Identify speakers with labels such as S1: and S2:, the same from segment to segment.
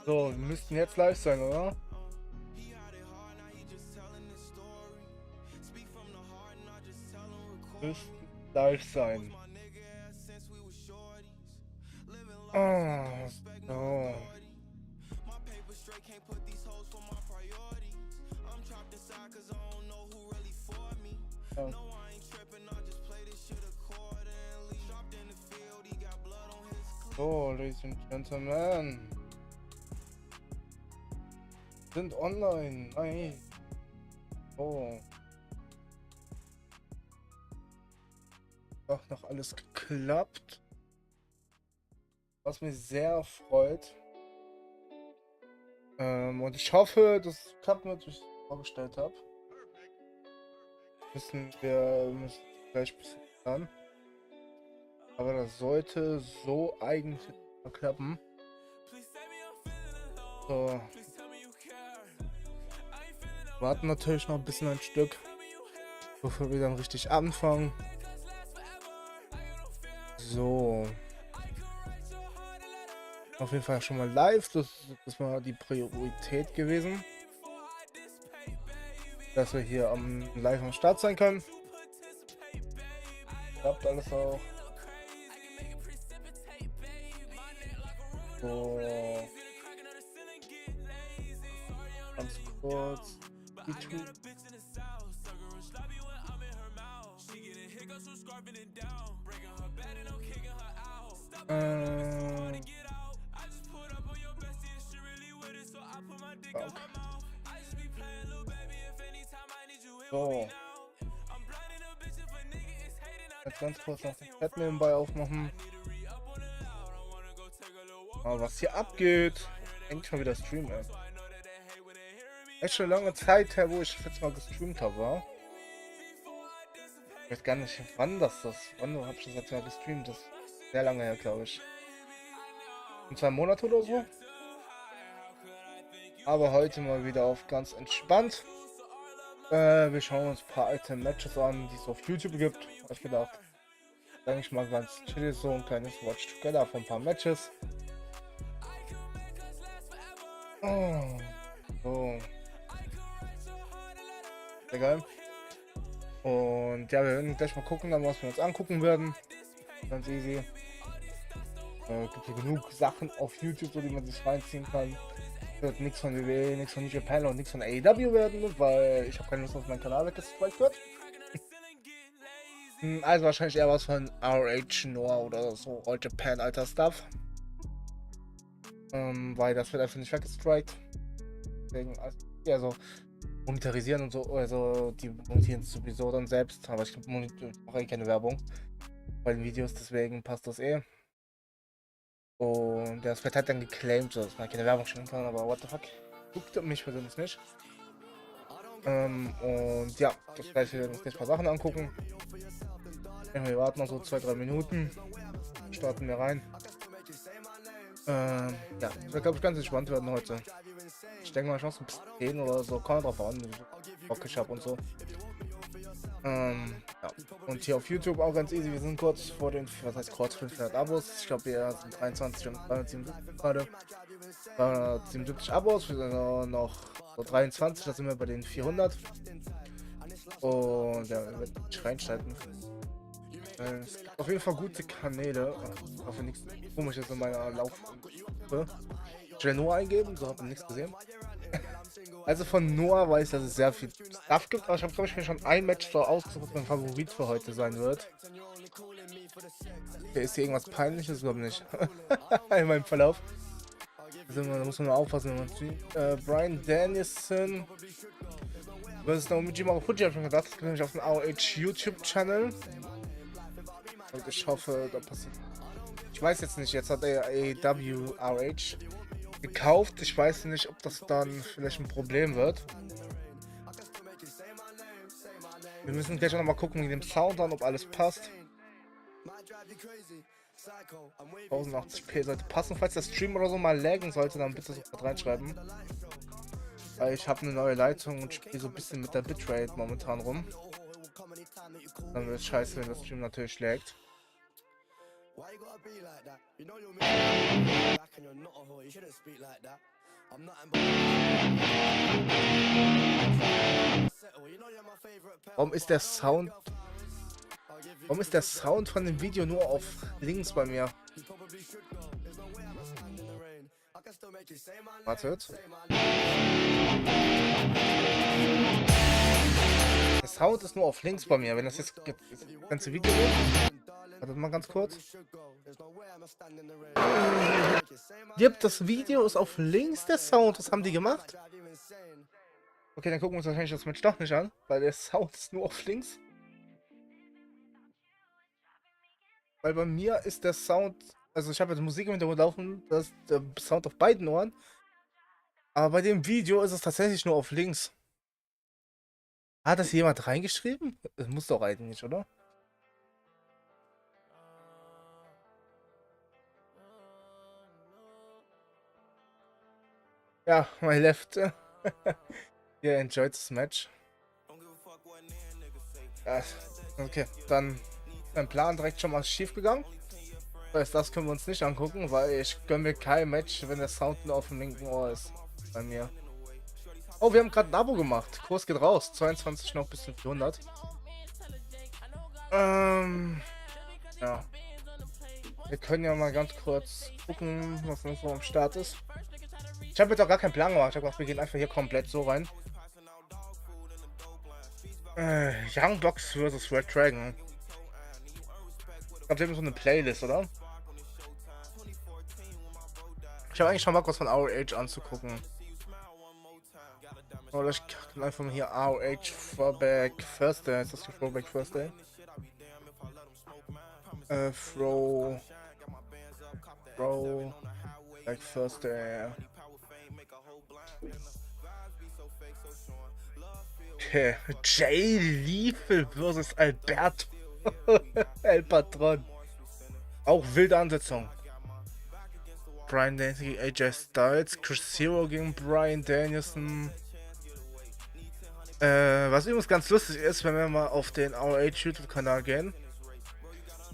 S1: So, wir müssten jetzt live sein, oder? Müssten live sein. Ah, so. Ja. So, Ladies and Gentlemen. Sind online. Nein. Oh. Doch noch alles geklappt. Was mich sehr freut. Und ich hoffe, das klappt, was ich vorgestellt habe. Müssen gleich ein bisschen lernen. Aber das sollte so eigentlich klappen. So. Warten natürlich noch ein bisschen ein Stück, bevor wir dann richtig anfangen. So. Auf jeden Fall schon mal live. Das war die Priorität gewesen. Dass wir hier live am Start sein können. Klappt alles auch. So. Ganz kurz. So. Jetzt ganz kurz noch den Chat nebenbei aufmachen. Aber was hier abgeht, endlich mal wieder streamen, ey. Echt schon lange Zeit her, wo ich jetzt mal gestreamt habe, war. Ich weiß gar nicht, wann habe ich das jetzt mal gestreamt? Das ist sehr lange her, glaube ich. In 2 Monate oder so. Aber heute mal wieder auf ganz entspannt. Wir schauen uns ein paar alte Matches an, die es auf YouTube gibt. Hab ich gedacht, denke ich mal ganz chill, so ein kleines Watch Together von ein paar Matches. Oh, so. Sehr geil. Und ja, wir werden gleich mal gucken, dann was wir uns angucken werden. Ganz easy. Gibt hier genug Sachen auf YouTube, so die man sich reinziehen kann. Wird nichts von WWE, nichts von NJPW und nichts von AEW werden, weil ich habe keine Lust, dass mein Kanal weggestrikt wird. Also wahrscheinlich eher was von RH, Noah oder so All Japan, alter Stuff. Weil das wird einfach nicht weggestrikt. Deswegen, also, ja, so monetarisieren und so, also die monetieren es sowieso dann selbst, aber ich mache eh keine Werbung bei den Videos, deswegen passt das eh. Und das wird halt dann geclaimed, so dass man keine Werbung stellen kann, aber what the fuck, juckt mich persönlich nicht. Und ja, das gleiche werden wir uns jetzt ein paar Sachen angucken. Wir warten noch so 2-3 Minuten, starten wir rein. Ja, das wird, glaube ich, ganz entspannt werden heute. Ich denke mal, Chance bis 10 oder so, kommt drauf an, wie ich Bock ich habe und so. Ja. Und hier auf YouTube auch ganz easy, wir sind kurz vor den, was heißt kurz, 500 Abos. Ich glaube, wir sind 23 und 377 gerade. 377 Abos, wir sind noch so 23, da sind wir bei den 400. Und ja, wir werden nicht reinschalten. Es gibt auf jeden Fall gute Kanäle. Ich hoffe, nichts Komisches in meiner Laufe. Ich will Noah eingeben, so habe ich nichts gesehen. Also von Noah weiß ich, dass es sehr viel Stuff gibt, aber ich habe, glaube ich, mir schon ein Match so ausgesucht, was mein Favorit für heute sein wird. Okay, ist hier irgendwas Peinliches? Glaube ich nicht. In meinem Verlauf. Also, da muss man mal aufpassen, wenn man sieht. Brian Danielson versus Naomi Fuji, habe ich schon gedacht. Das gibt nämlich auf dem ROH YouTube-Channel. Und ich hoffe, da passiert. Ich weiß jetzt nicht, jetzt hat er AEW RH gekauft. Ich weiß nicht, ob das dann vielleicht ein Problem wird. Wir müssen gleich noch mal gucken mit dem Sound an, ob alles passt. 1080p sollte passen. Falls der Stream oder so mal laggen sollte, dann bitte sofort reinschreiben. Weil ich habe eine neue Leitung und spiele so ein bisschen mit der Bitrate momentan rum. Dann wird es scheiße, wenn der Stream natürlich laggt. Warum ist der Sound... Warum ist der Sound von dem Video nur auf links bei mir? Wartet. Der Sound ist nur auf links bei mir. Wenn das jetzt das ganze Video ist. Wartet mal ganz kurz. Gibt das Video ist auf links der Sound. Was haben die gemacht? Okay, dann gucken wir uns wahrscheinlich das Match doch nicht an, weil der Sound ist nur auf links. Weil bei mir ist der Sound, also ich habe jetzt Musik im Hintergrund laufen, das ist der Sound auf beiden Ohren. Aber bei dem Video ist es tatsächlich nur auf links. Hat das jemand reingeschrieben? Das muss doch eigentlich, oder? Ja, my left. Ihr enjoyed this match. Ja, okay, dann mein Plan direkt schon mal schief gegangen. Das können wir uns nicht angucken, weil ich gönne mir kein Match, wenn der Sound nur auf dem linken Ohr ist. Bei mir. Oh, wir haben gerade ein Abo gemacht. Kurs geht raus. 22 noch bis 400. Ja. Wir können ja mal ganz kurz gucken, was noch so am Start ist. Ich habe jetzt auch gar keinen Plan gemacht. Ich habe gedacht, wir gehen einfach hier komplett so rein. Young Bucks vs. Red Dragon. Ich glaube, wir haben so eine Playlist, oder? Ich habe eigentlich schon Bock, was von ROH anzugucken. Oder ich kann einfach mal hier ROH Throwback Thursday. Ist das die Throwback Thursday? Throwback Thursday. Okay. Jay Lethal vs. Alberto. El Patron. Auch wilde Ansetzung. Brian Danielson gegen AJ Styles. Chris Hero gegen Brian Danielson. Was übrigens ganz lustig ist, wenn wir mal auf den ROH YouTube-Kanal gehen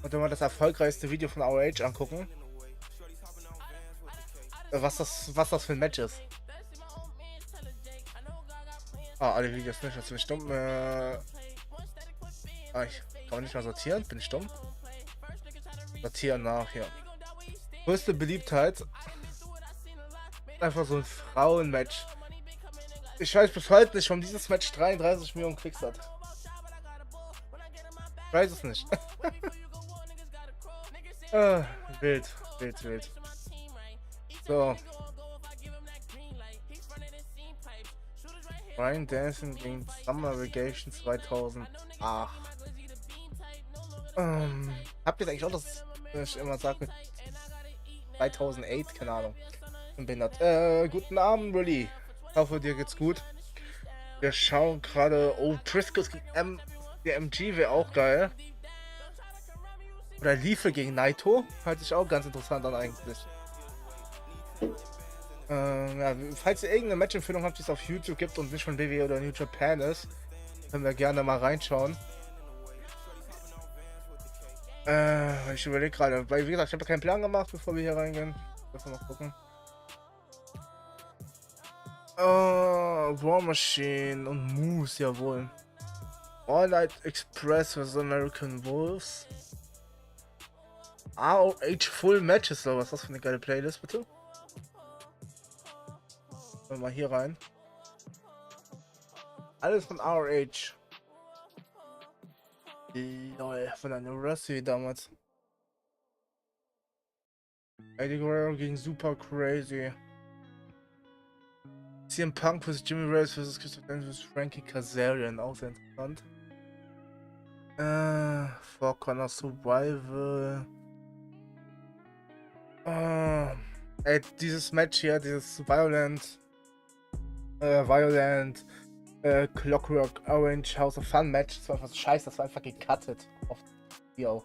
S1: und wenn wir das erfolgreichste Video von ROH angucken, was das für ein Match ist. Alle Videos nicht, das bin ich dumm. Ich kann nicht mal sortieren, bin ich dumm. Sortieren nach, hier. Größte Beliebtheit. Einfach so ein Frauenmatch. Ich weiß bis heute nicht, warum dieses Match 33 Millionen Klicks hat. Ich weiß es nicht. Wild. So. Brian Danielson gegen Summer Vacation 2008. Habt ihr eigentlich auch das, ich immer sage, 2008, keine Ahnung. Bin behindert. Guten Abend, Willy. Ich hoffe, dir geht's gut. Wir schauen gerade. Oh, Priscus gegen der MG wäre auch geil. Oder Liefe gegen Naito. Hört sich auch ganz interessant an, eigentlich. Ja, falls ihr irgendeine Match-Empfehlung habt, die es auf YouTube gibt und nicht von WWE oder New Japan ist, können wir gerne mal reinschauen. Ich überlege gerade, weil wie gesagt, ich habe keinen Plan gemacht, bevor wir hier reingehen. Lass mal gucken. War Machine und Moose, jawohl. All Night Express vs. American Wolves. ROH Full Matches, was ist das für eine geile Playlist, bitte? Mal hier rein. Alles von ROH. Lol, von einer Rossi damals. Eddie Guerrero gegen Super Crazy. CM Punk vs. Jimmy Reyes vs. Christopher Daniels vs. Frankie Kazarian, auch sehr interessant. Four Corner Survival. Ey, dieses Match hier, dieses Violent Clockwork Orange House of Fun Match, das war einfach so scheiße, das war einfach gecuttet. Auf die auch.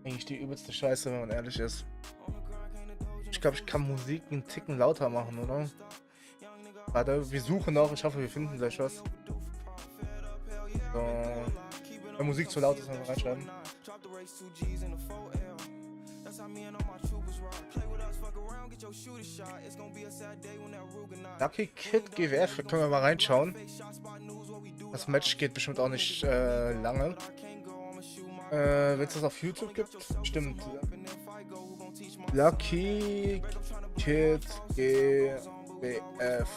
S1: Eigentlich die übelste Scheiße, wenn man ehrlich ist. Ich glaube, ich kann Musik einen Ticken lauter machen, oder? Warte, wir suchen noch, ich hoffe, wir finden gleich was. So. Wenn Musik zu laut ist, dann reinschreiben. Lucky Kid GWF, können wir mal reinschauen. Das Match geht bestimmt auch nicht lange. Wenn es das auf YouTube gibt, stimmt. Lucky Kid GWF.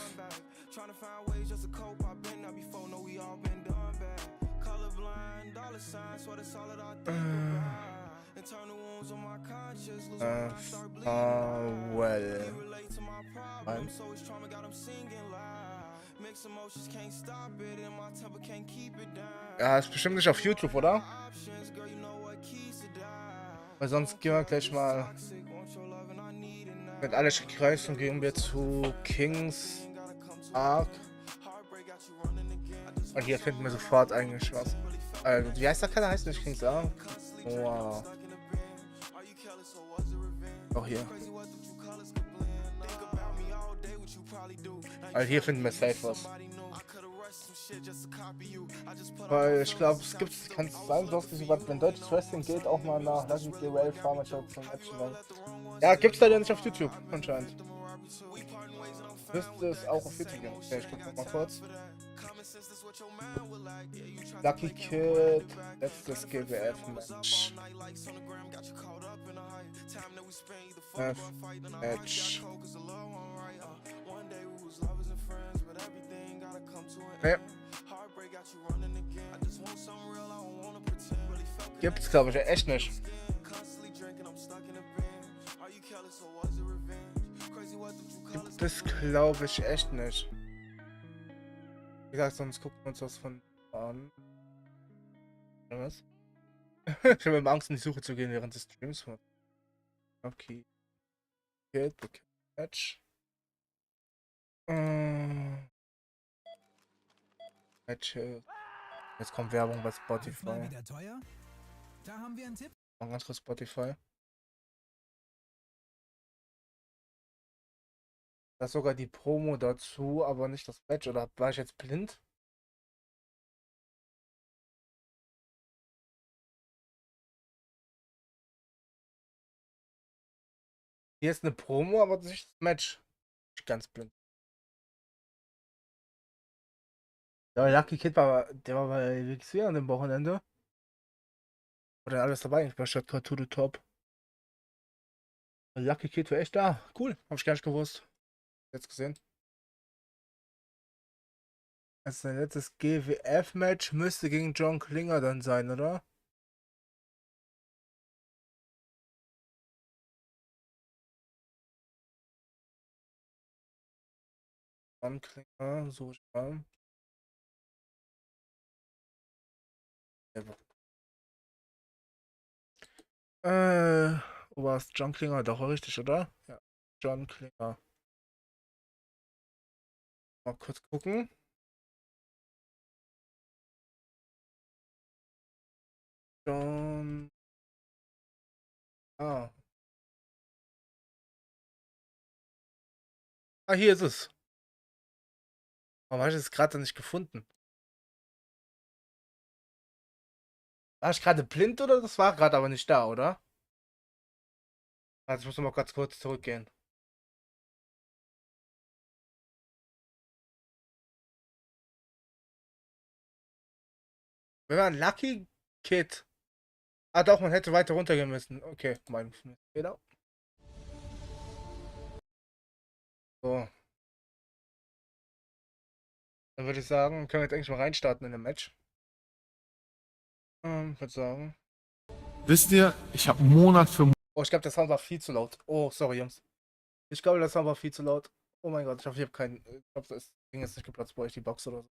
S1: Well. Ja, ist bestimmt nicht auf YouTube, oder? Weil sonst gehen wir gleich mal mit Alle gekreist und gehen wir zu Kings Arc. Und hier finden wir sofort eigentlich was. Wie heißt der Kanal? Heißt nicht Kings Arc? Wow. Auch hier. Also hier finden wir safe was. Weil ich glaube, es gibt, kann es sein, dass wenn deutsches Wrestling geht, auch mal nach Lucky GWF Farmer Shop zum Action. Ja, gibt's leider nicht auf YouTube, anscheinend. Müsste es auch auf YouTube geben. Okay, ich guck mal kurz. Lucky Kid, letztes GWF-Match. Match. Nee. Gibt's, glaube ich, echt nicht. Gibt es, glaube ich, echt nicht. Wie gesagt, sonst gucken wir uns das von an. Was? Ich habe immer Angst, in die Suche zu gehen während des Streams. Okay. Kid, Match. Match. Jetzt kommt Werbung bei Spotify.
S2: Da haben wir einen Tipp.
S1: Mal ganz kurz Spotify. Da ist sogar die Promo dazu, aber nicht das Match. Oder war ich jetzt blind? Hier ist eine Promo, aber nicht das Match. Ich bin ganz blind. Ja, Lucky Kid der war bei WXW an dem Wochenende. Oder alles dabei, ich war statt to the Top. Lucky Kid war echt da. Cool, hab ich gar nicht gewusst. Jetzt gesehen. Also sein letztes GWF-Match müsste gegen John Klinger dann sein, oder? John Klinger, suche ich mal. Wo war es? John Klinger, doch richtig, oder? Ja, John Klinger. Mal kurz gucken. John. Ah. Ah, hier ist es. Warum habe ich es gerade nicht gefunden? War ich gerade blind oder das war gerade aber nicht da, oder? Also ich muss noch mal ganz kurz zurückgehen. Wir waren Lucky Kid. Ah doch, man hätte weiter runtergehen müssen. Okay, mein Fehler. So. Dann würde ich sagen, können wir jetzt eigentlich mal reinstarten in dem Match. Würde sagen.
S3: Wisst ihr, ich habe Monat für
S1: Oh, ich glaube, der Sound war viel zu laut. Oh, sorry, Jungs. Ich glaube, der Sound war viel zu laut. Oh mein Gott, ich hoffe, ich habe keinen. Ich glaube, das Ding ist nicht geplatzt bei euch, die Box oder so.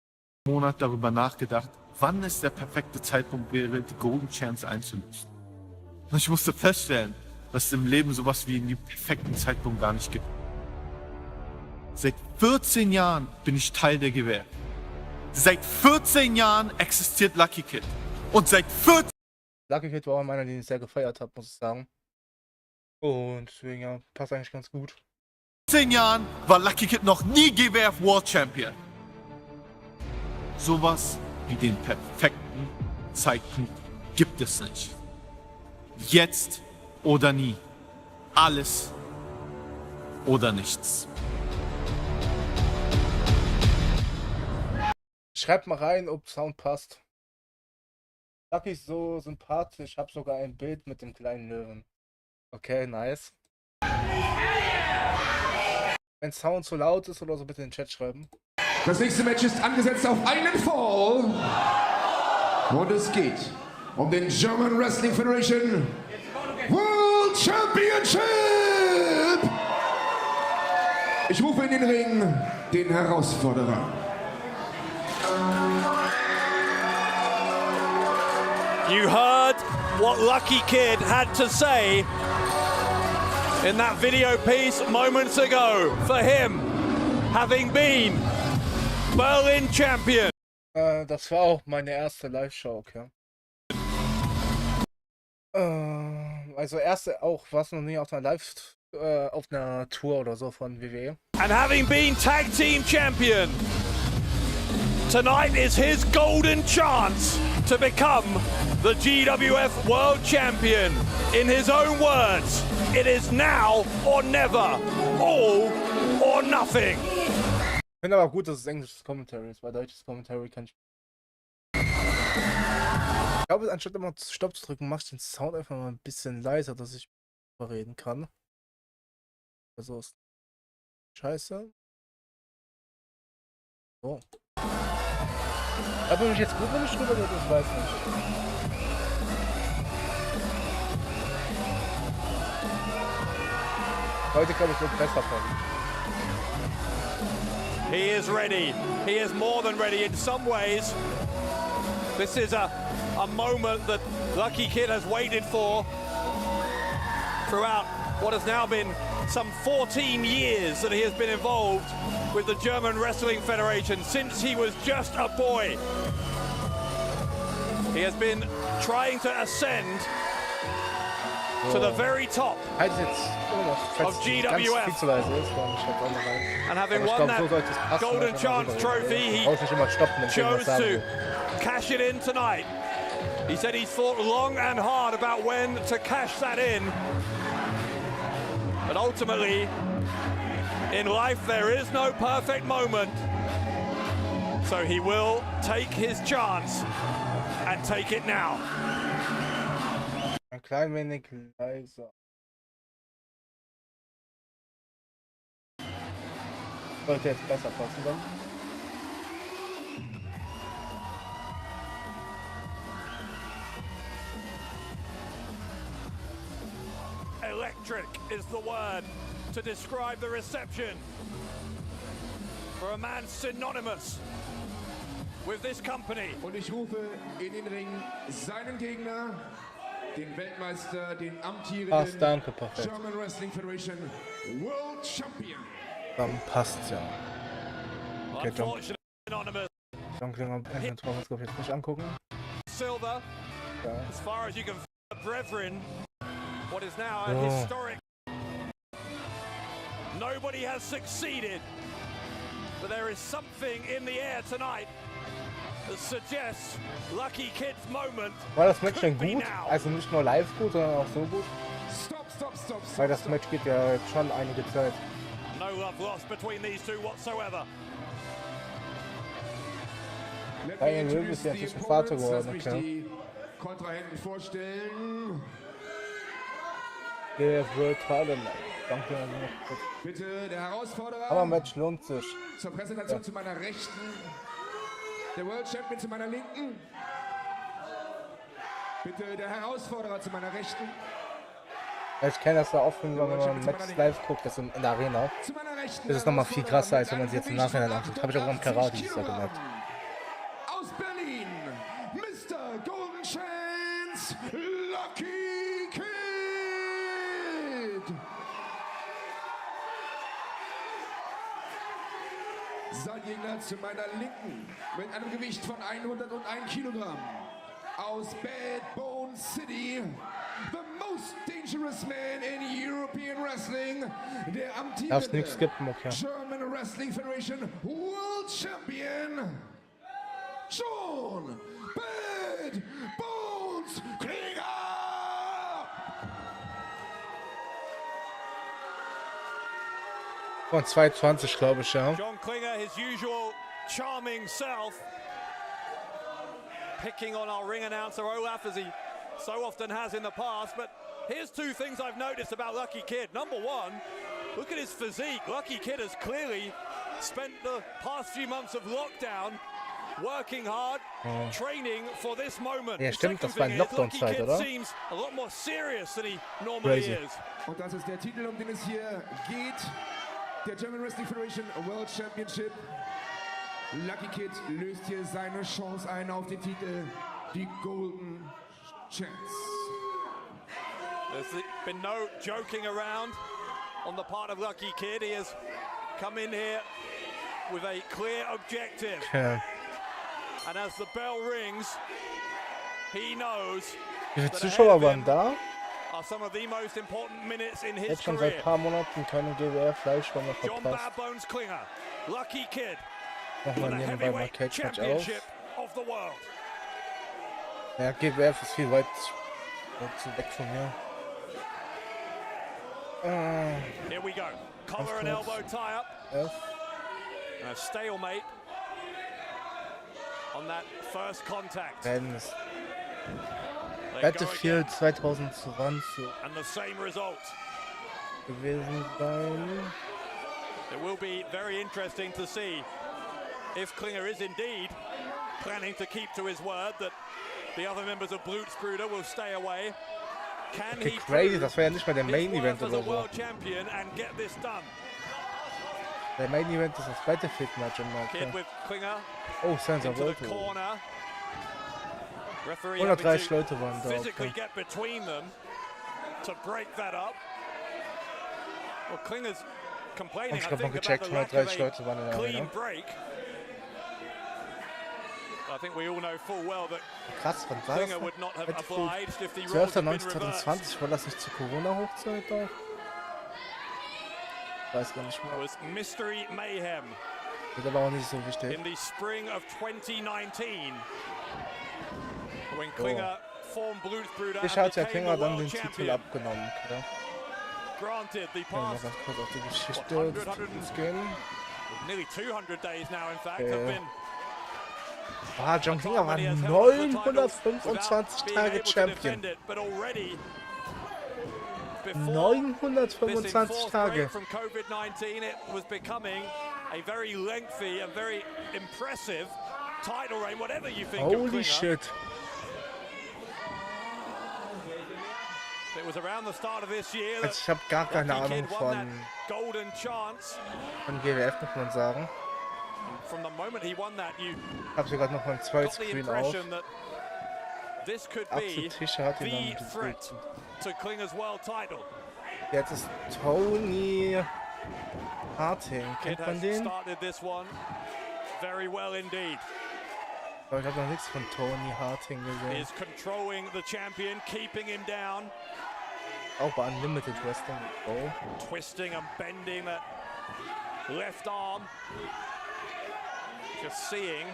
S3: Monat darüber nachgedacht, wann es der perfekte Zeitpunkt wäre, die Golden Chance einzulösen. Und ich musste feststellen, dass es im Leben sowas wie einen perfekten Zeitpunkt gar nicht gibt. Seit 14 Jahren bin ich Teil der GWF. Seit 14 Jahren existiert Lucky Kid. Und seit 14
S1: Lucky Kid war auch meiner, den ich sehr gefeiert habe, muss ich sagen. Und deswegen, ja, passt eigentlich ganz gut.
S3: 10 Jahren war Lucky Kid noch nie GWF World Champion. Sowas wie den perfekten Zeitpunkt gibt es nicht. Jetzt oder nie. alles oder nichts.
S1: Schreibt mal rein, ob Sound passt. Lucky ist so sympathisch, ich habe sogar ein Bild mit dem kleinen Löwen. Okay, nice. Wenn Sound zu laut ist oder so, bitte in den Chat schreiben.
S4: Das nächste Match ist angesetzt auf einen Fall. Und es geht um den German Wrestling Federation World Championship. Ich rufe in den Ring den Herausforderer.
S5: You heard what Lucky Kid had to say in that video piece moments ago. For him, having been Berlin Champion.
S1: Das war auch meine erste Live-Show, okay. Also erste auch, was noch nie auf einer auf einer Tour oder so von WWE.
S5: And having been Tag Team Champion, tonight is his golden chance to become the GWF World Champion. In his own words, it is now or never, all or nothing.
S1: Ich finde aber gut, dass es englisches Commentary ist, weil deutsches Commentary kann ich. Ich glaube, anstatt immer Stopp zu drücken, mache ich den Sound einfach mal ein bisschen leiser, dass ich reden kann. Also ist scheiße. So. Aber mich jetzt gut, wenn ich drüber rede, ich weiß nicht. Heute glaube ich wird besser von.
S5: He is ready. He is more than ready in some ways. This is a moment that Lucky Kid has waited for throughout what has now been some 14 years that he has been involved with the German Wrestling Federation since he was just a boy. He has been trying to ascend to the very top of GWF. And having won that Golden Chance trophy, he chose to cash it in tonight. He said he's thought long and hard about when to cash that in. But ultimately, in life there is no perfect moment. So he will take his chance and take it now.
S1: Ein klein wenig leiser. Sollte jetzt besser passen dann.
S5: Electric is the word to describe the reception for a man synonymous with this company.
S4: Und ich rufe in den Ring seinen Gegner, den Weltmeister, den amtierenden
S1: Danke, perfekt.
S4: German Wrestling Federation World Champion.
S1: Dann passt's ja. Okay,
S5: Unfortunately, synonymous.
S1: John Klinger, jetzt nicht angucken.
S5: Silver,
S1: Ja.
S5: as far as you can, brethren, what is now a historic. Nobody has succeeded, but there is something in the air tonight that suggests Lucky Kid's moment.
S1: War das Match denn
S5: could be
S1: gut?
S5: now.
S1: Also nicht nur live gut, sondern auch so gut?
S4: Stop.
S1: Weil das Match geht ja jetzt schon einige Zeit.
S5: No love lost between these two whatsoever.
S4: Let
S1: Bei
S4: me
S1: den Löwen
S4: introduce
S1: ist ja
S4: the
S1: inzwischen Vater
S4: opponents. Lass
S1: geworden,
S4: mich
S1: okay.
S4: die Kontrahenten vorstellen.
S1: Der wird fallen. Danke.
S4: Bitte der Herausforderer.
S1: Aber Match lohnt sich.
S4: Zur Präsentation zu meiner Rechten. Der World Champion zu meiner Linken. Bitte der Herausforderer zu meiner Rechten.
S1: Ich kenne das ja oft, wenn man Match live guckt, das in der Arena.
S4: Zu meiner Rechten.
S1: Das ist nochmal viel krasser, als wenn man sie jetzt im Nachhinein anschaut. Habe ich auch beim Karate dieses Jahr gemerkt.
S4: Aus Berlin, Mr. Golden Chance, Lucky Kid. Sein Gegner zu meiner Linken mit einem Gewicht von 101 Kilogramm. Aus Bad Bone City, the most dangerous man in European Wrestling, der
S1: Darfst nichts
S4: amtierende
S1: skippen, okay.
S4: German Wrestling Federation World Champion, John Bad Bones Krieger!
S1: Von 2,20 glaube ich, ja.
S5: John Klinger, his usual charming self, picking on our ring announcer Olaf as he so often has in the past. But here's two things I've noticed about Lucky Kid. Number one, look at his physique. Lucky Kid has clearly spent the past few months of lockdown working hard, training for this moment.
S1: Ja, stimmt, das war in Lockdown-Zeit, oder?
S5: Seems a lot more serious than he normally is.
S4: Und das ist der Titel, um den es hier geht. Der German Wrestling Federation World Championship. Lucky Kid löst hier seine Chance ein auf den Titel, die Golden Chance.
S5: There's been no joking around on the part of Lucky Kid. He has come in here with a clear objective.
S1: Okay.
S5: And as the bell rings, he knows
S1: Wie viele Zuschauer waren da?
S5: are some of the most important minutes in his
S1: Jetzt schon seit
S5: career.
S1: ein paar Monaten keine GWR-Fleischwürmer
S5: John
S1: verpasst.
S5: Bad Bones Klinger, Lucky Kid,
S1: Nochmal
S5: for the
S1: nebenbei mal
S5: heavyweight
S1: Cage Match auf.
S5: championship of the world.
S1: Ja, GWF ist viel weit zu weg von mir.
S5: Here we go. Collar and elbow tie-up. A stalemate on that first contact.
S1: Fans.
S5: They go
S1: Battlefield
S5: again,
S1: 2020
S5: and the same result.
S1: gewesen sein.
S5: It will be very interesting to see if Klinger is indeed planning to keep to his word that the other members of Blutsbruder will stay away. Can
S1: Okay,
S5: he
S1: crazy,
S5: prove
S1: das war ja nicht mal der Main
S5: his
S1: Event
S5: worth as a
S1: oder so.
S5: world champion and get this done?
S1: Der Main Event ist das Battlefield Match im Markt.
S5: Kid with Klinger
S1: Oh, Sensor
S5: into the
S1: wollte.
S5: corner. Referee
S1: 130
S5: having
S1: Leute waren
S5: to
S1: da.
S5: physically
S1: Okay.
S5: get between them to break that up. Well, Klinger's complaining,
S1: Ich
S5: I
S1: hab noch
S5: think, about
S1: gecheckt,
S5: the lack
S1: 130
S5: of
S1: Leute waren in
S5: a
S1: der
S5: clean
S1: Arena.
S5: break. I think we all know full well that
S1: Krass, wann war das?
S5: Klinger would not have
S1: Battlefield
S5: obliged if the roles had been reversed.
S1: 12.09.2020, war das nicht zur Corona-Hochzeit auch? Weiß gar nicht
S5: It
S1: mehr.
S5: was Mystery Mayhem
S1: Wird aber auch nicht so wichtig.
S5: in the spring of 2019 when Klinger formed Blutsbruder
S1: Ich
S5: and
S1: hat ja
S5: became
S1: Klinger
S5: the
S1: dann den
S5: world
S1: Titel
S5: champion.
S1: abgenommen. Okay.
S5: Granted, the
S1: Ja, mal
S5: past
S1: ganz kurz auf die Geschichte
S5: 100
S1: gehen.
S5: nearly 200 days now, in fact, have been
S1: John Klinger war 925 Tage Champion. 925 Tage.
S5: From COVID-19, it was becoming a very lengthy and very impressive title reign, whatever you think of
S1: Holy
S5: Klinger.
S1: shit.
S5: It was around the start of this year
S1: Also
S5: that
S1: ich habe gar keine
S5: Lucky
S1: Ahnung
S5: Kid won that golden chance.
S1: von GWF, muss man sagen.
S5: From the moment he won that, you
S1: Ich habe sogar noch mein
S5: got the
S1: zweites Screen auf.
S5: impression that this could be
S1: Axel Tischer hat ihn
S5: the
S1: dann
S5: threat
S1: gespielt.
S5: to Klinger's world title.
S1: Jetzt ist Tony Harting.
S5: Kid
S1: Kennt man
S5: has
S1: den?
S5: started this one very well indeed.
S1: Aber ich habe noch nichts von Tony Harting
S5: He
S1: gesehen.
S5: is controlling the champion, keeping him down,
S1: Auch bei Unlimited Wrestling. Oh.
S5: twisting and bending that left arm. Just seeing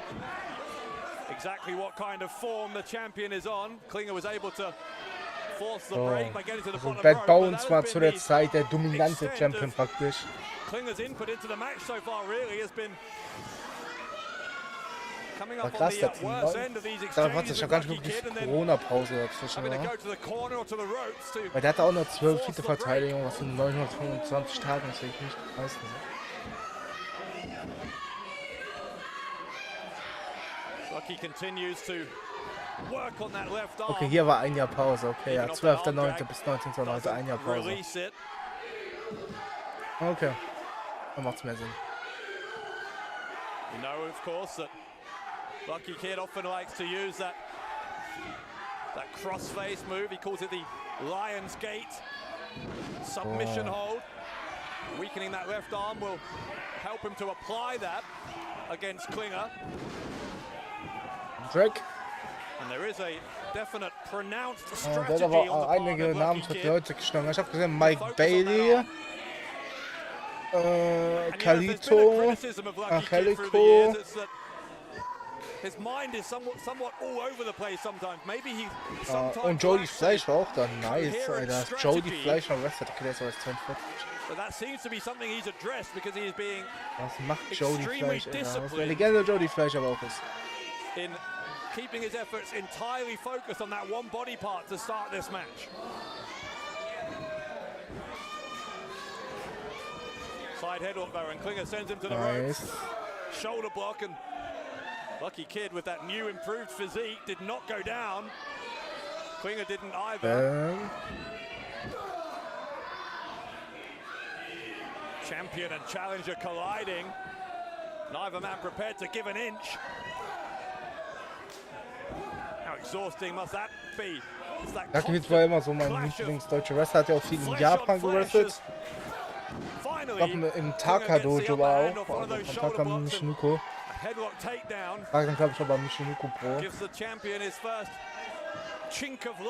S5: exactly what kind of form the champion is on. Klinger was able to force the
S1: So.
S5: break by getting to the
S1: Also
S5: bottom
S1: Bad
S5: rope.
S1: Bones
S5: but
S1: war
S5: that has
S1: zu
S5: been
S1: der Zeit der dominante
S5: extent
S1: Champion
S5: of
S1: praktisch.
S5: Klinger's input into the match so far really has been coming
S1: War
S5: up on
S1: krass,
S5: the
S1: der
S5: worst end of these
S1: da war
S5: exchanges
S1: sich ja
S5: with
S1: gar nicht
S5: Lucky
S1: wirklich
S5: Kid and then
S1: Corona-Pause dazwischen,
S5: having to
S1: ne?
S5: go to the corner or to the ropes to
S1: Weil der hatte auch nur 12 Titelverteidigungen, was in 925 Tagen ist, ich nicht meistens.
S5: Lucky continues to work on that left arm.
S1: Okay, hier war ein Jahr Pause, okay, ja, 12.09. bis 19.09. ein Jahr Pause.
S5: Release it.
S1: Okay, dann macht's mehr Sinn.
S5: You know, of course, that Lucky Kid often likes to use that crossface move. He calls it the Lion's Gate submission hold. Weakening that left arm will help him to apply that against Klinger.
S1: Drake.
S5: And there is a definite pronounced
S1: Der
S5: strategy
S1: hat
S5: on
S1: aber
S5: the
S1: auch
S5: part
S1: einige
S5: of Lucky
S1: namenswerte
S5: Kid.
S1: Leute geschlagen. Ich habe gesehen, Mike
S5: Focus on
S1: Bailey,
S5: that arm. And you know, there's been a
S1: Kalito,
S5: criticism of Lucky Kid through the
S1: Angelico.
S5: years. It's that his mind is somewhat all over the place sometimes. Maybe he sometimes
S1: und Jody
S5: lacks
S1: Fleisch war auch da. Nice,
S5: coherent
S1: Alter.
S5: strategy.
S1: Jody Fleisch war Wrestler. Okay, der ist aber jetzt 42.
S5: But that seems to be something he's addressed because he is being
S1: Was macht Jody Fleisch? Was eine
S5: disciplined
S1: Legende Jody Fleisch aber auch ist.
S5: in keeping his efforts entirely focused on that one body part to start this match. Side headlock though, and Klinger sends him to the ropes. Shoulder block, and Lucky Kid with that new improved physique did not go down. Klinger didn't either. Champion and challenger colliding. Neither man prepared to give an inch. How exhausting must that be?
S1: Lucky Kid war immer so mein Lieblingsdeutscher Wrestler, hat ja auch viel in Japan gewrestelt. Ich glaube im Taka-Dojo war auch, also von Taka Michinoku. War dann glaube ich aber Michinoku Pro.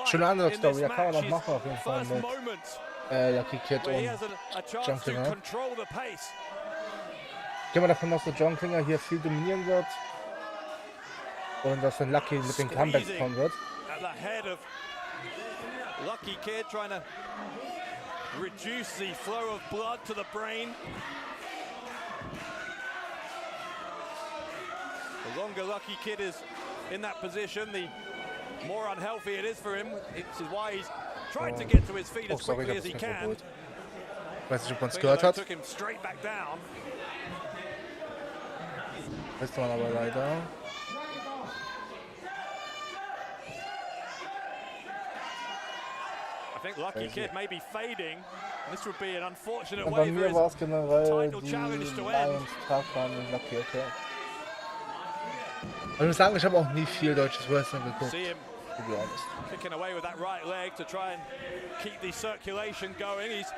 S1: Schöne andere Story, ja kann man noch machen auf jeden Fall mit Lucky Kid und John Klinger. Gehen wir davon aus, dass John Klinger hier viel dominieren wird und dass dann Lucky mit den Comebacks kommen wird.
S5: Lucky Kid trying to reduce the flow of blood to the brain. The longer Lucky Kid is in that position, the more unhealthy it is for him. This is why he's trying to get to his feet as quickly as he can.
S1: Ich weiß nicht, ob man es gehört hat.
S5: Took him straight back down.
S1: Lässt man aber leider.
S5: I think Lucky Kid may be fading. This would be an unfortunate
S1: Und bei
S5: way for
S1: mir
S5: his
S1: war es generell
S5: title
S1: die
S5: challenge to end.
S1: Lions-Tagfahren in Lucky, okay. Ich muss sagen, ich habe auch nie viel deutsches Wrestling geguckt.
S5: See him kicking away with that right leg to try and keep the circulation going. He's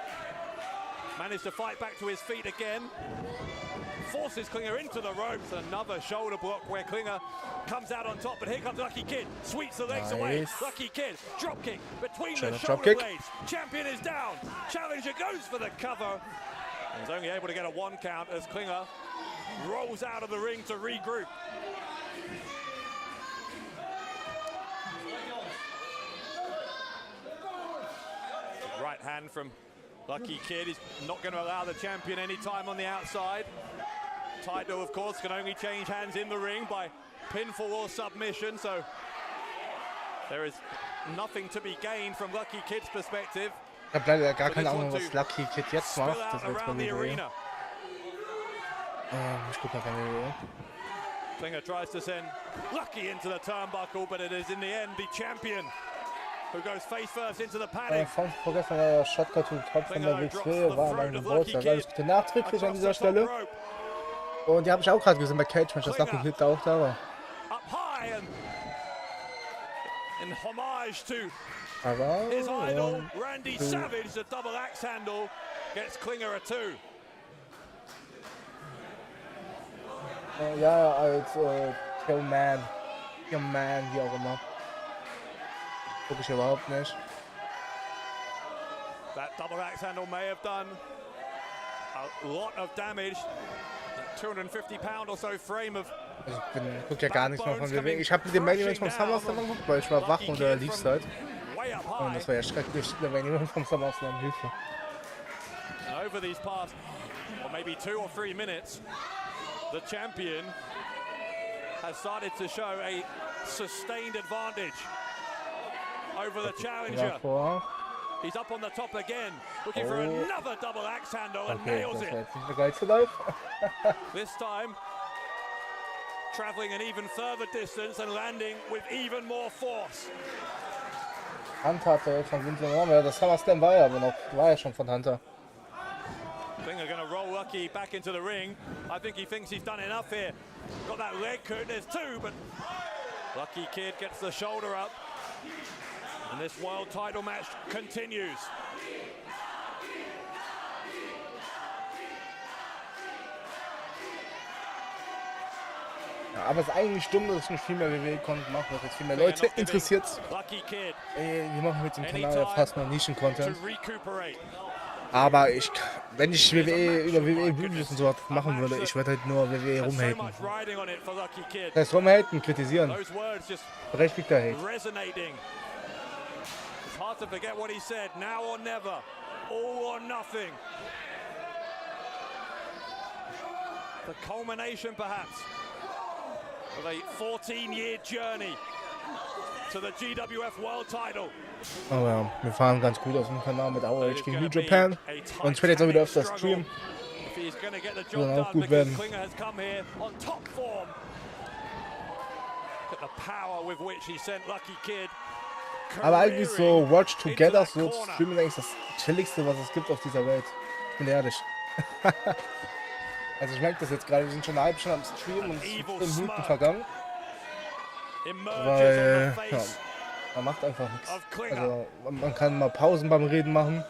S5: managed to fight back to his feet again. Forces Klinger into the ropes. Another shoulder block where Klinger comes out on top. But here comes Lucky Kid. Sweeps the legs away. Lucky Kid. Drop kick between the shoulder blades. Champion is down. Challenger goes for the cover. And is only able to get a 1 count as Klinger rolls out of the ring to regroup. Right hand from Lucky Kid is not going to allow the champion any time on the outside. Title, of course, can only change hands in the ring by pinfall or submission, so there is nothing to be gained from Lucky Kid's perspective.
S1: Ich habe leider gar keine Ahnung, was Lucky Kid jetzt macht. Das wird bei mir ich gucke mal bei mir.
S5: Klinger tries to send Lucky into the turnbuckle, but it is in the end the champion who goes face first into the paddock.
S1: Vorgestern war der Shotcut to Top von der WXW, war mein Geburtstag. Alles Gute nachträglich an dieser Stelle. Und die habe ich auch gerade gesehen bei Cage Match, dass Lucky Kid da auch da war.
S5: In homage to
S1: Aber
S5: his idol, Randy Savage, the double axe handle gets Klinger a 2.
S1: Ja, als Killman, wie auch immer. Guck ich überhaupt nicht.
S5: That double axe handle may have done a lot of damage. 250-pound or so frame of.
S1: Ich guck ja gar nichts mehr von WWE. Ich habe mit dem Main Event vom SummerSlam geguckt, weil ich war wach und da lief's halt. Und das war ja schrecklich, der Main Event vom SummerSlam, Hilfe.
S5: Over these past, or maybe 2 or 3 minutes, the champion has started to show a sustained advantage over the challenger. He's up on the top again, looking for another double axe handle and nails it. This time, traveling an even further distance and landing with even more force.
S1: Hunter von Vincent, ja, das SummerSlam war ja aber noch, war ja schon von Hunter.
S5: Klinger going to roll Lucky back into the ring. I think he thinks he's done enough here. Got that leg cut, there's 2, but Lucky Kid gets the shoulder up. And this world title match continues.
S1: Ja, aber es ist eigentlich dumm, dass nicht viel mehr WWE-Content macht, was jetzt viel mehr Leute interessiert. Wir machen mit dem Kanal ja fast nur Nischen-Content. Aber wenn ich WWE über WWE-Videos und so machen würde, ich würde halt nur WWE rumhaten. Das heißt, rumhaten, kritisieren. Berechtigter Hate.
S5: It's hard to forget what he said, now or never, all or nothing. The culmination perhaps of a 14-year journey to the GWF World Title.
S1: Oh ja, wir fahren ganz gut auf dem Kanal mit euch gegen New Japan. Und ich werde jetzt auch wieder öfter streamen. Soll auch gut werden. Aber eigentlich so Watch Together, so streamen eigentlich das chilligste, was es gibt auf dieser Welt. Ich bin ehrlich. Also ich merke das jetzt gerade, wir sind schon eine halbe Stunde am Stream und es sind 10 Minuten vergangen. Weil, ja, man macht einfach nichts. Also man kann mal Pausen beim Reden machen.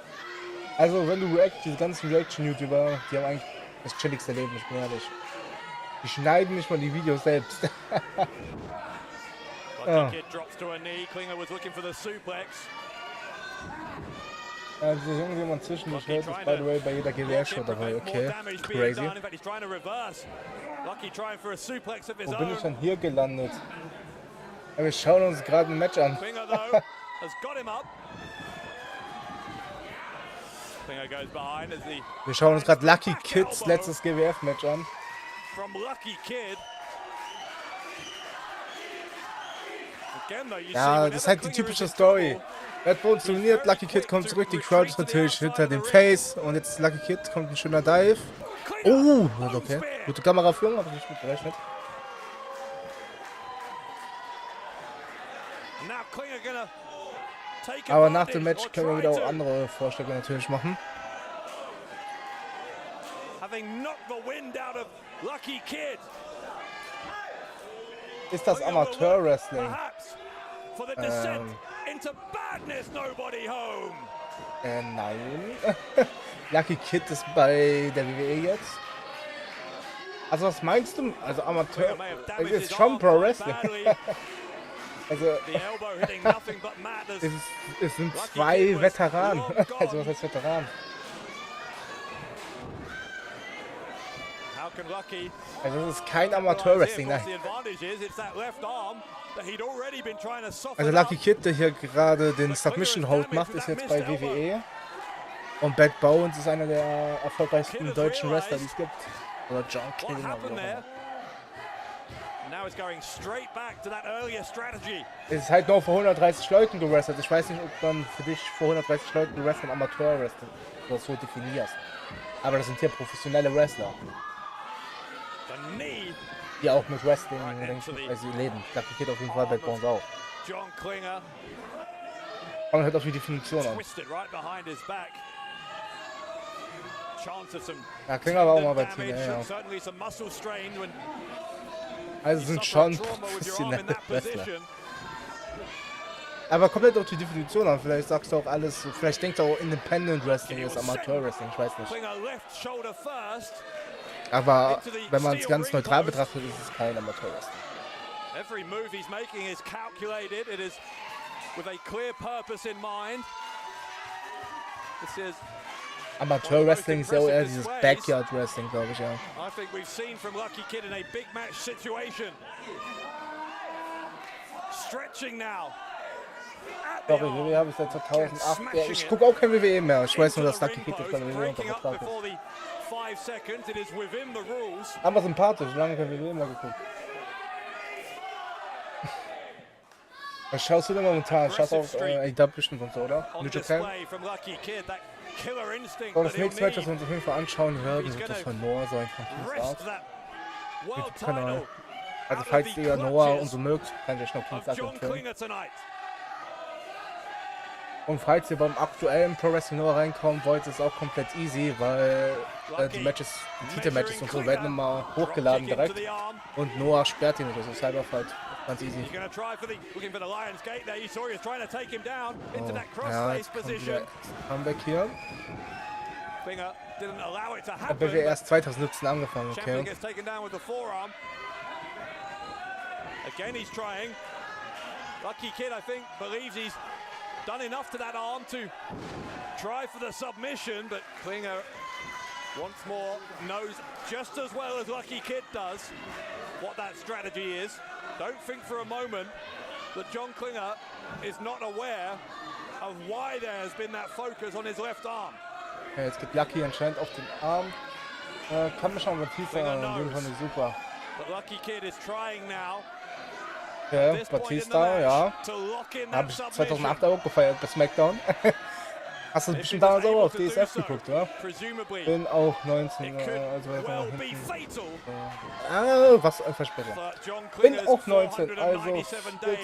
S1: Also wenn du diese ganzen Reaction-YouTuber, die haben eigentlich das chilligste Leben, ich bin ehrlich. Die schneiden nicht mal die Videos selbst. Ja. Also irgendjemand zwischendurch hört ist, by the way, bei jeder GWR-Show dabei, okay, crazy. Wo bin ich denn hier gelandet? Ja, wir schauen uns gerade ein Match an. Wir schauen uns gerade Lucky Kids letztes GWF-Match an. Ja, das ist halt die typische Story. Bad Bones dominiert, Lucky Kid kommt zurück, die Crowd ist natürlich hinter dem Face und jetzt Lucky Kid kommt ein schöner Dive. Oh, okay. Gute Kameraführung, habe ich nicht mit gerechnet. Aber nach dem Match können wir wieder auch andere Vorschläge natürlich machen. Ist das Amateur-Wrestling? Nein. Lucky Kid ist bei der WWE jetzt. Also was meinst du? Also Amateur ist schon Pro Wrestling. Also es sind 2 Veteranen. Also was heißt Veteran? Also es ist kein Amateur-Wrestling, nein. Also Lucky Kid, der hier gerade den Submission Hold macht, ist jetzt bei WWE. Und Bad Bones ist einer der erfolgreichsten deutschen Wrestler, die es gibt. Oder John Klinger. Es ist halt nur vor 130 Leuten gewrestelt. Ich weiß nicht, ob man für dich vor 130 Leuten gewrestelt Amateur-Wrestling oder so definierst. Aber das sind hier professionelle Wrestler. Die auch mit Wrestling also leben. Lucky Kid auf jeden Fall, Bad Bones auch. Kommt halt auf die Definition an. Ja, Klinger war auch mal bei Team, ja. Also sind schon professionelle Wrestler. Aber komplett auf die Definition an. Vielleicht sagst du auch alles, vielleicht denkst du auch Independent Wrestling ist Amateur Wrestling, ich weiß nicht. Aber wenn man es ganz neutral betrachtet, ist es kein Amateur Wrestling. Every move he's making is calculated. It is with a clear purpose in mind. This is Amateur Wrestling ist ja auch eher dieses Backyard Wrestling, glaube ich, ja. I think we've seen from Lucky Kid in a big match situation. Stretching now. Sorry, WWE habe ich seit 2008. Ja, ich gucke auch kein WWE mehr. Ich weiß nur, dass Lucky Kid jetzt bei WWE unter Vertrag ist. Aber sympathisch, lange kein WWE mehr geguckt. Was schaust du denn momentan? Schaust du auf AEW bestimmt und so, oder? New Japan? So, das nächste Match, das wir uns auf jeden Fall anschauen werden, wird das von Noah sein, von King's YouTube-Kanal. Also falls ihr Noah und so mögt, könnt ihr schnell King's empfehlen. Und falls ihr beim aktuellen Pro Wrestling Noah reinkommen wollt, ist es auch komplett easy, weil die Matches, die Titelmatches und so werden immer hochgeladen direkt. Und Noah sperrt ihn oder so, Cyberfight. Ganz easy. Oh, ja, jetzt kommt wieder Comeback hier. Hat wir erst 2017 angefangen, okay. Again he's trying. Lucky Kid, I think, believes he's done enough to that arm to try for the submission, but Klinger once more knows just as well as Lucky Kid does what that strategy is. Don't think for a moment that John Klinger is not aware of why there has been that focus on his left arm. Okay, jetzt geht Lucky anscheinend auf den Arm. Kann mich schon Batista den fand ich super. Ja, Batista, ja. Habe ich 2008 auch gefeiert bei SmackDown. Hast du bestimmt damals auch auf DSF geguckt, oder? Bin auch 19, also was ein Versprecher. Bin auch 19, also viel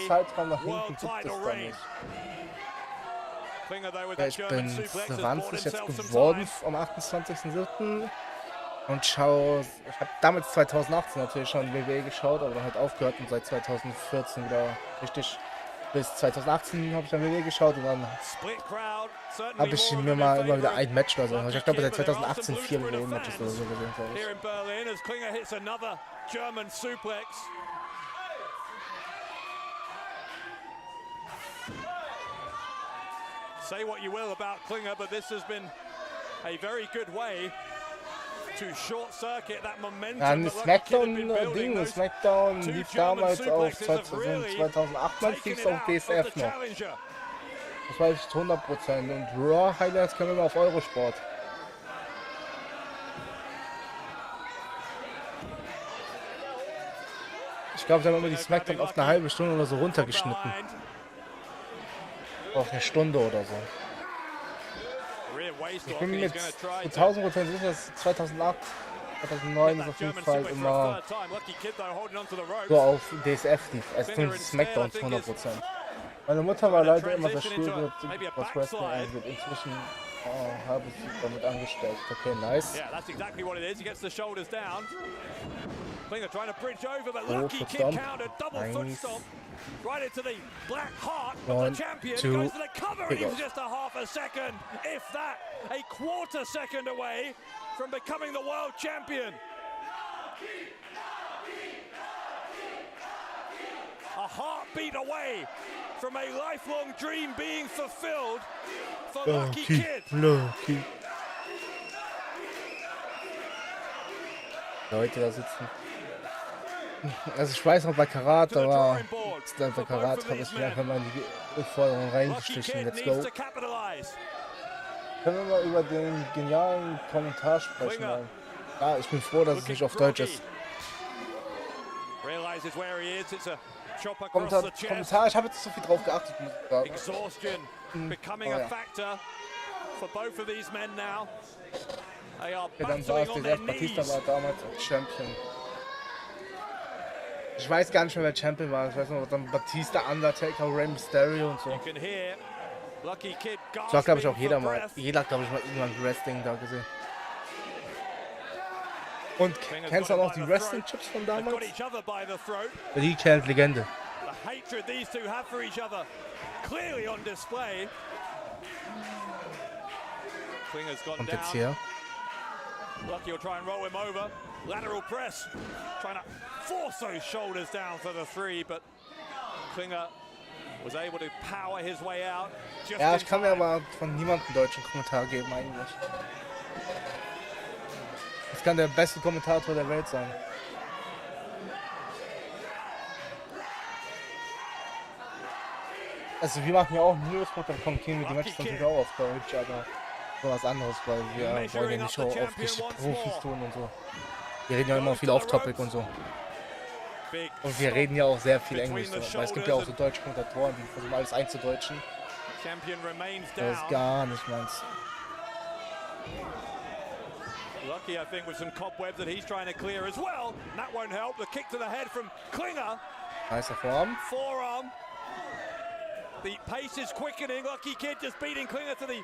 S1: Zeitraum nach hinten gibt es da nicht. Ja, ich bin 20 jetzt geworden am 28.07. und schaue, ich habe damals 2018 natürlich schon WWE geschaut, aber dann halt aufgehört und seit 2014 wieder richtig. Bis 2018 habe ich dann WWE geschaut und dann habe ich mir mal immer wieder ein Match oder so. Ich glaube seit 2018 4 WWE-Matches oder so gesehen, glaube ich.
S5: Say what you will about Klinger, but this has been a very good way to short circuit that momentum.
S1: Ja, ein Smackdown-Ding, ein Smackdown lief damals auf 2008 lief es auf DSF noch. Das weiß ich zu 100%. Und Raw Highlights können wir auf Eurosport. Ich glaube, da haben wir die Smackdown auf eine halbe Stunde oder so runtergeschnitten. Auf eine Stunde oder so. Ich bin mir jetzt zu 1000% sicher, dass 2008, 2009 ist auf jeden Fall immer so auf DSF lief. Es sind Smackdowns 100%. Meine Mutter war leider immer sehr schwierig, was Wrestling angeht. Inzwischen habe ich sie damit angestellt. Okay, nice. Oh, Footstop. Nice.
S5: Right into the black heart of the champion. Goes to the cover in just a half a second. If that, a quarter second away from becoming the world champion. A heartbeat away from a lifelong dream being fulfilled for Lucky Kid.
S1: Lucky. Leute da sitzen. Also ich weiß noch bei Karat, aber bei Karat habe ich mir einfach mal in die Forderung reingeschlichen. Let's go. Können wir mal über den genialen Kommentar sprechen? Ja, ich bin froh, dass es nicht auf Deutsch ist. Kommentar, ich habe jetzt so viel drauf geachtet, muss ich sagen. Ja, dann war es der Batista war damals als Champion. Ich weiß gar nicht mehr, wer Champion war. Ich weiß noch, dann Batista, Undertaker, Rey Mysterio und so. Das war, glaube ich, auch jeder, glaube ich, mal irgendwann Wrestling da gesehen. Und kennst du auch noch die Wrestling-Chips von damals? Die kennt Legende. Und jetzt hier.
S5: Lucky will try and roll him over. Lateral press. Trying to force those shoulders down for the 3, but Klinger was able to power his way out.
S1: Ja, ich kann mir aber von niemandem einen deutschen Kommentar geben eigentlich. Das kann der beste Kommentator der Welt sein. Also wir machen ja auch News, dann kommentieren wir die Matches natürlich auch auf Deutsch, aber was anderes, weil wir wollen ja nicht so auf Profis tun und so. Wir reden ja immer viel Off-Topic und so. Und wir reden ja auch sehr viel Englisch, so. Weil es gibt ja auch so deutsche Kommentatoren, die versuchen alles einzudeutschen. Das ist gar nicht meins.
S5: Lucky, I think, with some cobwebs that he's trying to clear as well. That won't help. The kick to the head from Klinger.
S1: Nicer Forearm.
S5: Forearm. The pace is quickening. Lucky Kid just beating Klinger to the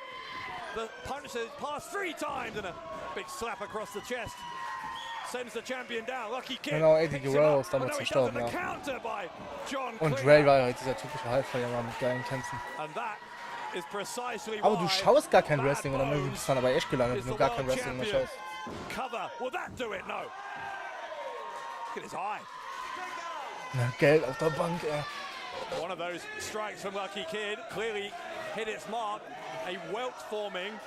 S5: punch has passed 3 times and a big slap across the chest. Sends the champion down. Lucky Kid.
S1: Genau, Eddie Guerrero ist damals verstorben, ja. Und Ray war halt dieser typische Halbfall mit geilen Kämpfen. Aber du schaust gar kein Wrestling, oder du bist dann aber echt gelandet, wenn du gar kein Wrestling mehr schaust. Na, Geld auf der Bank, ey.
S5: One of those strikes from Lucky Kid clearly hit its mark. A welt forming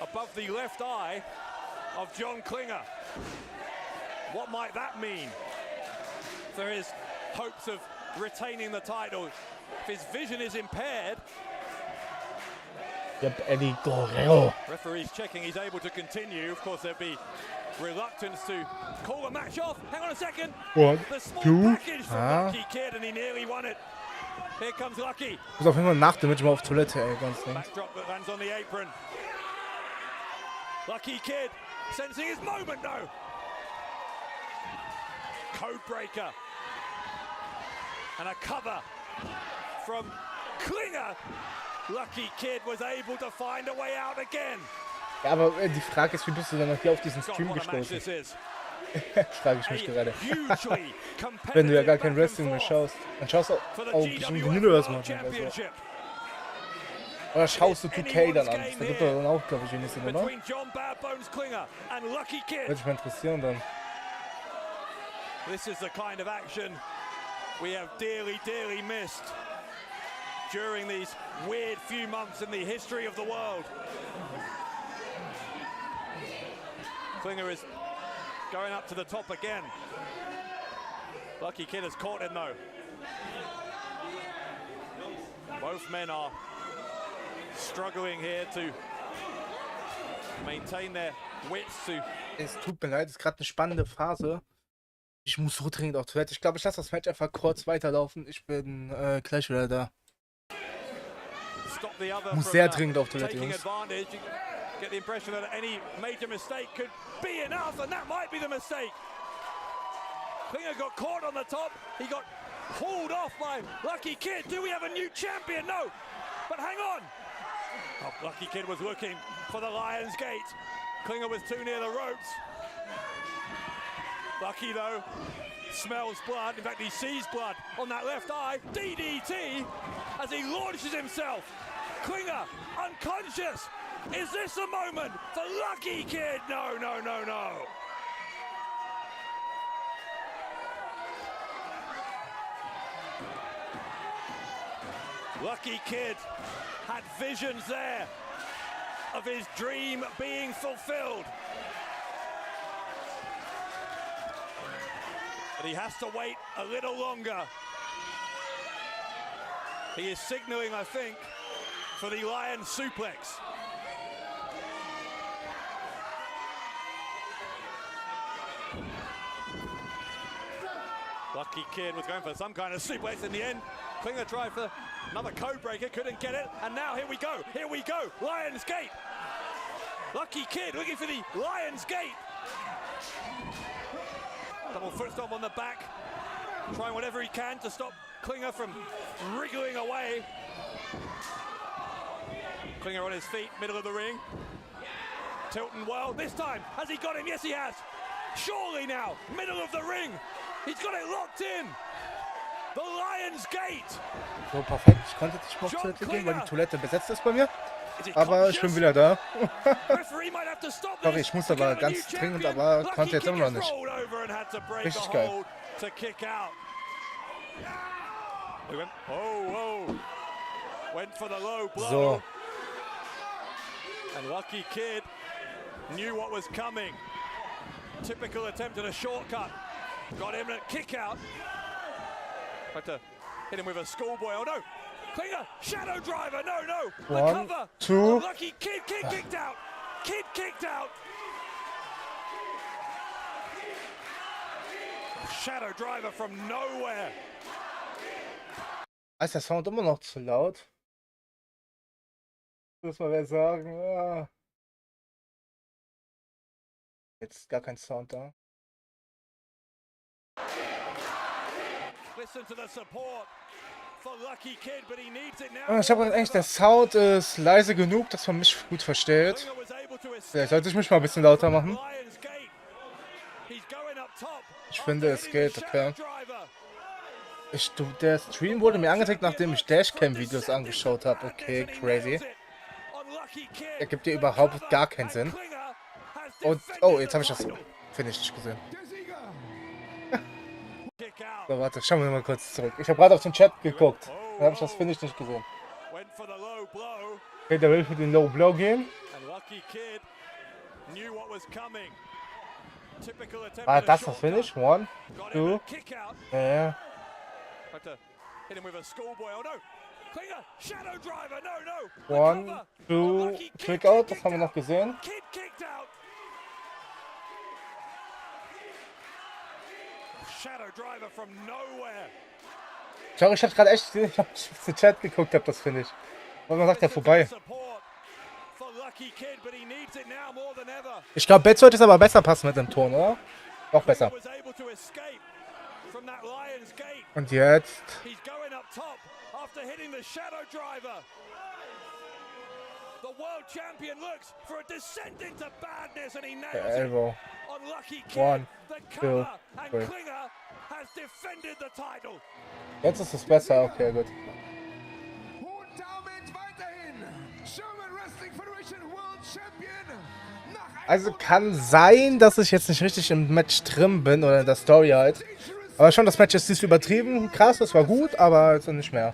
S5: above the left eye of John Klinger. What might that mean for his hopes of retaining the title? If his vision is impaired,
S1: Yep, Eddie Guerrero.
S5: Referee's checking he's able to continue. Of course, there'd be reluctance to call the match off. Hang on a second.
S1: One,
S5: the small
S1: two.
S5: package from Lucky Kid, and he nearly won it. Here comes Lucky.
S1: Ich muss auf jeden Fall nach dem Match mal auf Toilette, ey, ganz links.
S5: Backdrop that lands on the apron. Lucky Kid sensing his moment now. Codebreaker. And a cover from Klinger. Lucky Kid was able to find a way out again.
S1: Ja, aber die Frage ist, wie bist du dann noch hier auf diesen Stream gestoßen? Frage ich mich gerade. Wenn du ja gar kein Wrestling mehr schaust, dann schaust du auch bestimmt Universe machen. Oder schaust du 2K dann an? Da gibt es dann auch, glaube ich, wenigstens, oder? Würde mich mal interessieren dann.
S5: This is the kind of action we have dearly missed during these weird few months in the history of the world. Klinger is going up to the top again. Lucky Kid has caught him though. Both men are struggling here to maintain their wits.
S1: Es tut mir leid, es ist gerade eine spannende Phase. Ich muss so dringend auf Toilette. Ich glaube, ich lasse das Match einfach kurz weiterlaufen. Ich bin gleich wieder da. Ich muss sehr dringend auf Toilette, Jungs.
S5: Get the impression that any major mistake could be enough, and that might be the mistake. Klinger got caught on the top. He got pulled off by Lucky Kid. Do we have a new champion? No. But hang on. Oh, Lucky Kid was looking for the Lion's Gate. Klinger was too near the ropes. Lucky, though, smells blood. In fact, he sees blood on that left eye. DDT as he launches himself. Klinger unconscious. Is this a moment for Lucky Kid? No. Lucky Kid had visions there of his dream being fulfilled. But he has to wait a little longer. He is signaling, I think, for the Lion suplex. Lucky Kid was going for some kind of suplex in the end. Klinger tried for another code breaker, couldn't get it, and now here we go, Lion's Gate. Lucky Kid looking for the Lion's Gate. Double foot stomp on the back, trying whatever he can to stop Klinger from wriggling away. Klinger on his feet, middle of the ring. Tilting well, this time, has he got him? Yes, he has. Surely now, middle of the ring. He's got it locked in. The Lion's Gate.
S1: So, perfekt. Ich konnte nicht mal auf Toilette gehen, weil die Toilette besetzt ist bei mir. Aber ich bin wieder da. Sorry, ich muss aber ganz dringend, aber konnte jetzt immer noch nicht. Richtig geil. So.
S5: And Lucky Kid knew what was coming. Typical attempt at a shortcut. Got him a kick out. Had to hit him with a schoolboy. Oh no! Klinger, shadow driver. No. The
S1: One,
S5: cover.
S1: two.
S5: Lucky Kid kicked out. Kid kicked out. Shadow driver from nowhere.
S1: Ist der Sound immer noch zu laut? Muss man wer sagen. Ja. Jetzt ist gar kein Sound da. Ich habe eigentlich, der Sound ist leise genug, dass man mich gut versteht. Vielleicht sollte ich mich mal ein bisschen lauter machen. Ich finde, es geht, okay. Der Stream wurde mir angezeigt, nachdem ich Dashcam-Videos angeschaut habe. Okay, crazy. Ergibt ja überhaupt gar keinen Sinn. Und, oh, jetzt habe ich das Finish nicht gesehen. So, warte, schauen wir mal kurz zurück. Ich habe gerade auf den Chat geguckt. Da habe ich das Finish nicht gesehen. Okay, der will für den Low Blow gehen. Ah, das ist das Finish. 1, 2. Ja. One, two, Trick Out, das haben wir noch gesehen. Schau, ich hab gerade echt, ich hab den Chat geguckt, das finde ich. Und man sagt ja vorbei. Ich glaube, Bett sollte es aber besser passen mit dem Ton, oder? Noch besser. Und jetzt. Der Elbow. One, two, three. Jetzt ist es besser, okay, gut. Also kann sein, dass ich jetzt nicht richtig im Match drin bin oder in der Story halt. Aber schon, das Match ist nicht übertrieben. Krass, das war gut, aber jetzt nicht mehr.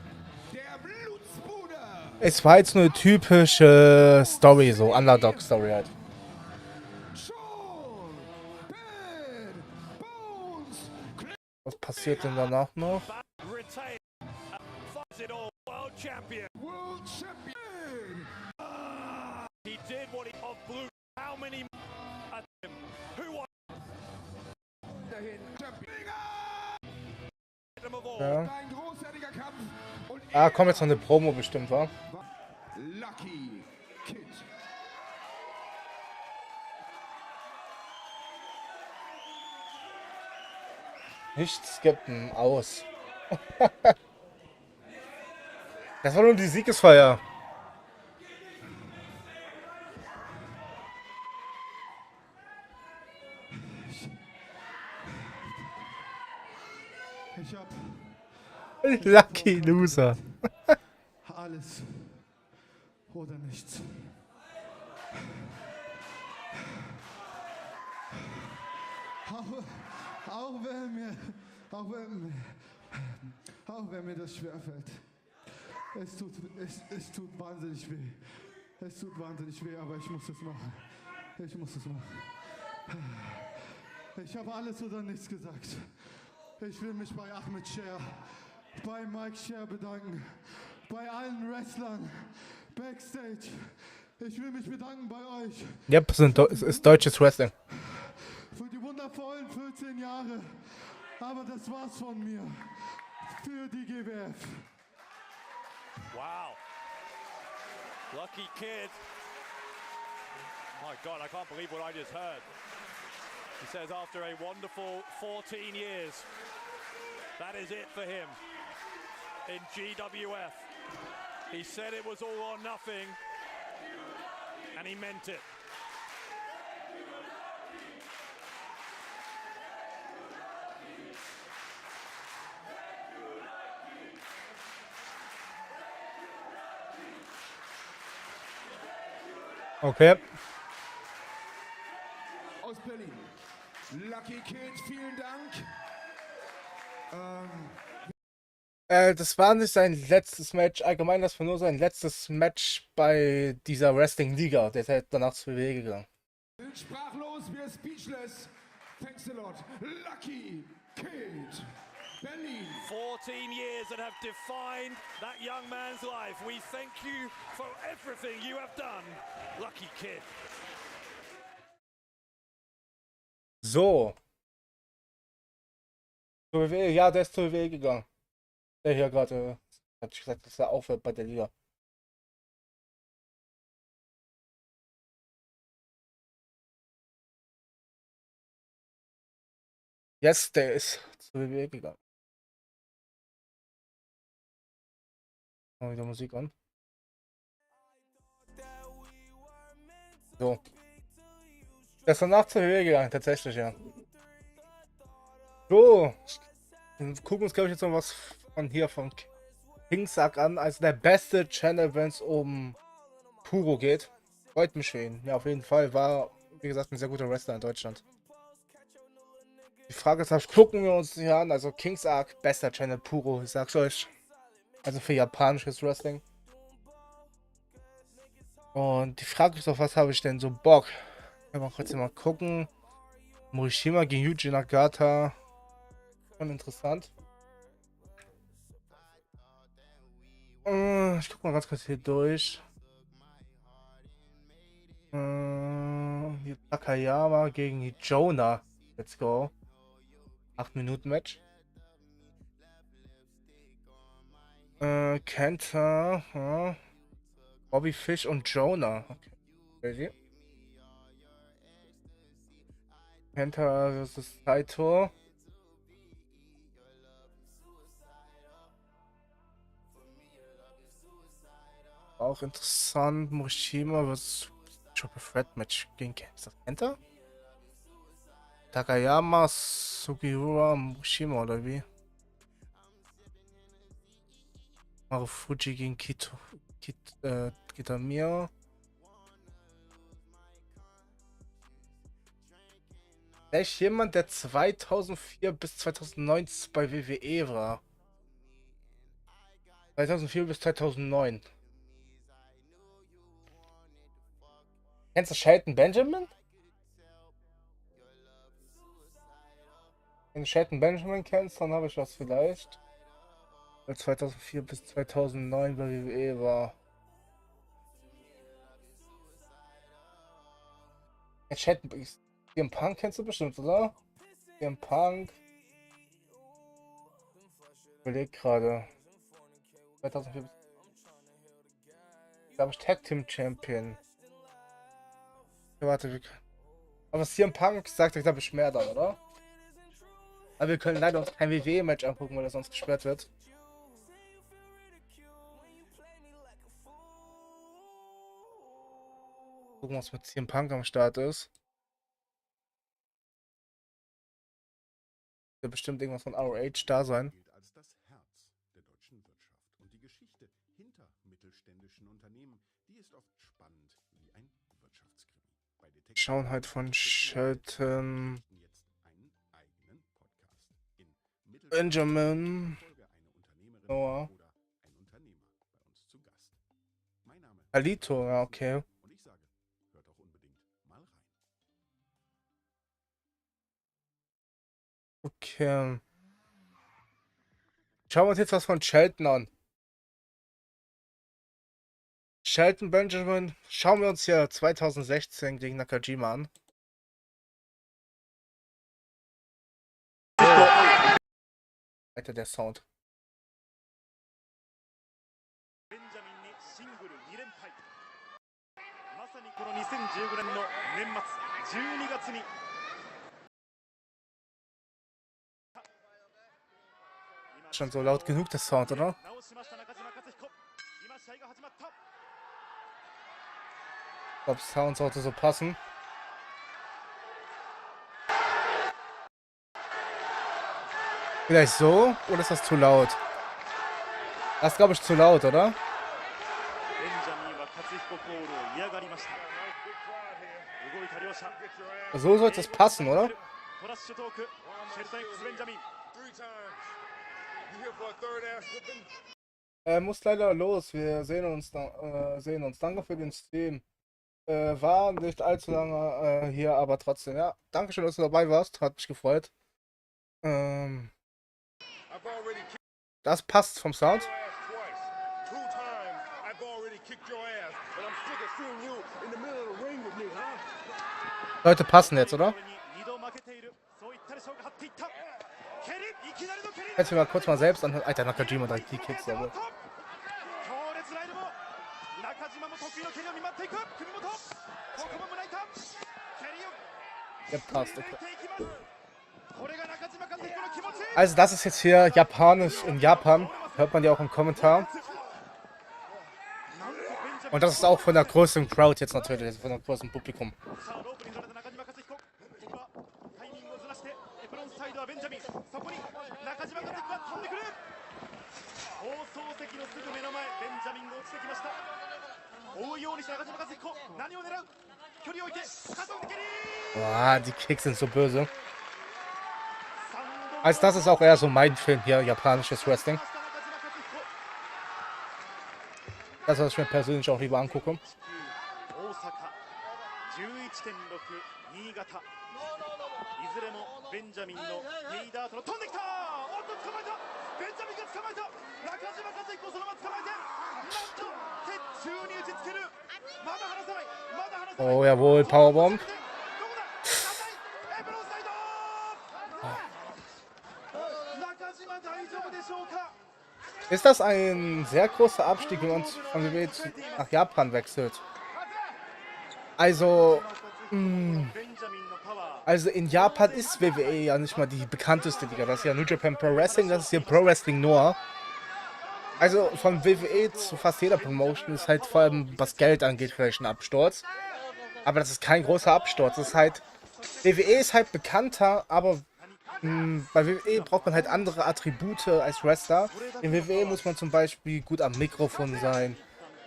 S1: Es war jetzt nur eine typische Story, so Underdog-Story halt. Was passiert denn danach noch? Ja. Ah, kommt jetzt noch eine Promo bestimmt, wa? Nicht skippen, aus. Das war nur die Siegesfeier.
S6: Ich hab
S1: Lucky Loser.
S6: alles oder nichts. Auch wenn mir das schwerfällt. Es tut wahnsinnig weh. Es tut wahnsinnig weh, aber ich muss es machen. Ich muss es machen. Ich habe alles oder nichts gesagt. Ich will mich bei Ahmed Scher, bei Mike Scher bedanken, bei allen Wrestlern, Backstage. Ich will mich bedanken bei euch.
S1: Yep, es ist deutsches Wrestling.
S6: Für die wundervollen 14 Jahre. Aber das war's von mir. Für die GWF.
S5: Wow. Lucky Kid. My God, I can't believe what I just heard. He says after a wonderful 14 years, that is it for him in GWF. He said it was all or nothing, and he meant it.
S1: Okay.
S4: Aus Berlin. Lucky Kid, vielen Dank.
S1: Das war nicht sein letztes Match. Allgemein, das war nur sein letztes Match bei dieser Wrestling-Liga. Der ist halt danach zu WWE gegangen.
S4: Sind sprachlos, wir speechless. Thanks a lot. Lucky Kid. Berlin.
S5: 14 years that have defined that young man's life. We thank you for everything you have done, Lucky Kid.
S1: So. Zur WWE, ja, der ist zur WWE gegangen. Der hier gerade hat gesagt, dass er aufhört bei der Liga. Yes, der ist zur WWE gegangen. Mal wieder Musik an. So. Der ist danach zur WWE gegangen, tatsächlich, ja. So. Wir gucken uns, glaube ich, jetzt noch was von hier von Kingsack an. Also der beste Channel, wenn es um Puro geht. Freut mich für ihn. Ja, auf jeden Fall. War, wie gesagt, ein sehr guter Wrestler in Deutschland. Die Frage ist, gucken wir uns hier an. Also Kingsack, bester Channel Puro, ich sag's euch. Also für japanisches Wrestling. Und die Frage ist, auf was habe ich denn so Bock? Mal kurz mal gucken. Morishima gegen Yuji Nagata. Schon interessant. Ich guck mal ganz kurz hier durch. Hier Takayama gegen Jonah. Let's go. 8 Minuten Match. Kenta, Bobby Fish und Jonah. Okay. Crazy. Kenta versus Saito. Auch interessant. Morishima versus Triple Threat Match gegen Kenta. Takayama, Sugiura, Morishima oder wie? Marufuji gegen Kitamiya. Echt jemand, der 2004 bis 2009 bei WWE war. 2004 bis 2009. Kennst du Shelton Benjamin? Wenn du Shelton Benjamin kennst, dann habe ich was vielleicht. Weil 2004 bis 2009 bei WWE war. Shelton CM Punk kennst du bestimmt, oder? CM Punk. Ich überleg gerade. 2004 bis. Glaube ich Tag Team Champion. Ja, warte, aber CM Punk sagt euch, glaube ich, mehr dann, oder? Aber wir können leider uns kein WWE-Match angucken, weil das sonst gesperrt wird. Gucken, was mit CM Punk am Start ist. Wird bestimmt irgendwas von ROH da sein.
S7: Als das Herz der deutschen Wirtschaft und die Geschichte hinter mittelständischen Unternehmen, die ist oft spannend wie ein Wirtschaftskrimi.
S1: Schauen halt von Shelton, Benjamin, Noah, Alito, ja, okay.
S7: Und ich sage, hört doch unbedingt mal rein.
S1: Okay. Schauen wir uns jetzt was von Shelton an. Shelton Benjamin, schauen wir uns hier 2016 gegen Nakajima an. Alter, der Sound. Schon so laut genug, der Sound, oder? Ich glaube, Sound sollte so passen. Vielleicht so, oder ist das zu laut? Das ist, glaube ich, zu laut, oder? So sollte es passen, oder? Muss leider los. Wir sehen uns. Danke für den Stream. War nicht allzu lange hier, aber trotzdem, ja. Dankeschön, dass du dabei warst. Hat mich gefreut. Das passt vom Sound. Leute passen jetzt, oder? Jetzt mal kurz mal selbst anhören. Alter, Nakajima direkt die Kicks, aber. Ja, passt, okay. Also das ist jetzt hier japanisch in Japan. Hört man ja auch im Kommentar. Und das ist auch von der größten Crowd jetzt natürlich, von der größten Publikum. Boah, die Kicks sind so böse. Also das ist auch eher so mein Film hier, japanisches Wrestling. Das, was ich mir persönlich auch lieber angucke. Oh jawohl, Powerbomb. Ist das ein sehr großer Abstieg, wenn man von WWE nach Japan wechselt? Also in Japan ist WWE ja nicht mal die bekannteste Liga. Das ist ja New Japan Pro Wrestling, das ist hier Pro Wrestling Noah. Also von WWE zu fast jeder Promotion ist halt vor allem, was Geld angeht, vielleicht ein Absturz. Aber das ist kein großer Absturz. Das ist halt, WWE ist halt bekannter, aber bei WWE braucht man halt andere Attribute als Wrestler. In WWE muss man zum Beispiel gut am Mikrofon sein.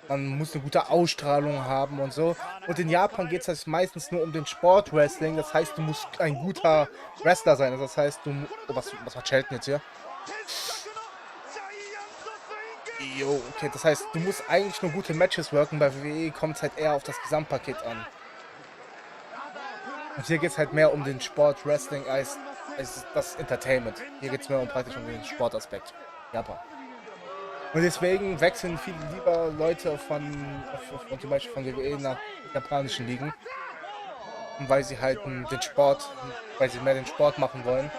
S1: Man muss eine gute Ausstrahlung haben und so. Und in Japan geht es halt meistens nur um den Sport-Wrestling. Das heißt, du musst ein guter Wrestler sein. Das heißt, du... Oh, was macht Shelton jetzt hier? Jo, okay. Das heißt, du musst eigentlich nur gute Matches worken. Bei WWE kommt es halt eher auf das Gesamtpaket an. Und hier geht es halt mehr um den Sport-Wrestling als das Entertainment. Hier geht es mehr praktisch um den Sportaspekt. Japan. Und deswegen wechseln viele lieber Leute von zum Beispiel von WWE nach japanischen Ligen. Weil sie halt weil sie mehr den Sport machen wollen,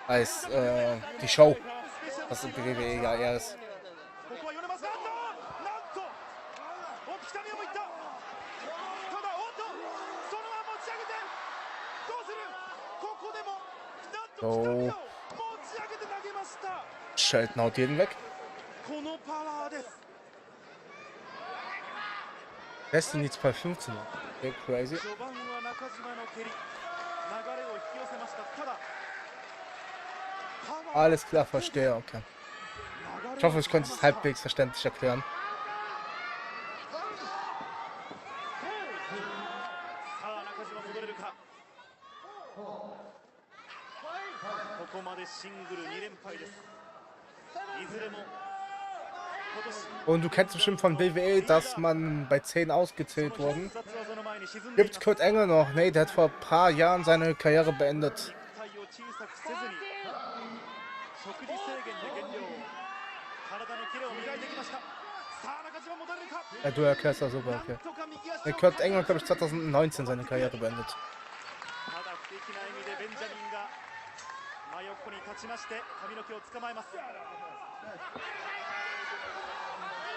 S1: als die Show, was in WWE ja eher ist. So. Shelton haut jeden weg. Destiny 215. Okay, crazy. Alles klar, verstehe, okay. Ich hoffe, ich konnte es halbwegs verständlich erklären. Und du kennst bestimmt von WWE, dass man bei 10 ausgezählt wurden. Gibt's Kurt Angle noch? Nee, der hat vor ein paar Jahren seine Karriere beendet. Ja, du erklärst das super, okay. Der Kurt Angle hat, glaube ich, 2019 seine Karriere beendet.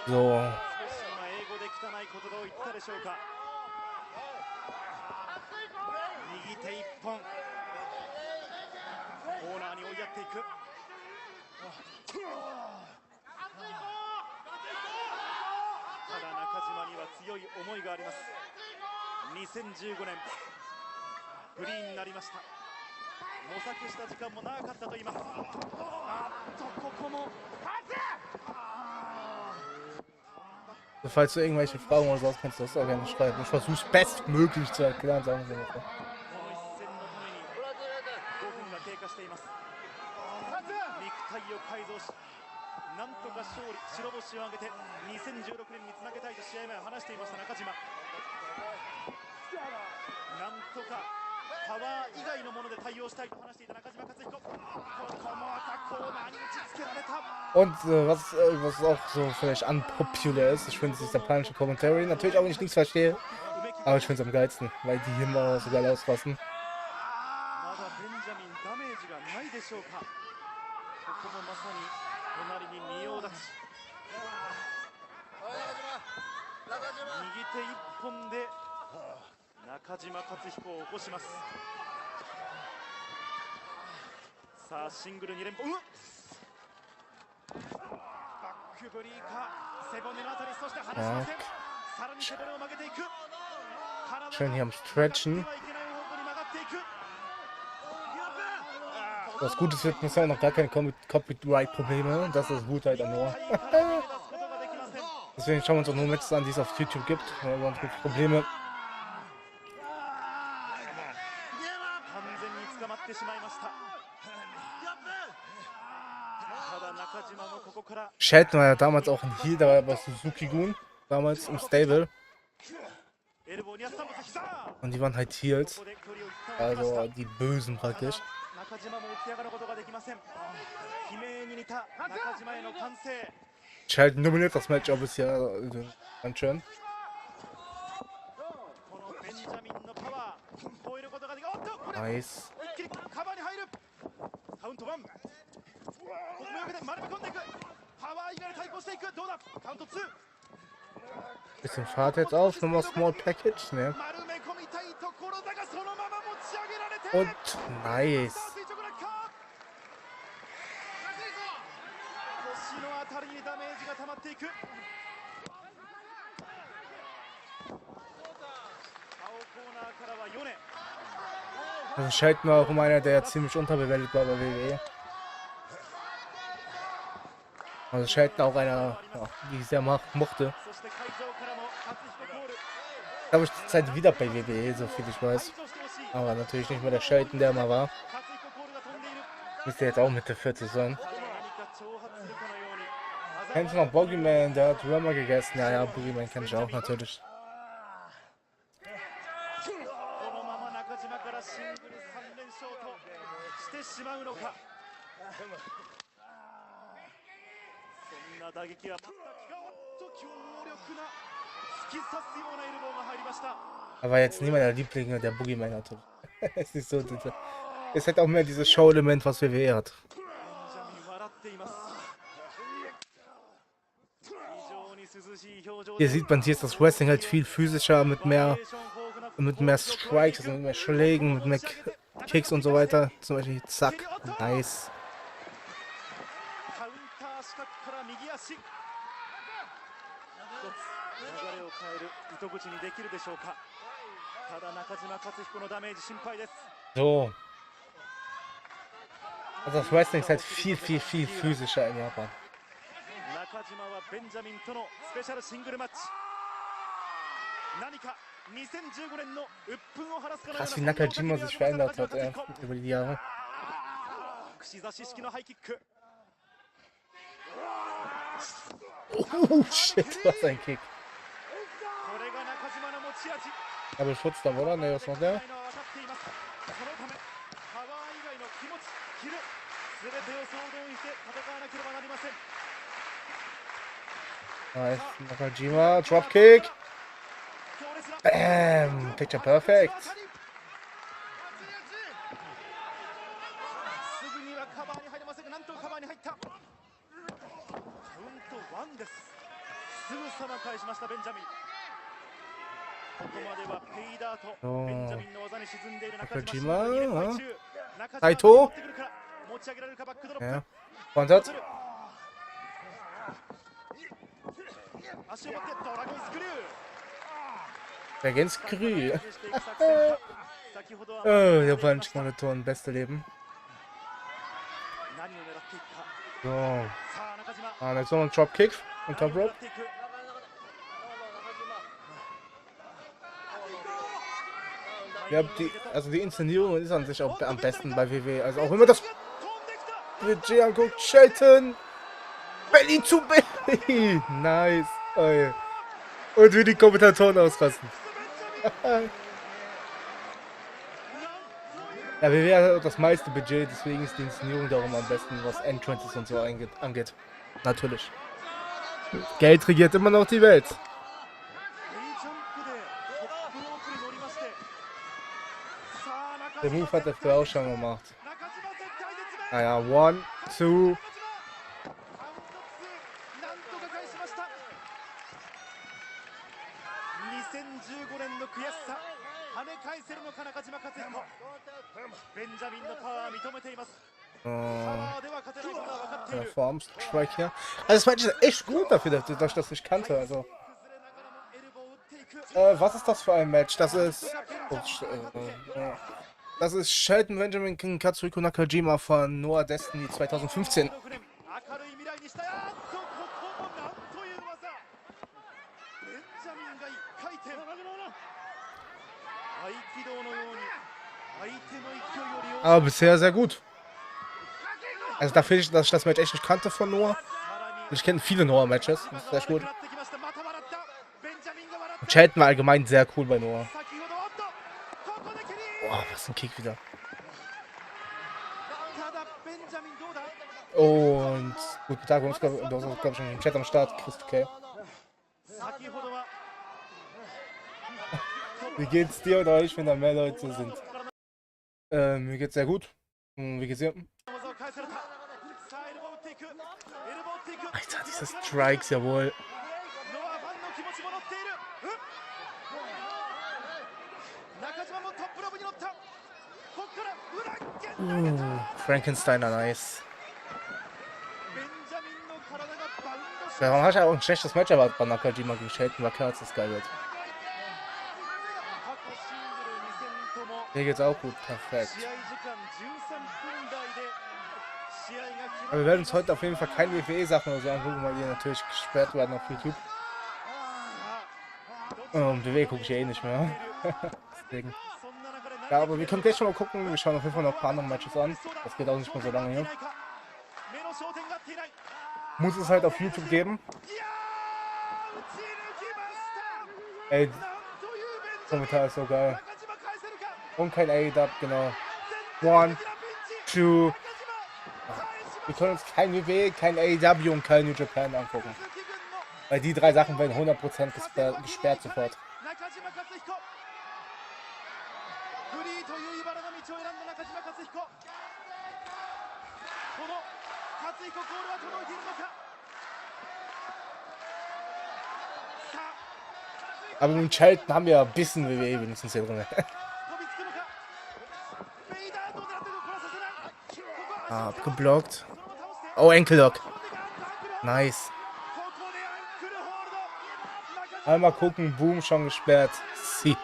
S1: So. Falls du irgendwelche Fragen oder sowas kannst du das auch gerne schreiben. Ich versuche es bestmöglich zu erklären, sagen wir mal. Und was auch so vielleicht unpopulär ist, ich finde, es ist der japanische Commentary. Natürlich auch, wenn ich nichts verstehe, aber ich finde es am geilsten, weil die immer so geil ausrasten. Schön hier am Stretchen. Was Gutes wird, muss ja noch gar keine Copyright-Probleme. Das ist gut halt nur. Deswegen schauen wir uns auch nur Matches an, die es auf YouTube gibt. Sonst gibt es Probleme. Shelton war ja damals auch ein Heel, da war bei Suzuki-Gun, damals im Stable. Und die waren halt Heels, also die Bösen praktisch. Schalten dominiert das Match auch bisher ganz schön. Nice. Bisschen Fahrt jetzt auf, nochmal Small Package, ne? Und nice. Also scheint mir auch um einer, der ziemlich unterbewertet war bei WWE. Also scheint auch einer, ja, die ich sehr mochte. Glaube ich zur Zeit wieder bei WWE, so viel ich weiß. Aber natürlich nicht mehr der Shelton, der mal war. Müsste jetzt auch Mitte 40 sein. Kennst du noch Boogeyman? Der hat Römer gegessen. Ja, Boogeyman kenne ich auch natürlich. Aber jetzt niemand der Lieblinge der Boogeyman natürlich. Es ist so, es hat auch mehr dieses Show-Element, was WWE hat. Hier sieht man, hier ist das Wrestling halt viel physischer, mit mehr Strikes, also mit mehr Schlägen, mit mehr Kicks und so weiter. Zum Beispiel zack, nice. So. Also das Wrestling ist halt viel physischer in Japan. Krass, wie Nakajima sich verändert hat über die Jahre. Oh shit, was ein Kick. Aber Schutz dann, oder? Ne, was macht der? Nice, Nakajima, Dropkick. Bam, picture perfect. So. Nakajima, Saito. Ja, kontert. Against Screw. Oh, japanische Monitoren, beste Leben. So. Jetzt noch ein Dropkick und Top Rope. Ja, die Inszenierung ist an sich auch am besten bei WWE. Also auch wenn man das Budget anguckt, Shelton, Belly zu Belly. Nice. Oh, yeah. Und wie die Kommentatoren ausrasten. Ja, WWE hat das meiste Budget, deswegen ist die Inszenierung darum am besten, was Entrances und so angeht. Natürlich. Geld regiert immer noch die Welt. Der Move hat er früher auch schon gemacht. Naja, 1, 2. Strike hier. Also das Match ist echt gut dafür, dass ich das nicht kannte. Also. Was ist das für ein Match? Das ist. Das ist Shelton Benjamin gegen Katsuhiko Nakajima von Noah Destiny 2015. Aber bisher sehr gut. Also da finde ich, dass ich das Match echt nicht kannte von Noah. Ich kenne viele Noah-Matches. Das ist echt gut. Und Shelton war allgemein sehr cool bei Noah. Boah, was ein Kick wieder. Und guten Tag, du hast, glaube ich, schon im Chat am Start, Christ, okay. Wie geht's dir oder euch, wenn da mehr Leute sind? Mir geht's sehr gut. Wie geht's dir? Alter, diese Strikes, jawohl. Frankensteiner, nice. Warum hast du auch ein schlechtes Match erwartet bei Nakajima gegen Shelton? War klar, dass das geil wird. Mir geht's auch gut, perfekt. Aber wir werden uns heute auf jeden Fall keine WWE-Sachen oder so angucken, weil die natürlich gesperrt werden auf YouTube. Und WWE gucke ich eh nicht mehr. Deswegen. Ja, aber wir können gleich schon mal gucken. Wir schauen auf jeden Fall noch ein paar andere Matches an. Das geht auch nicht mehr so lange hier. Muss es halt auf YouTube geben. Ey, Kommentar ist so geil. Und kein A-Dub, genau. 1, 2. Wir können uns kein WWE, kein AEW und kein New Japan angucken. Weil die drei Sachen werden 100% gesperrt sofort. Aber mit Shelton haben wir ja ein bisschen WWE wenigstens hier drin. Abgeblockt. Oh, Enkellock. Nice. Einmal gucken, boom, schon gesperrt. Sie.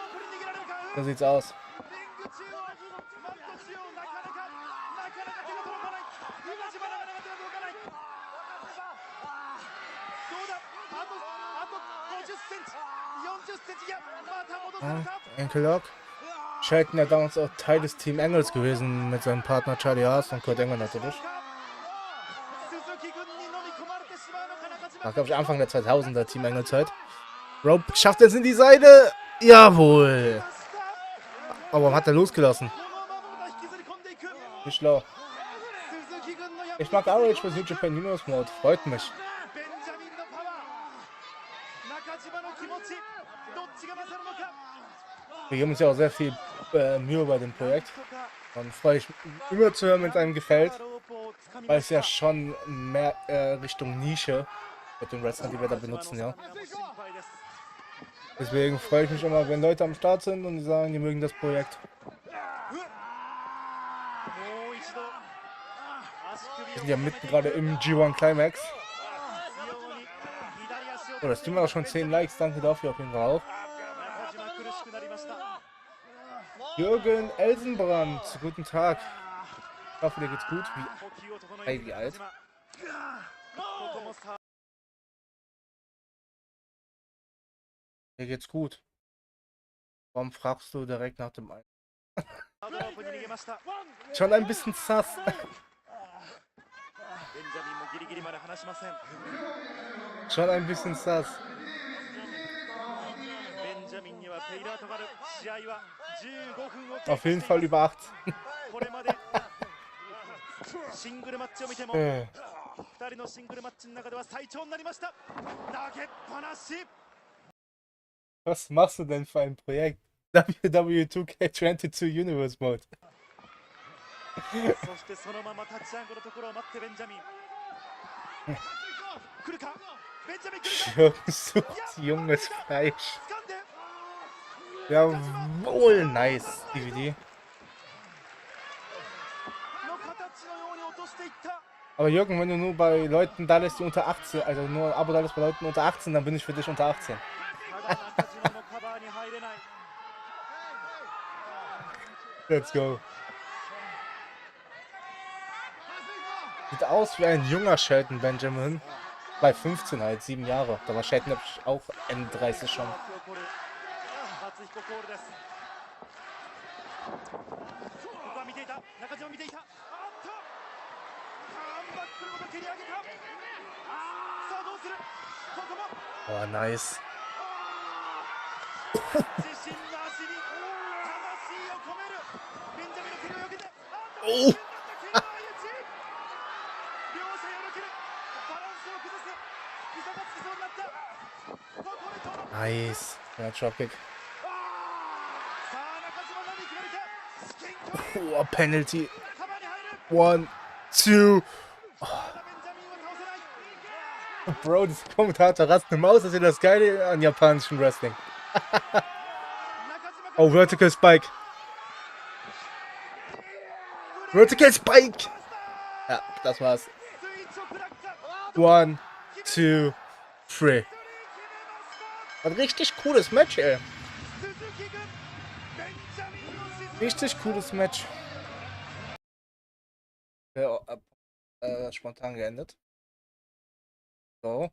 S1: So sieht's aus. Enkellock. Shelton ja damals auch Teil des Team Engels gewesen mit seinem Partner Charlie Haas und Kurt Engel natürlich. War, glaube ich, Anfang der 2000er Team Engel Zeit. Rope schafft es in die Seite. Jawohl. Aber warum hat er losgelassen? Wie schlau. Ich mag ROH für New Japan Juniors Mode. Freut mich. Wir geben uns ja auch sehr viel Mühe bei dem Projekt. Dann freue ich mich immer zu hören, wenn es einem gefällt. Weil es ja schon mehr Richtung Nische mit den Wrestlern, die wir da benutzen, ja. Deswegen freue ich mich immer, wenn Leute am Start sind und die sagen, die mögen das Projekt. Wir sind ja mitten gerade im G1 Climax. Oh, das tun wir auch schon 10 Likes, danke dafür auf jeden Fall auch. Jürgen Elsenbrand, guten Tag. Ich hoffe, dir geht's gut. Wie alt? Mir geht's gut. Warum fragst du direkt nach dem Ein? Schon ein bisschen sass. Schon ein bisschen sass. Auf jeden Fall über 8. Was machst du denn für ein Projekt? WWE 2K22 Universe Mode. Sucht junges Fleisch. Jawohl, nice, DVD. Aber Jürgen, wenn du nur bei Leuten da lässt, die unter 18, also nur ein Abo da lässt bei Leuten unter 18, dann bin ich für dich unter 18. Let's go. Sieht aus wie ein junger Shelton Benjamin. Bei 15 halt, 7 Jahre. Da war Shelton auch N30 schon. Oh, nice. Oh. Dropkick. Oh, Penalty. 1, 2. Oh. Bro, das Kommentator rastet eine Maus, das ist das Geile an japanischen Wrestling. Oh, Vertical Spike. Vertical Spike. Ja, das war's. 1, 2, 3. Ein richtig cooles Match, ey. Richtig cooles Match. Ja, spontan geendet. So.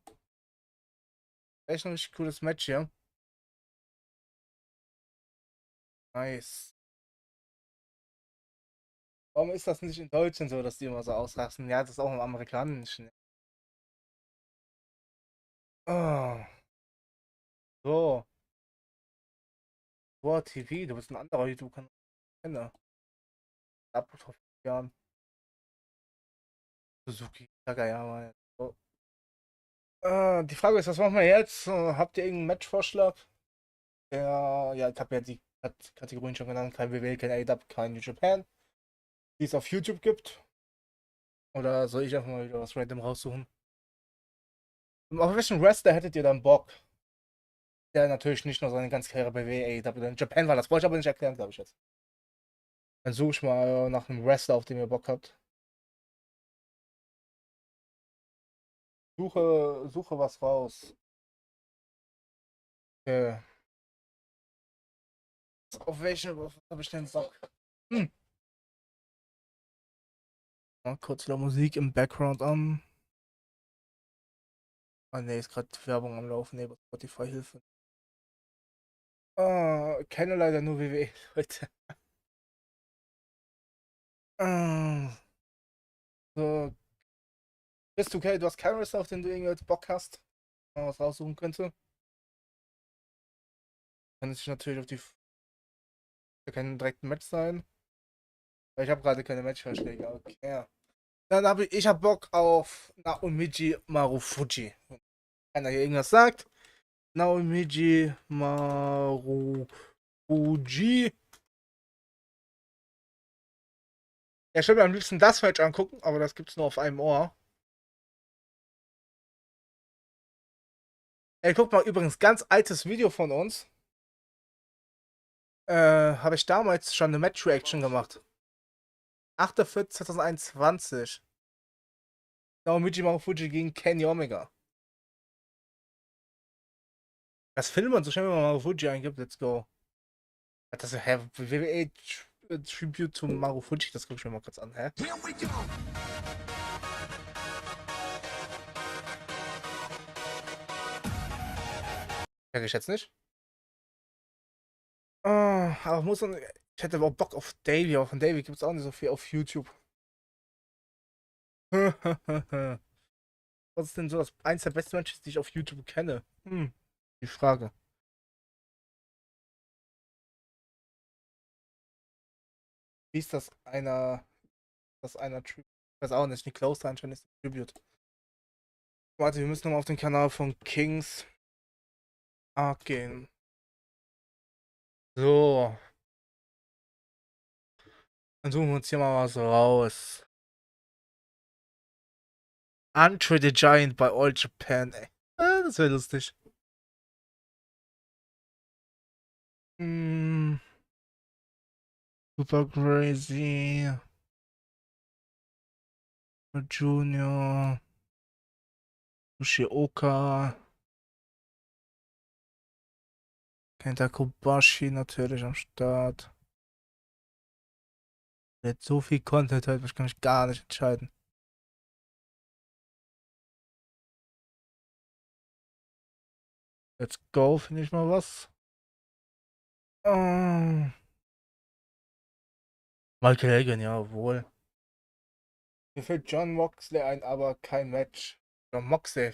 S1: Echt ein richtig cooles Match hier. Nice. Warum ist das nicht in Deutschland so, dass die immer so ausrasten? Ja, das ist auch im Amerikanischen. Oh. So. Boah, TV, du bist ein anderer YouTube-Kanal. Ab vor 5 Jahren. Suzuki, Takayama. So. Die Frage ist, was machen wir jetzt? Habt ihr irgendeinen Matchvorschlag? Ja, ich habe ja die Kategorien schon genannt. Kein WWE, kein AEW, kein New Japan. Die es auf YouTube gibt. Oder soll ich einfach mal wieder was random raussuchen? Auf welchen Wrestler hättet ihr dann Bock? Der natürlich nicht nur seine ganze Karriere bei WWE, AEW, in Japan war. Das wollte ich aber nicht erklären, glaube ich jetzt. Dann suche ich mal nach einem Wrestler, auf den ihr Bock habt. Suche was raus. Okay. Auf welchen habe ich denn Bock? Mal kurz wieder Musik im Background an. Ah ne, ist gerade Werbung am Laufen, ne, Spotify Hilfe. Kenne leider nur WWE, Leute. So. Bist du okay? Du hast keinen Wrestler, auf den du irgendwie Bock hast? Mal was raussuchen könnte? Kann es natürlich auf die. Kein direkten Match sein. Weil ich habe gerade keine Matchvorschläge. Okay. Ja. Dann habe ich hab Bock auf Naomiji Marufuji. Wenn einer hier irgendwas sagt. Naomiji Marufuji. Ja, ich würde mir am liebsten das Match angucken, aber das gibt's nur auf einem Ohr. Ey, guck mal, übrigens, ganz altes Video von uns. Habe ich damals schon eine Match-Reaction gemacht. 8.4.2021. Naomiji Marufuji gegen Kenny Omega. Das filmen und so schnell, wenn man Marufuji eingibt, let's go. Das ist WWE Tribute to Marufuji, das guck ich mir mal kurz an, hä? Kenn ich jetzt nicht. Aber muss man. Ich hätte auch Bock auf Davey, aber von Davey gibt es auch nicht so viel auf YouTube. Was ist denn so eins der besten Matches, die ich auf YouTube kenne? Die Frage. Wie ist das einer. Tribute? Ich weiß auch nicht, die Close anscheinend ist Tribute. Warte, wir müssen nochmal auf den Kanal von Kings gehen. So. Dann suchen wir uns hier mal was raus. Andre the Giant bei All Japan, ey. Das wäre lustig. Super crazy. Junior. Yoshioka. Kenta Kobashi natürlich am Start. Jetzt so viel Content halt, ich kann mich gar nicht entscheiden. Let's go, finde ich mal was. Michael Hagan, ja, wohl. Mir fällt John Moxley ein, aber kein Match. John Moxley,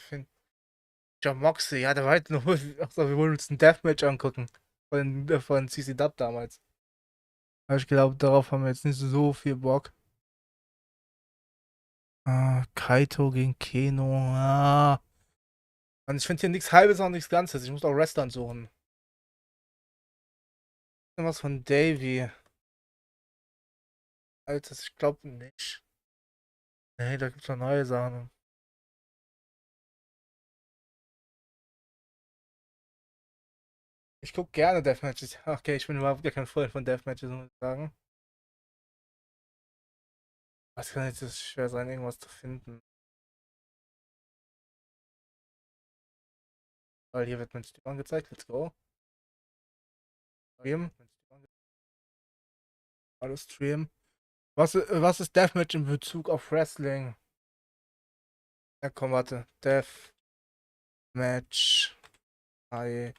S1: ja, der war halt nur. Achso, wir wollen uns ein Deathmatch angucken. Von CC Dub damals. Aber ich glaube, darauf haben wir jetzt nicht so viel Bock. Kaito gegen Keno. Und ich finde hier nichts Halbes und nichts Ganzes. Ich muss auch Wrestlern suchen. Was von Davy. Altes, ich glaube nicht. Nee, da gibt's noch neue Sachen. Ich guck gerne Deathmatches. Okay, ich bin überhaupt gar kein Freund von Deathmatches, muss ich sagen. Was kann jetzt das schwer sein, irgendwas zu finden? Weil hier wird mein Stream angezeigt. Let's go. Stream. Alles Stream. Was ist Deathmatch in Bezug auf Wrestling? Ja, komm, warte. Deathmatch. Highlights.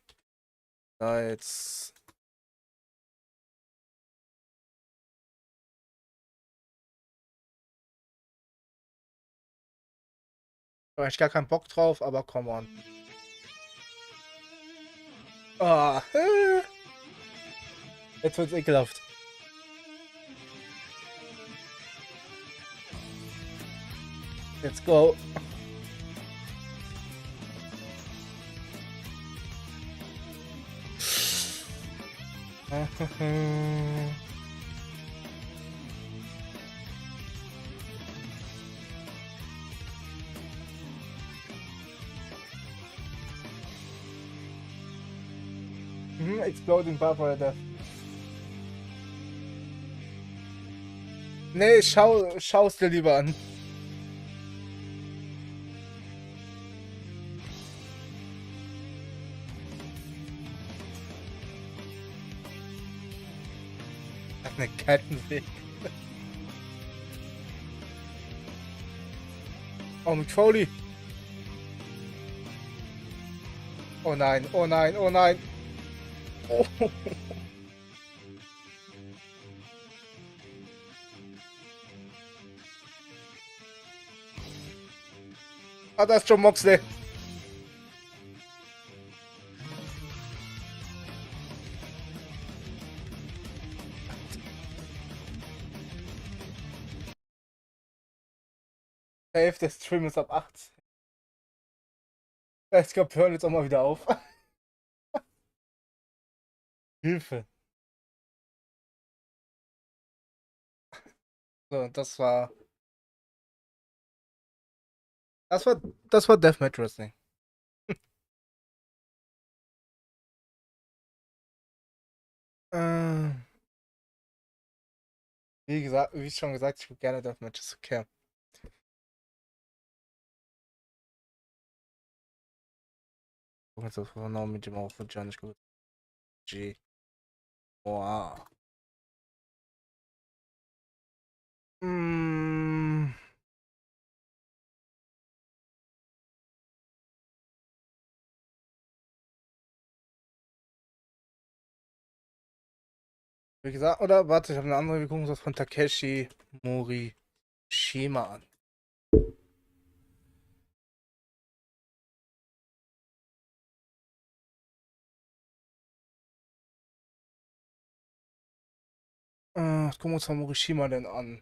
S1: Da hab ich gar keinen Bock drauf, aber come on. Ah, jetzt wird's ekelhaft. Let's go. Exploding Barbara Death. Nee, schau's dir lieber an. Eine Kettensäge. Oh, mit Foley. Oh nein, oh nein, oh nein. Oh. Ah, da ist John Moxley. Safe, der Stream ist ab 18. Ich glaube, wir hören jetzt auch mal wieder auf. Hilfe. So, das war Deathmatch Wrestling. äh, wie schon gesagt, ich gucke gerne Deathmatches. Okay. Jetzt das war noch mit dem auch von John, ich gucke. G. Wow. Mm. Wie gesagt, oder warte, ich habe eine andere, wir gucken uns das von Takeshi Morishima an. Was gucken wir uns von Morishima denn an?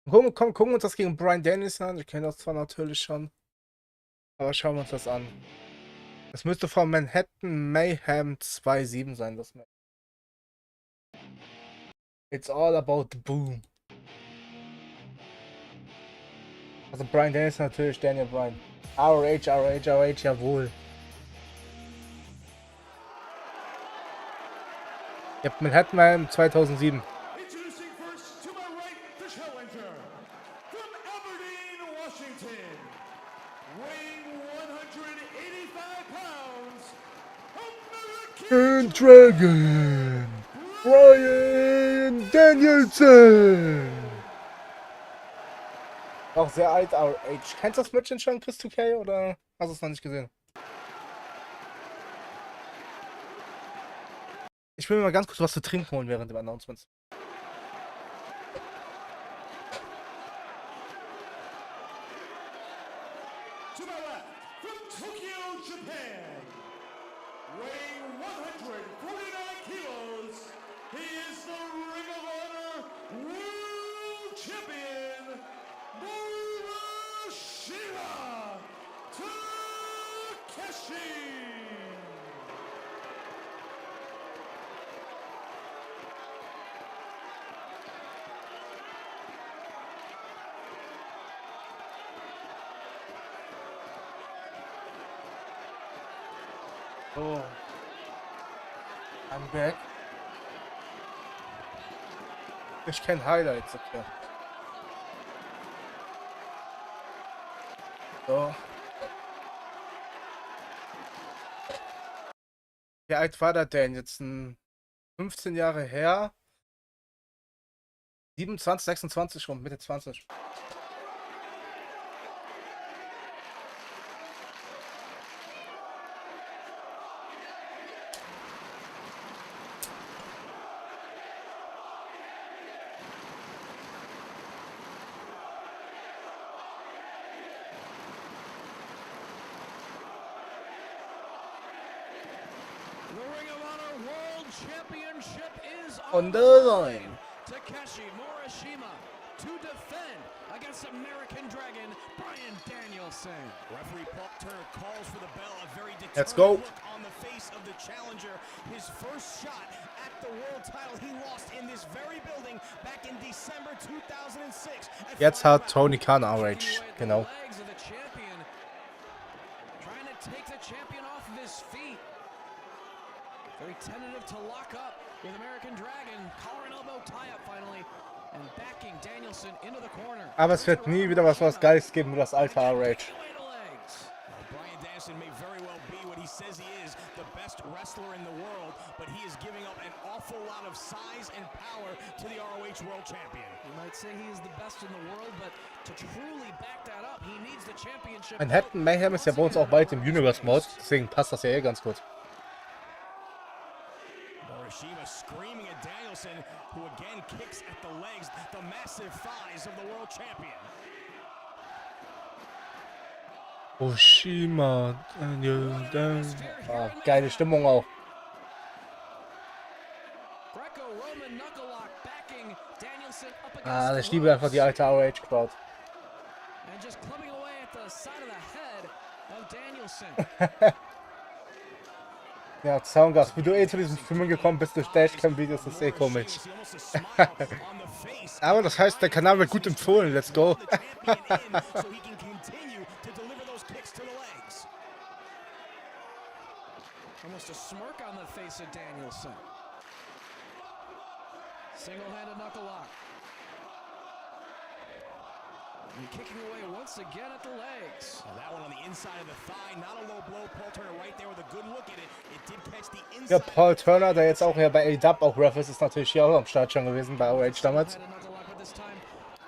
S1: Gucken wir uns das gegen Bryan Danielson an. Ich kenne das zwar natürlich schon. Aber schauen wir uns das an. Das müsste von Manhattan Mayhem 2.7 sein, das Match. It's all about the boom. Also Bryan Danielson natürlich, Daniel Bryan. ROH, jawohl. Ihr habt Manhattan Mayhem 2007.
S6: Introducing first to my right, the challenger from Aberdeen, Washington, weighing 185 pounds, American
S1: Dragon, Bryan Danielson. Auch sehr alt, ROH. Kennst du das Match schon, Chris 2K, oder hast du es noch nicht gesehen? Ich will mir mal ganz kurz was zu trinken holen während dem Announcements.
S6: To my left, from Tokyo, Japan, weighing 149 kilos, he is the Ring of Honor World Champion, Morishima Takeshi.
S1: So. I'm back. Ich kenne Highlights, okay. So. Wie alt war das denn? Jetzt 15 Jahre her. 27, 26 rum, Mitte 20. On the line.
S2: Takeshi Morishima to defend against American Dragon Bryan Danielson. Referee Paul Turner calls for the bell. A very
S1: Let's go.
S2: determined look on the face of the challenger. His first shot at the world title he lost in this very building back in December 2006.
S1: Jetzt hat Tony Khan RH, genau.
S2: Trying to take the champion off of his feet. Very tentative to lock up with American Dragon. Collar and elbow tie-up finally. And backing Danielson into the corner.
S1: Aber es wird nie wieder was Geiles geben wie das alte RH.
S2: Bryan Danielson may very well be what he says he is, the best wrestler in the world, but he is giving up an awful lot of size and power to the ROH World Champion. You might say he is the best in the world, but to truly back that up, he needs the championship.
S1: Manhattan Mayhem ist ja bei uns auch bald im Universe-Mod, deswegen passt das ja ganz gut.
S2: Morishima screaming at Danielson, who again kicks at the legs, the massive thighs of the world champion.
S1: Morishima. Geile Stimmung auch. Ich liebe einfach die alte RH-Crowd. Ja, Soundgas, wie du zu diesem Film gekommen bist durch Dashcam-Videos, das ist komisch. Aber das heißt, der Kanal wird gut empfohlen, let's go.
S2: Almost a smirk on the face of Danielson. Single-handed knuckle lock. And kicking away once again at the legs. Now that one on the inside of the thigh, not a low blow. Paul Turner right there with a good look at it. It did catch the inside.
S1: Ja, Paul Turner, der jetzt auch hier bei AW auch Ref ist, ist natürlich hier auch am Start schon gewesen bei ROH damals.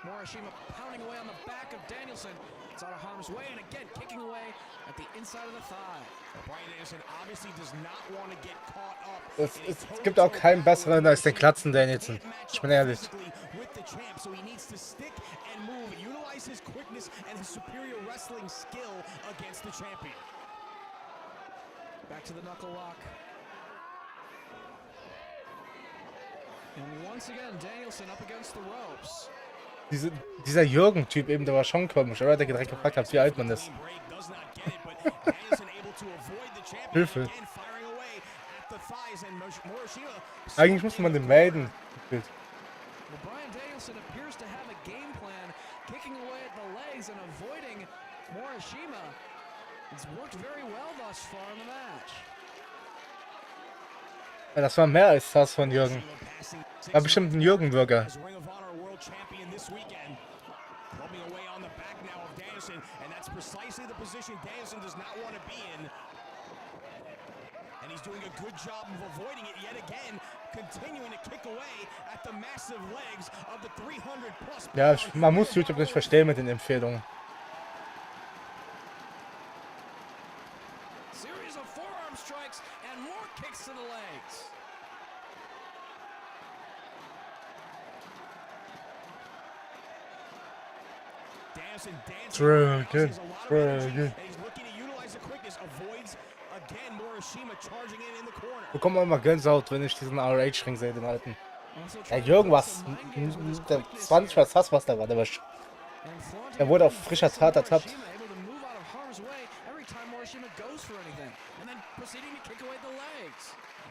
S2: Morishima pounding away on the back of Danielson. It's out of harm's way and again kicking away at the inside of the thigh. Bryan Danielson obviously does not want to get caught up.
S1: Es gibt auch keinen besseren als den Klatzen Danielson. Ich bin ehrlich.
S2: His quickness and his superior wrestling skill against the champion. Back to the knuckle lock. And once again, Danielson up against the ropes.
S1: Dieser Jürgen-Typ eben, der war schon komisch, oder? Der direkt gefragt hat, wie alt man ist. Hilfe. Eigentlich musste man den melden.
S2: Bryan Danielson appears to have a game plan, kicking away at the legs and avoiding Morishima. It's worked very well thus far in the match.
S1: Ja, das war mehr als das von Jürgen. War bestimmt ein Jürgen-Bürger.
S2: And he's doing a good job of avoiding it yet again, continuing to kick away at the massive legs of the 300+
S1: Ja, man muss YouTube nicht verstehen mit den Empfehlungen.
S2: Series of forearm strikes and more kicks to the legs. Danielson dancing.
S1: Good.
S2: He's looking to utilize the quickness, avoids again Morishima charging in the corner.
S1: Ich bekomme immer Gänsehaut, wenn ich diesen RH-Ring sehe, den alten. Ja, Jürgen was. Der 20 was das, was da war. Der wurde auf frischer Tat ertappt.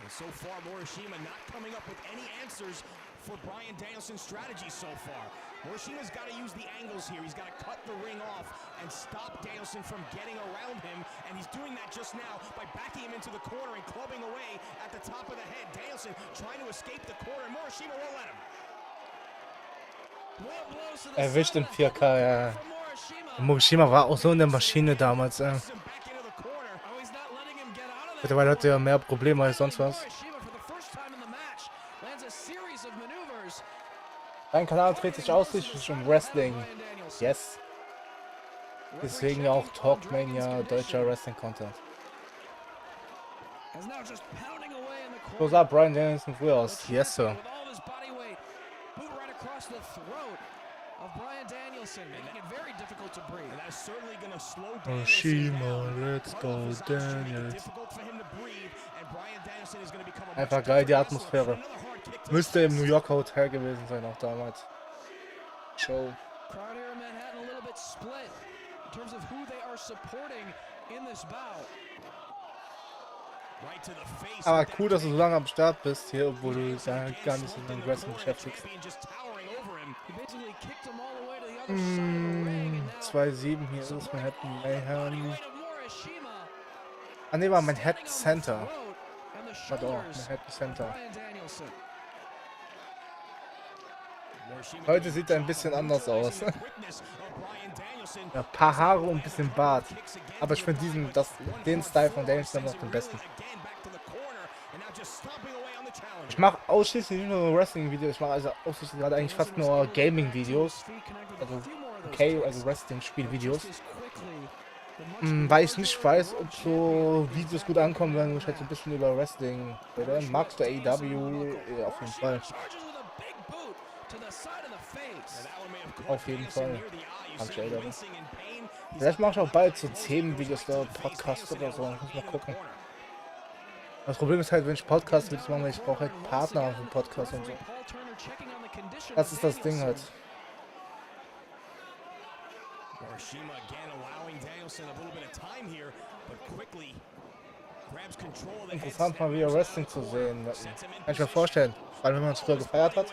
S2: So far, Morishima not coming up with any answers for Bryan Danielson's strategy so far. Morishima's got to use the angles here. He's got to cut the ring off and stop Danielson from getting around him, and he's doing that just now by backing him into the corner and clubbing away at the top of the head. Danielson trying to escape the corner, and Morishima won't let him.
S1: Erwischt im 4K, ja. Morishima war auch so eine Maschine damals, Mittlerweile hat er ja mehr Probleme als sonst was. Dein Kanal dreht sich ausschließlich um Wrestling. Yes. Deswegen auch Talkmania, deutscher Wrestling-Content. So sah Bryan Danielson früher aus. Yes, Sir. Morishima, let's go, Daniels. Einfach geil, die Atmosphäre. Müsste im New Yorker Hotel gewesen sein, auch damals. Show. Aber cool, dass du so lange am Start bist hier, obwohl du gar nicht in den Wrestling beschäftigst. 2-7, hier ist es Manhattan Mayhem. Ah ne, war Manhattan Center. Pardon, Manhattan Center. Heute sieht er ein bisschen anders aus. Ja, ein paar Haare und ein bisschen Bart. Aber ich finde den Style von Danielson noch den besten. Ich mache ausschließlich nicht nur Wrestling-Videos, ich mache also ausschließlich gerade eigentlich fast nur Gaming-Videos. Also Wrestling-Spiel-Videos. Weil ich nicht weiß, ob so Videos gut ankommen, wenn ich halt so ein bisschen über Wrestling rede. Magst du AEW? Ja, auf jeden Fall. Auf jeden Fall. Vielleicht mache ich auch bald so Themenvideos oder Podcasts oder so. Muss mal gucken. Das Problem ist halt, wenn ich Podcast-Videos mache, ich brauche halt Partner auf dem Podcast und so. Das ist das Ding halt. Interessant mal wieder Wrestling zu sehen. Kann ich mir vorstellen. Vor allem wenn man es früher gefeiert hat.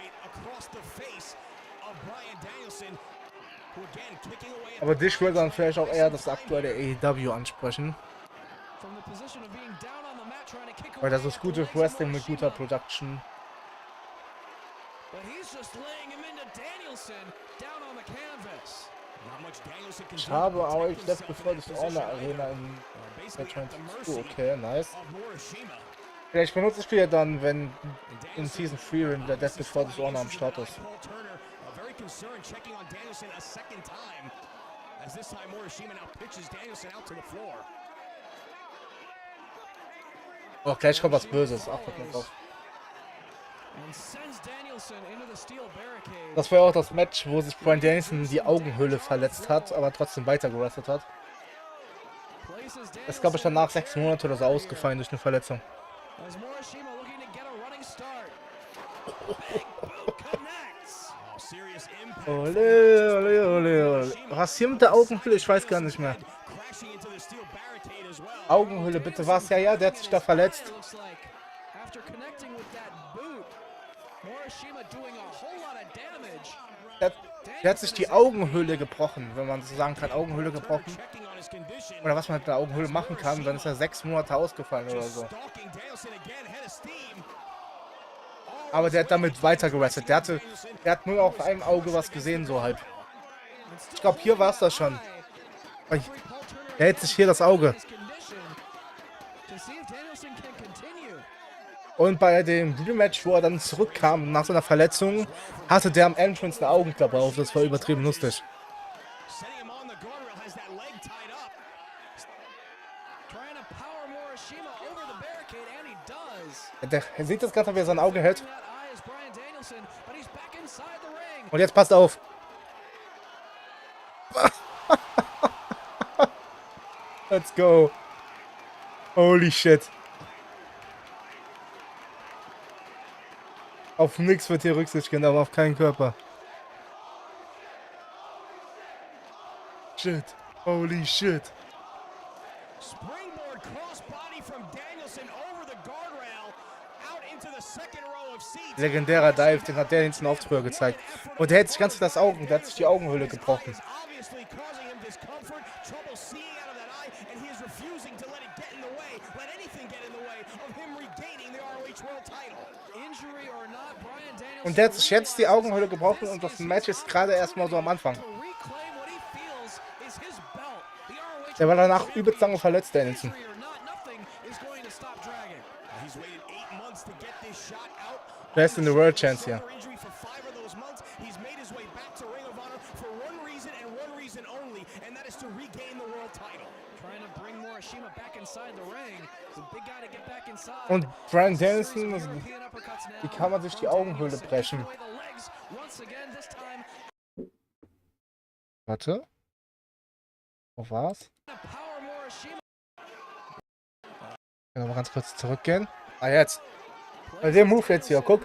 S1: Aber dich würde dann vielleicht auch eher das aktuelle AEW ansprechen. Weil das ist gutes Wrestling mit guter Production. Ich habe euch das bevor das Honor Arena in Deutschland. Okay, nice. Vielleicht benutze ich die ja dann, wenn in Season 3 in der Death Before the Honor am Start ist. Oh, gleich kommt was Böses. Achtet mal drauf. Das war ja auch das Match, wo sich Bryan Danielson die Augenhöhle verletzt hat, aber trotzdem weiter gewrestelt hat. Es glaube ich danach 6 Monate oder so ausgefallen durch eine Verletzung. Ole, ole, ole, ole. Was hier mit der Augenhöhle? Ich weiß gar nicht mehr. Augenhöhle, bitte was? Ja, ja, der hat sich da verletzt. Der hat sich die Augenhöhle gebrochen, wenn man so sagen kann, Augenhöhle gebrochen. Oder was man mit der Augenhöhle machen kann, dann ist er 6 Monate ausgefallen oder so. Aber der hat damit weiter gewrestelt. Der hat nur auf einem Auge was gesehen, so halb. Ich glaube, hier war es das schon. Der hält sich hier das Auge. Und bei dem Rematch, wo er dann zurückkam nach seiner Verletzung, hatte der am Entrance eine Augenklappe auf. Das war übertrieben lustig. Er sieht das gerade, wie er sein Auge hält. Und jetzt passt auf. Let's go. Holy shit. Auf nichts wird hier Rücksicht genommen, aber auf keinen Körper. Shit. Holy shit. Legendärer Dive, den hat der hinten oft früher gezeigt. Und der hat sich ganz das Augen, der hat sich die Augenhöhle gebrochen. Und der hat sich jetzt die Augenhöhle gebrochen und das Match ist gerade erstmal so am Anfang. Der war danach übelst lange verletzt, der Danielson. Best in the world chance hier. Und Bryan Danielson, wie kann man sich die Augenhöhle brechen? Warte. Wo war's? Ich kann noch mal ganz kurz zurückgehen. Ah, jetzt. Bei dem Move jetzt hier, guck.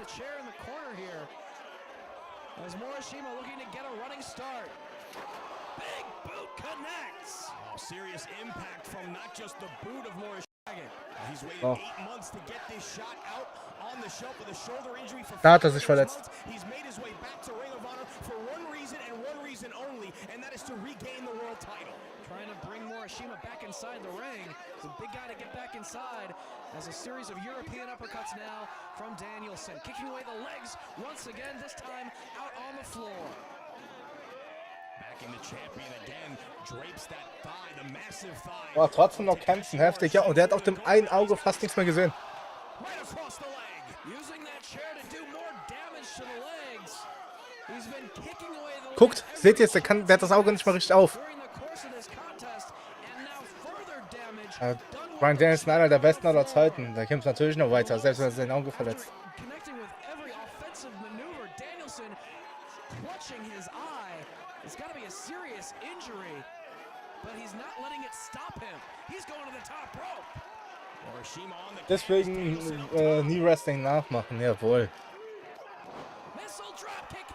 S1: Oh. Da hat er sich verletzt.
S2: As a series of European uppercuts now from Danielson, kicking away the legs once again, this time out on the floor. Back in the champion again, drapes that thigh, the massive thigh.
S1: Boah, trotzdem noch kämpfen, heftig, ja. Und der hat auf dem einen Auge fast nichts mehr gesehen.
S2: Right across the leg, using that chair to do more damage to the legs. He's been kicking away the legs.
S1: Guckt, seht ihr jetzt, der hat das Auge nicht mal richtig auf. Bryan Danielson, einer der besten aller Zeiten. Der kämpft natürlich noch weiter, selbst wenn er sein Auge verletzt. Deswegen nie Wrestling nachmachen, jawohl.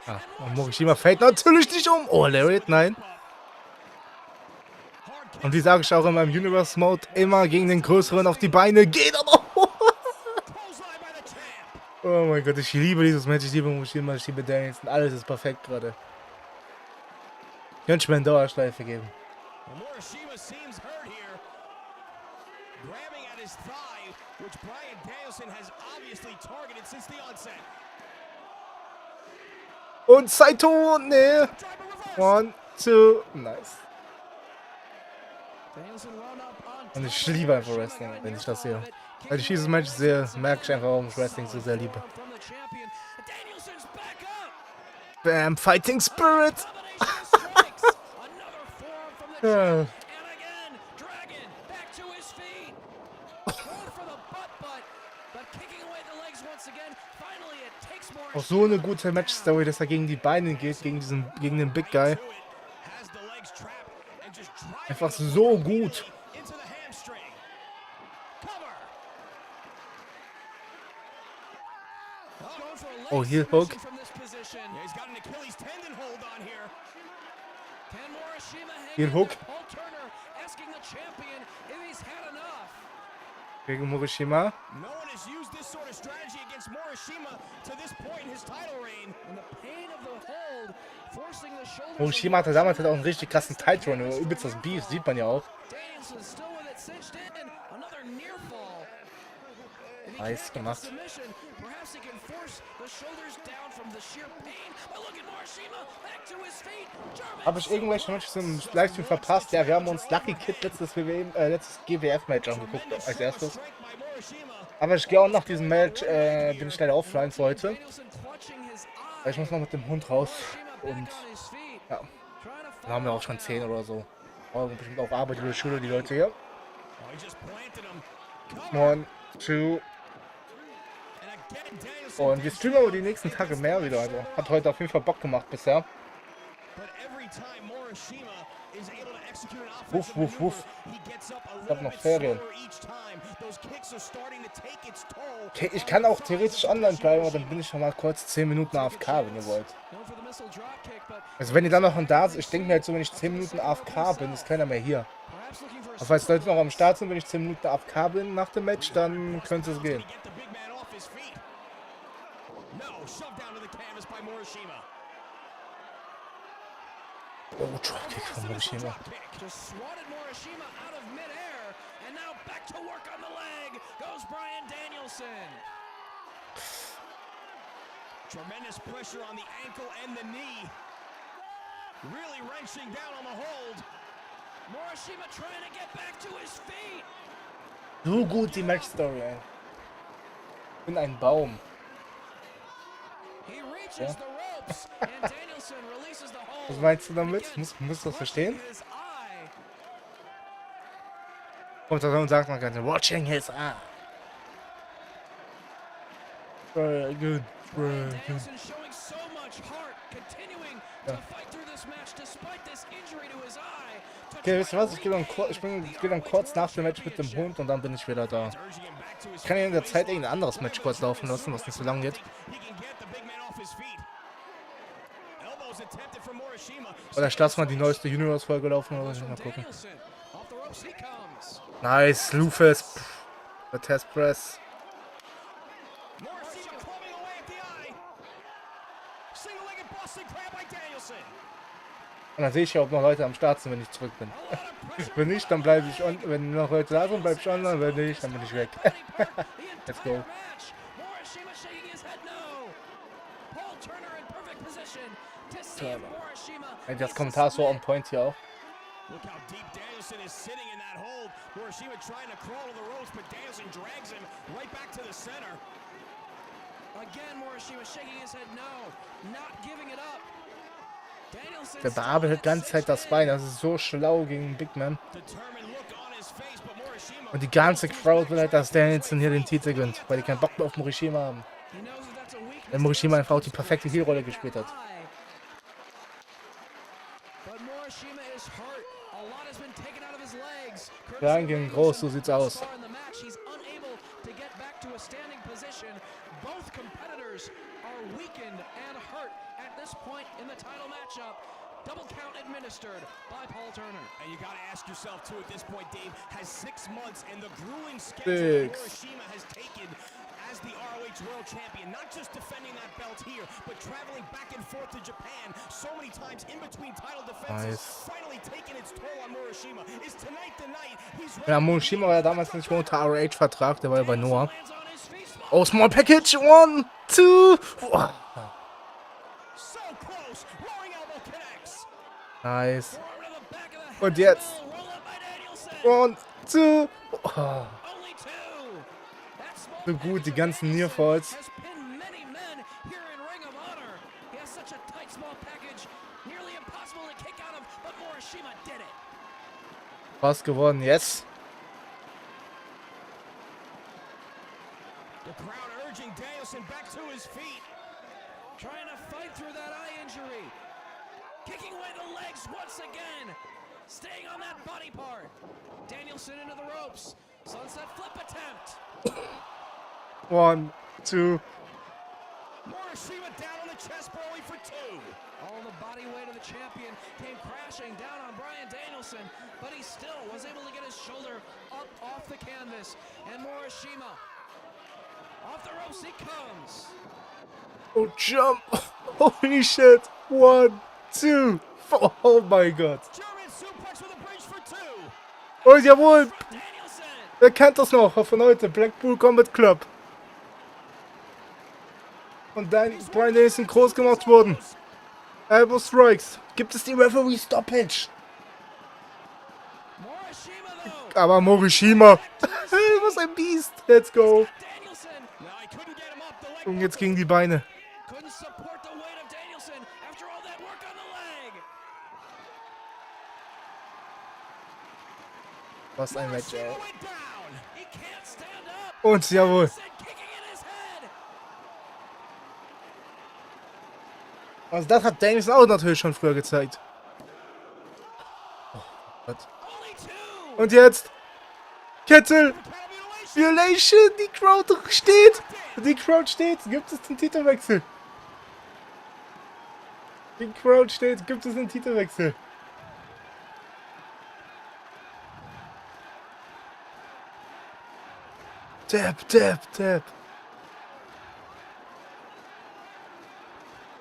S1: Ah, und Morishima fällt natürlich nicht um. Oh, Lariat, nein. Und wie sage ich auch in meinem Universe-Mode, immer gegen den Größeren auf die Beine geht, aber... Oh mein Gott, ich liebe dieses Match, ich liebe Morishima, ich liebe Danielson, alles ist perfekt gerade. Könnte ich mir eine Dauerschleife geben. Und Saito, ne. 1, 2, nice. Und ich liebe einfach Wrestling, wenn ich das sehe. Wenn ich dieses Match sehe, merke ich einfach, warum ich Wrestling so sehr liebe. Bam, Fighting Spirit! Ja. Auch so eine gute Match-Story, dass er gegen die Beine geht, gegen den Big Guy. Einfach so gut. Oh, Heel Hook. Heel Hook. Gegen Morishima. Morishima hatte damals halt auch einen richtig krassen Tight Run, übelst das Beef, sieht man ja auch. Nice gemacht. Habe ich irgendwelche Matches im Livestream verpasst? Ja, wir haben uns Lucky Kid letztes GWF-Match angeguckt als erstes. Aber ich gehe auch nach diesem Match, bin ich leider offline für heute. Ich muss noch mit dem Hund raus und ja, dann haben wir auch schon 10 oder so. Morgen bestimmt auch Arbeit oder Schule, die Leute hier. 1, 2. Und wir streamen aber die nächsten Tage mehr wieder, also hat heute auf jeden Fall Bock gemacht bisher. Wuff, wuff, wuff. Ich hab noch Ferien. Okay, ich kann auch theoretisch online bleiben, aber dann bin ich schon mal kurz 10 Minuten AFK, wenn ihr wollt. Also wenn ihr dann noch da seid, ich denke mir halt so, wenn ich 10 Minuten AFK bin, ist keiner mehr hier. Aber falls Leute noch am Start sind, wenn ich 10 Minuten AFK bin nach dem Match, dann könnte es gehen.
S2: No, shoved down to the canvas by Morishima.
S1: Oh, Dropkick von Morishima.
S2: Just swatted Morishima out of midair, and now back to work on the leg goes Bryan Danielson. Tremendous pressure on the ankle and the knee. Really wrenching down on the hold. Morishima trying to get back to his feet.
S1: So gut die Match-Story, ey. Ich bin ein Baum.
S2: He reaches the ropes, and Danielson releases the hold.
S1: Was meinst du damit? Musst du das verstehen? Kommt da und sagt man ganz watching his eye. Very good.
S2: Danielson showing so much heart, continuing to fight through this match despite this injury to his eye.
S1: Okay, wisst ihr was? Ich gehe dann kurz nach dem Match mit dem Hund und dann bin ich wieder da. Ich kann ja in der Zeit irgendein anderes Match kurz laufen lassen, was nicht so lang geht. Oder ich lasse mal die neueste Universe-Folge laufen oder so. Mal gucken. Nice, Lufus. Der Test Press. Und dann sehe ich ja, ob noch Leute am Start sind, wenn ich zurück bin. Wenn nicht, dann bleibe ich on. Wenn noch Leute da sind, bleibe ich online. Wenn nicht, dann bin ich weg. Let's go. Das Kommentar ist so on point hier auch.
S2: Look how deep Danielson is sitting in that hold. Morishima trying to crawl to the ropes, but Danielson drags him right back to the center. Again, Morishima shaking his head no, not giving it up.
S1: Der bearbeitet die ganze Zeit das Bein, das ist so schlau gegen den Big Man. Und die ganze Crowd will halt, dass Danielson hier den Titel gönnt, weil die keinen Bock mehr auf Morishima haben. Weil Morishima einfach auch die perfekte Heel-Rolle gespielt hat. Klein gegen groß, so sieht's aus.
S2: Double count administered by Paul Turner. And you got to ask yourself, too, at this point, Dave, has 6 months and the grueling schedule Morishima has taken as the ROH World Champion, not just defending that belt here, but traveling back and forth to Japan so many times in between title defenses, finally taking its toll on Morishima. Is tonight the night he's ready?
S1: Ja, Morishima war ja damals nicht mehr unter ROH-Vertrag, der war ja bei Noah. Oh, Small Package, 1, 2. Nice. Und jetzt. 1, 2. Oh. So gut, die ganzen Nearfalls. Fast gewonnen, yes.
S2: The crowd urging Danielson back to his feet. Trying to fight through that eye injury. Kicking away the legs once again. Staying on that body part. Danielson into the ropes. Sunset flip attempt.
S1: 1, 2.
S2: Morishima down on the chest, only for 2. All the body weight of the champion came crashing down on Bryan Danielson, but he still was able to get his shoulder up off the canvas. And Morishima, off the ropes he comes.
S1: Oh, jump. Holy shit. 1, 2. Oh my God. Oh, jawohl. Wer kennt das noch von heute? Blackpool Combat Club. Und dann Bryan Danielson groß gemacht worden. Abos Strikes. Gibt es die Referee Stoppage? Aber Morishima. Was ein Biest. Let's go. Und jetzt gegen die Beine. Was ein Match, ey. Und jawohl. Also das hat Danielson auch natürlich schon früher gezeigt. Oh Gott. Und jetzt Kettle. Violation. Die Crowd steht. Die Crowd steht. Gibt es den Titelwechsel? Die Crowd steht. Gibt es den Titelwechsel? Tap, tap, tap.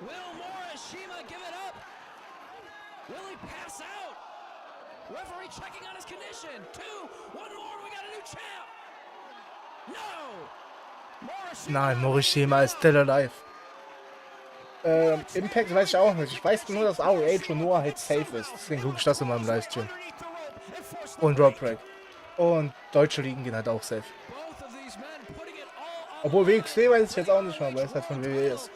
S2: Will Morishima give it up? Will he pass out? Referee checking on his condition. 2, 1 more, we got a new champ. No!
S1: Nein, Morishima ist still alive. Impact weiß ich auch nicht. Ich weiß nur, dass ROH und Noah halt safe ist. Deswegen gucke ich das immer im Livestream. Und Road Break. Und deutsche Ligen gehen halt auch safe. Obwohl WXW weiß ich jetzt auch nicht mal, weil es halt von WWE ist.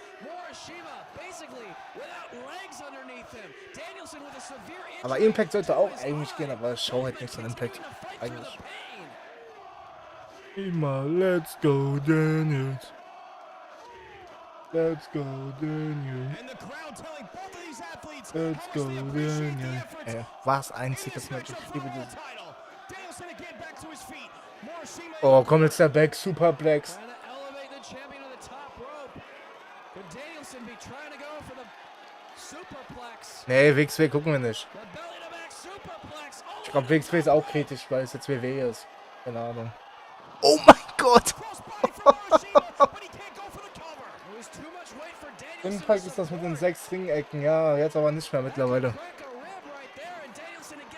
S1: Aber Impact sollte auch eigentlich gehen, aber ich schaue halt nichts an Impact. Eigentlich. Immer, let's go, Daniels. Let's go, Daniel. Let's go, Daniel. Ey, was einziges Match. Ich liebe das. Oh, komm jetzt der Back, Superplex. Nee, WXW gucken wir nicht. Ich glaube, WXW ist auch kritisch, weil es jetzt WWE ist. Keine Ahnung. Oh mein Gott! Impact ist das mit den 6 Ringecken, ja, jetzt aber nicht mehr mittlerweile.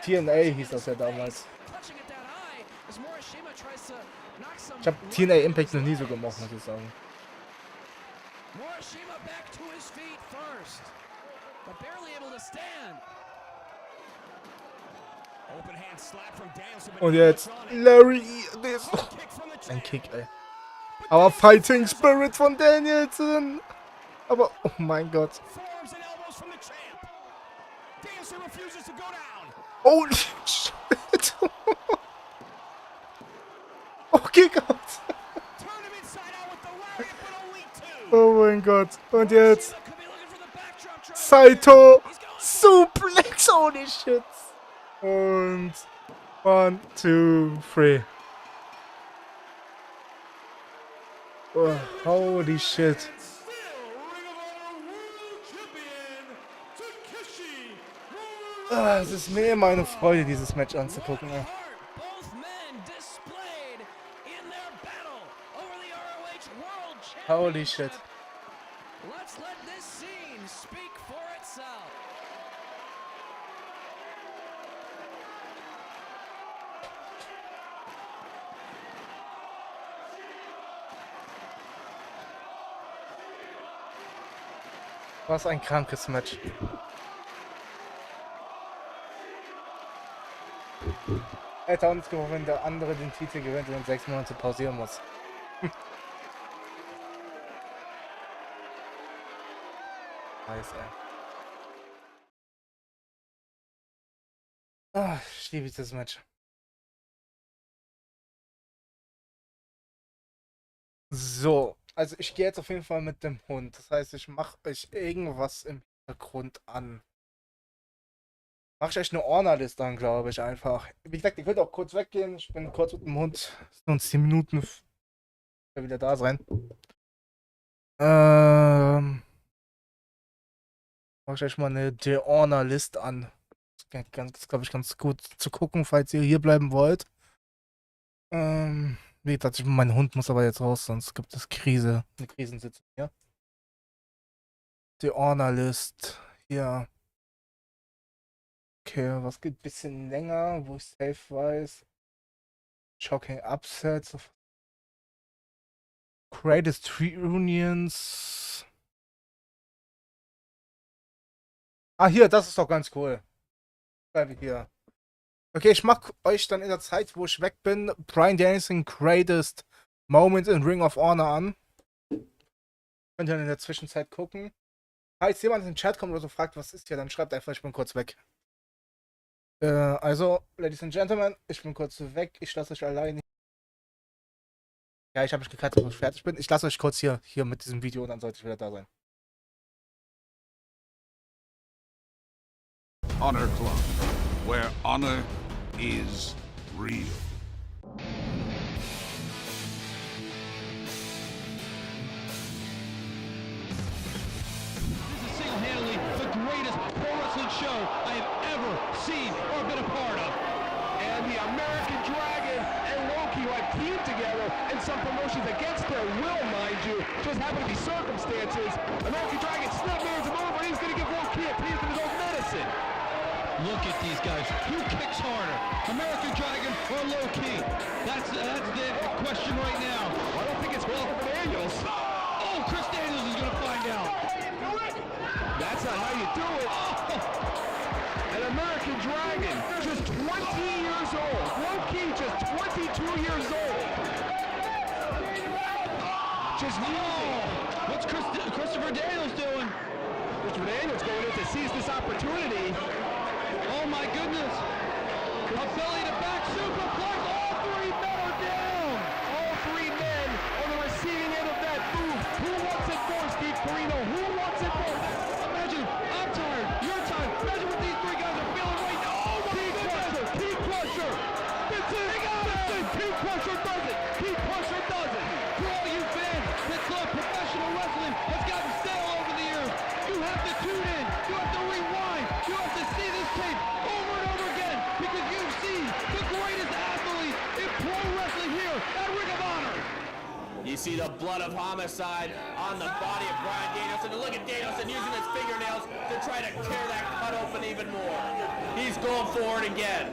S1: TNA hieß das ja damals. Ich habe TNA Impact noch nie so gemocht, muss ich sagen. Und jetzt Larry. Ein Kick, ey. Aber Fighting Spirit von Danielson. Aber, oh mein Gott. Oh shit. Okay, Gott. Oh mein Gott. Und jetzt Saito Suplex. Holy shit. Und 1, 2, 3. Oh, holy shit. Ah, es ist mir immer eine Freude, dieses Match anzugucken. Ja. Holy shit. Was ein krankes Match. Hätte auch nicht gewollt, wenn der andere den Titel gewinnt und in 6 Monate pausieren muss. Nice, ey. Ah, ich liebe dieses Match. So, also ich gehe jetzt auf jeden Fall mit dem Hund. Das heißt, ich mache euch irgendwas im Hintergrund an. Mache ich euch eine Ornerliste an, glaube ich, einfach. Wie gesagt, ihr könnt auch kurz weggehen. Ich bin kurz mit dem Hund. Es sind uns 10 Minuten. Ich will wieder da sein. Mache ich euch mal eine The Orner-List an. Das ist, glaube ich, ganz gut zu gucken, falls ihr hier bleiben wollt. Wie gesagt, mein Hund muss aber jetzt raus, sonst gibt es Krise. Eine Krisensitzung, ja. The Orner-List. Hier. Okay, was geht ein bisschen länger, wo ich safe weiß. Shocking Upsets. Greatest Reunions. Ah, hier, das ist doch ganz cool. Bleibe hier. Okay, ich mach euch dann in der Zeit, wo ich weg bin, Bryan Danielson Greatest Moment in Ring of Honor an. Könnt ihr in der Zwischenzeit gucken. Falls jemand in den Chat kommt oder so fragt, was ist hier, dann schreibt einfach, ich bin kurz weg. Also, Ladies and Gentlemen, ich bin kurz weg. Ich lasse euch alleine. Ja, ich habe mich gekattet, wo ich fertig bin. Ich lasse euch kurz hier mit diesem Video und dann sollte ich wieder da sein.
S8: Honor Club, where honor is real.
S2: This is single-handedly the greatest pro wrestling show I have ever seen or been a part of.
S4: And the American Dragon and Loki who have teamed together in some promotions against their will, mind you. Just happen to be circumstances. American Dragon still moves
S9: Look at these guys. Who kicks harder, American Dragon or Low Key? That's the question right now.
S4: I don't think it's Christopher Daniels.
S9: Oh, Chris Daniels is going to find out.
S4: That's not how you do it. An American Dragon, just 20 years old. Low Key, just 22 years old. Just
S9: what's Christopher Daniels doing?
S4: Christopher Daniels going in to seize this opportunity.
S9: Oh my goodness! A belly to back superplex. All three men are down.
S4: All three men on the receiving end of that move. Who wants it more, Steve Corino? Who wants it more?
S9: Imagine, I'm tired. You're tired. Imagine what these three guys are feeling right now. Oh my goodness!
S4: Key Crusher. That's it. That's it. Key Crusher does it. Key Crusher does it.
S9: For all you fans that thought professional wrestling has gotten stale over the years, you have to tune in. You have to rewind. You have to see this tape over and over again because you've seen the greatest athlete in pro wrestling here at Ring of Honor.
S10: You see the blood of homicide on the body of Bryan Danielson. And look at Danielson using his fingernails to try to tear that cut open even more. He's going for it again.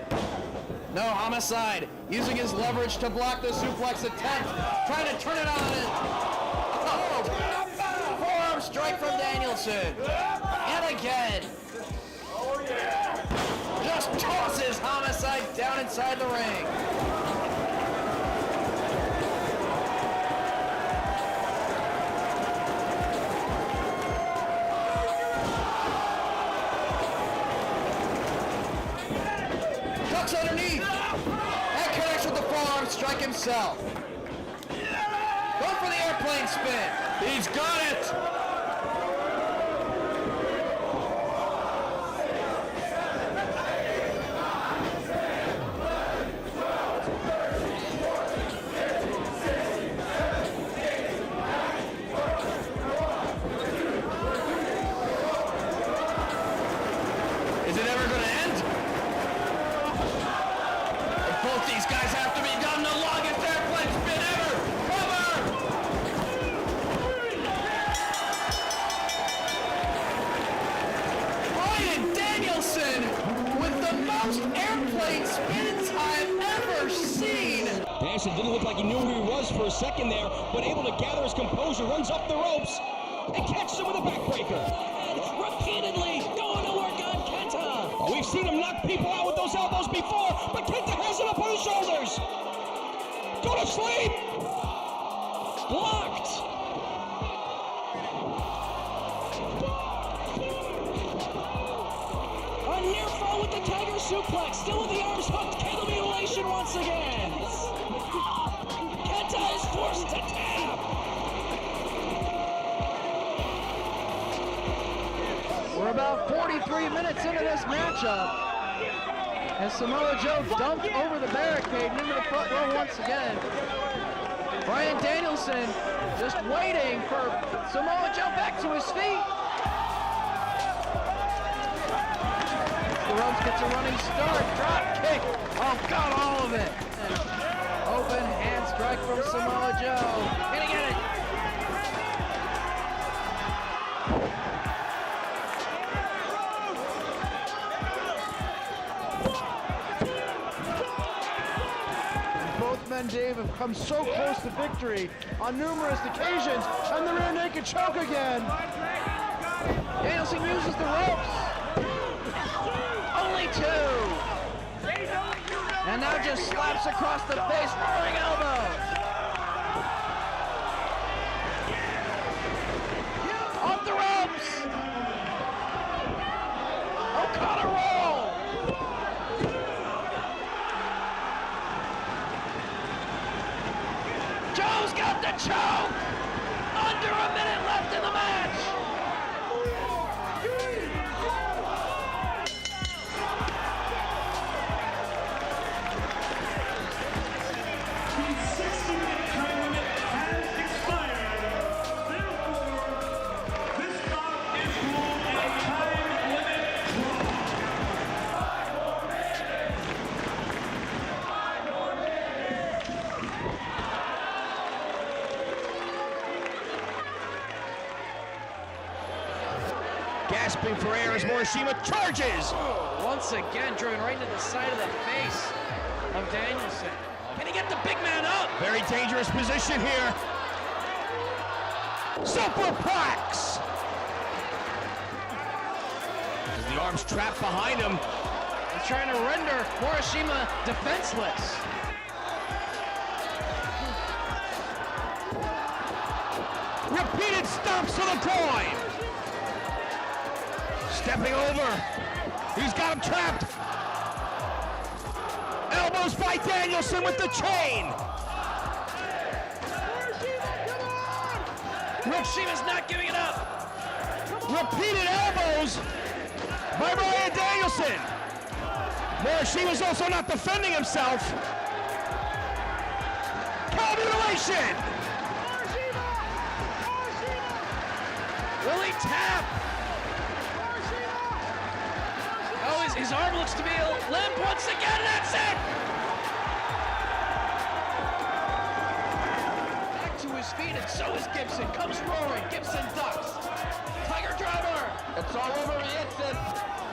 S10: No, homicide using his leverage to block the suplex attempt, trying to turn it on it. Oh, forearm strike from Danielson. And again. Just tosses homicide down inside the ring. Ducks underneath. That connects with the forearm strike himself. Going for the airplane spin. He's got it. Is it ever going to end? Both these guys have to be done. The longest airplane spin ever. Cover! Bryan Danielson with the most airplane spins I've ever seen.
S11: Danielson didn't look like he knew who he was for a second there, but able to gather his composure, runs up the ropes, and catches him with a backbreaker. Repeatedly going to work on Kenta. We've seen him knock people out with those elbows before, but Kenta has it up on his shoulders. Go to sleep. Blocked. A near fall with the Tiger suplex. Still with the arms hooked. Kenta mutilation once again. Kenta is forced to tap.
S12: We're about 43 minutes into this matchup. And Samoa Joe dumped over the barricade and into the front row once again. Bryan Danielson just waiting for Samoa Joe back to his feet. The ropes gets a running start. Drop kick. Oh, got all of it. And open hand strike from Samoa Joe. Gonna get it. Dave have come so close to victory on numerous occasions, and the rear naked choke again. Danielson uses the ropes. Only two. And now just slaps across the face, roaring elbow. Off the ropes. Okada roll. Joe's got the choke! Under a minute left in the match!
S13: He's 60
S11: Gasping for air as Morishima charges.
S12: Once again, driven right into the side of the face of Danielson.
S11: Can he get the big man up? Very dangerous position here. Superplex. As the arms trapped behind him.
S12: He's trying to render Morishima defenseless.
S11: Repeated stomps to the groin. Stepping over. He's got him trapped. Elbows by Danielson with the chain.
S12: Moroshima's not giving it up.
S11: Repeated elbows by Bryan Danielson. Moroshima's also not defending himself. Cow mutilation.
S12: Will he tap? Oh, his arm looks to be limp once again. That's it. Back to his feet, and so is Gibson. Comes roaring. Gibson ducks. Tiger driver. It's all over Gibson.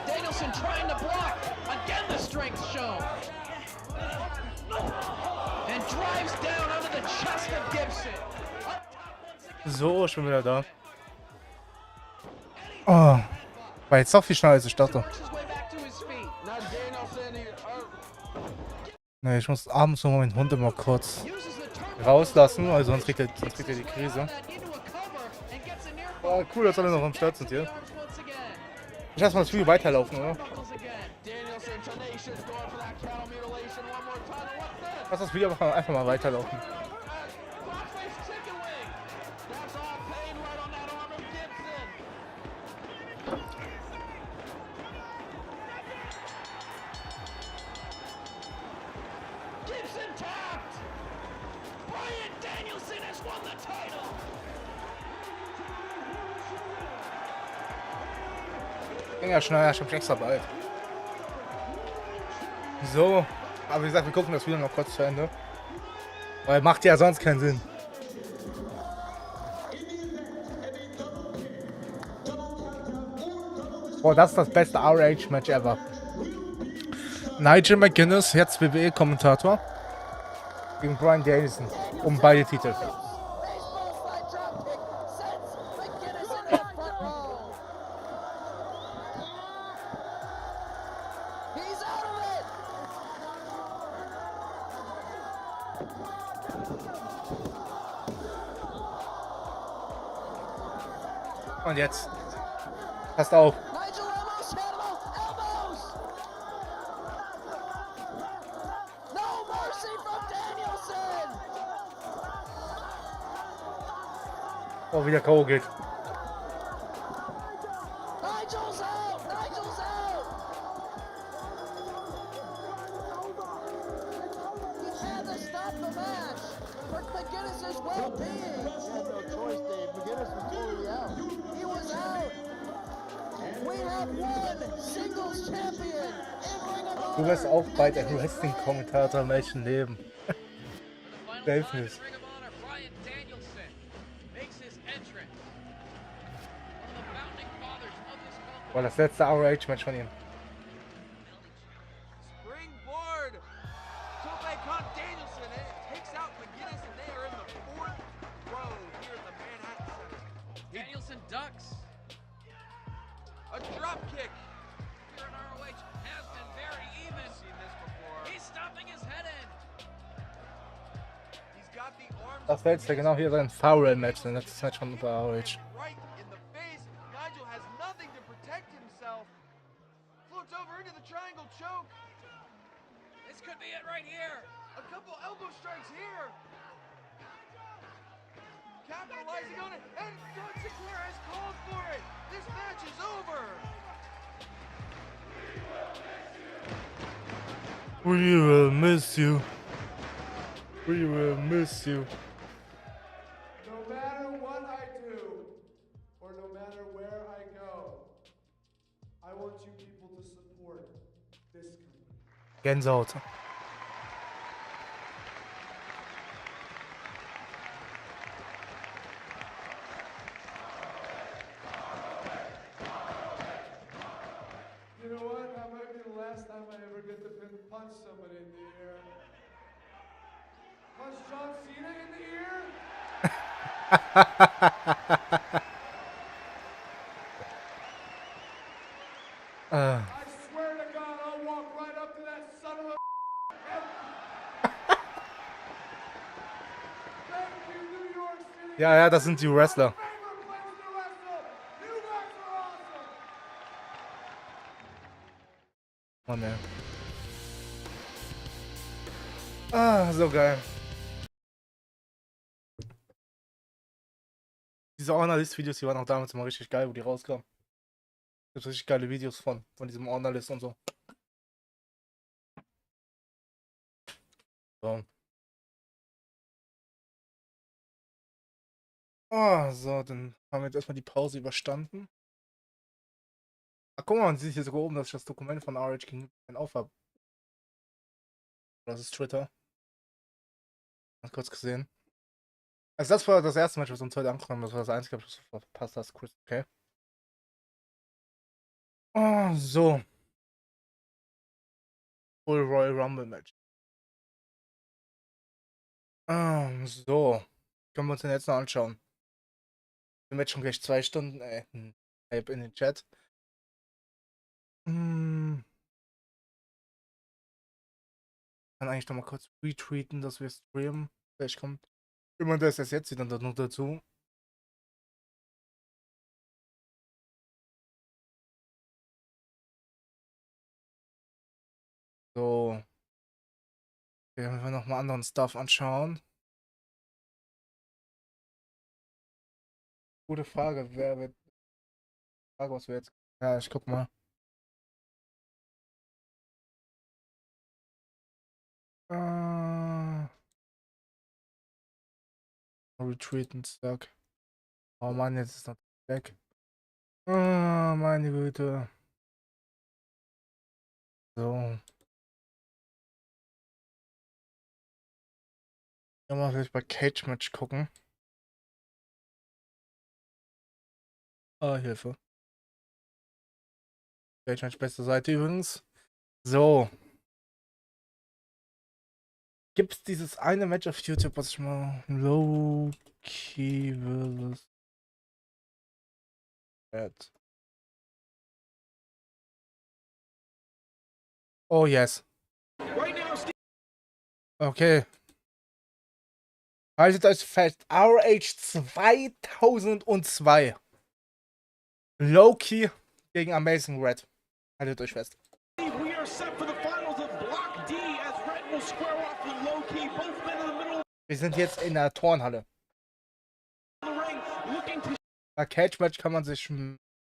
S12: Danielson trying to block. Again, the strength shown. And drives down under the chest of Gibson.
S1: So, schon wieder da. Oh, war jetzt doch viel schneller als ich dachte. Ne, ich muss abends noch meinen Hund immer kurz rauslassen, weil sonst kriegt er die Krise. Oh, cool, dass alle noch am Start sind hier. Ich lasse mal das Video weiterlaufen, oder? Lass das Video einfach mal weiterlaufen. Ging ja schneller, schon extra bald. So, aber wie gesagt, wir gucken das Video noch kurz zu Ende. Weil macht ja sonst keinen Sinn. Boah, das ist das beste RH-Match ever. Nigel McGuinness, jetzt WWE-Kommentator, gegen Bryan Danielson um beide Titel. Und jetzt. Passt auf. Oh, wie der K.O. geht. Du wirst auch bald ein Wrestling-Kommentator im echten Leben. Delfnis. War das letzte RH-Match von ihm.
S12: Danielson ducks. A drop kick. Here in ROH has been very even. Seen this before. He's stopping his head in. He's got the arms.
S1: Das wäre jetzt ja genau hier sein Foul-Match, sein letztes Match von ROH.
S12: Right in the face. Nigel has nothing to protect himself. Floats over into the triangle choke. This could be it right here. A couple elbow strikes here. Capitalizing on it, and John Sinclair has called for it. This match is over.
S1: We will miss you. We will miss you.
S6: No matter what I do, or no matter where I go, I want you people to support this company.
S1: Gänsehaut.
S6: punch somebody in the ear. Punch John Cena in the ear. I swear to God, I'll walk right up to that son of a. Thank you, New York City.
S1: Ja, das sind die Wrestler. Oh ne. So geil. Diese Honor-List-Videos, die waren auch damals immer richtig geil, wo die rauskamen. Es gibt richtig geile Videos von diesem Honor-List und so. So. So, dann haben wir jetzt erstmal die Pause überstanden. Ach, guck mal, man sieht hier sogar oben, dass ich das Dokument von RH King auf habe. Das ist Twitter. Mal kurz gesehen. Also das war das erste Match, was uns heute angekommen haben. Das war das einzige, was du verpasst hast, Chris. Okay. So. Full Royal Rumble Match. So. Können wir uns den jetzt noch anschauen. Wir Match schon gleich 2 Stunden. Type in den Chat. Kann eigentlich noch mal kurz retweeten, dass wir streamen. Vielleicht kommt jemand, der es jetzt sieht, dann noch dazu. So. Okay, wenn wir nochmal anderen Stuff anschauen. Gute Frage, wer wird. Frage, was wir jetzt. Ja, ich guck mal. Retreaten, Stuck. Oh Mann, jetzt ist noch weg. Meine Güte. So. Ja, mal vielleicht bei Cage Match gucken. Hilfe. Cage Match beste Seite übrigens. So. Gibt's dieses eine Match auf YouTube, was ich mal Low-Key versus Bad. Oh yes. Okay. Haltet euch fest. RH 2002. Low-Key gegen Amazing Red. Haltet euch fest.
S9: We are set for the finals of Block D as Red will square off with Low-Key. Both men in the middle.
S1: Wir sind jetzt in der Turnhalle. Bei Cage Match kann man sich.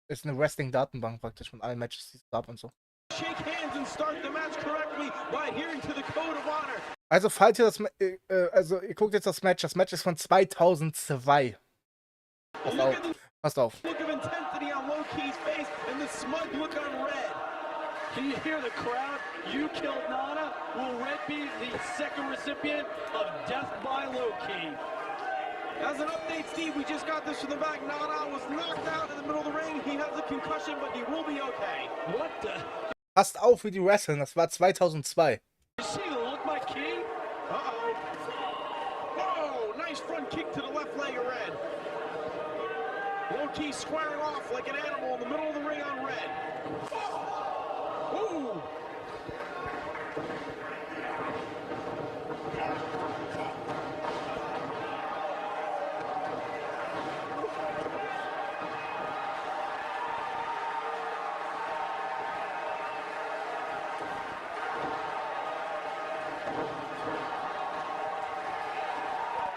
S1: Ist eine Wrestling-Datenbank praktisch von allen Matches, die es gab und so. Also, falls ihr das. Also, ihr guckt jetzt das Match. Das Match ist von 2002. Passt auf. Passt auf.
S9: Can you hear the crowd? You killed Nana. Will Red be the second recipient of Death by Low-Key? As an update, Steve, we just got this from the back. Nana was knocked out in the middle of the ring. He has a concussion, but he will be okay. What the?
S1: Passt auf, wie die wresteln. Das war 2002.
S9: You see the look, my king? Uh-oh. Whoa, nice front kick to the left leg of Red. Low-Key squaring off like an animal in the middle of the ring on Red. Oh. Ooh.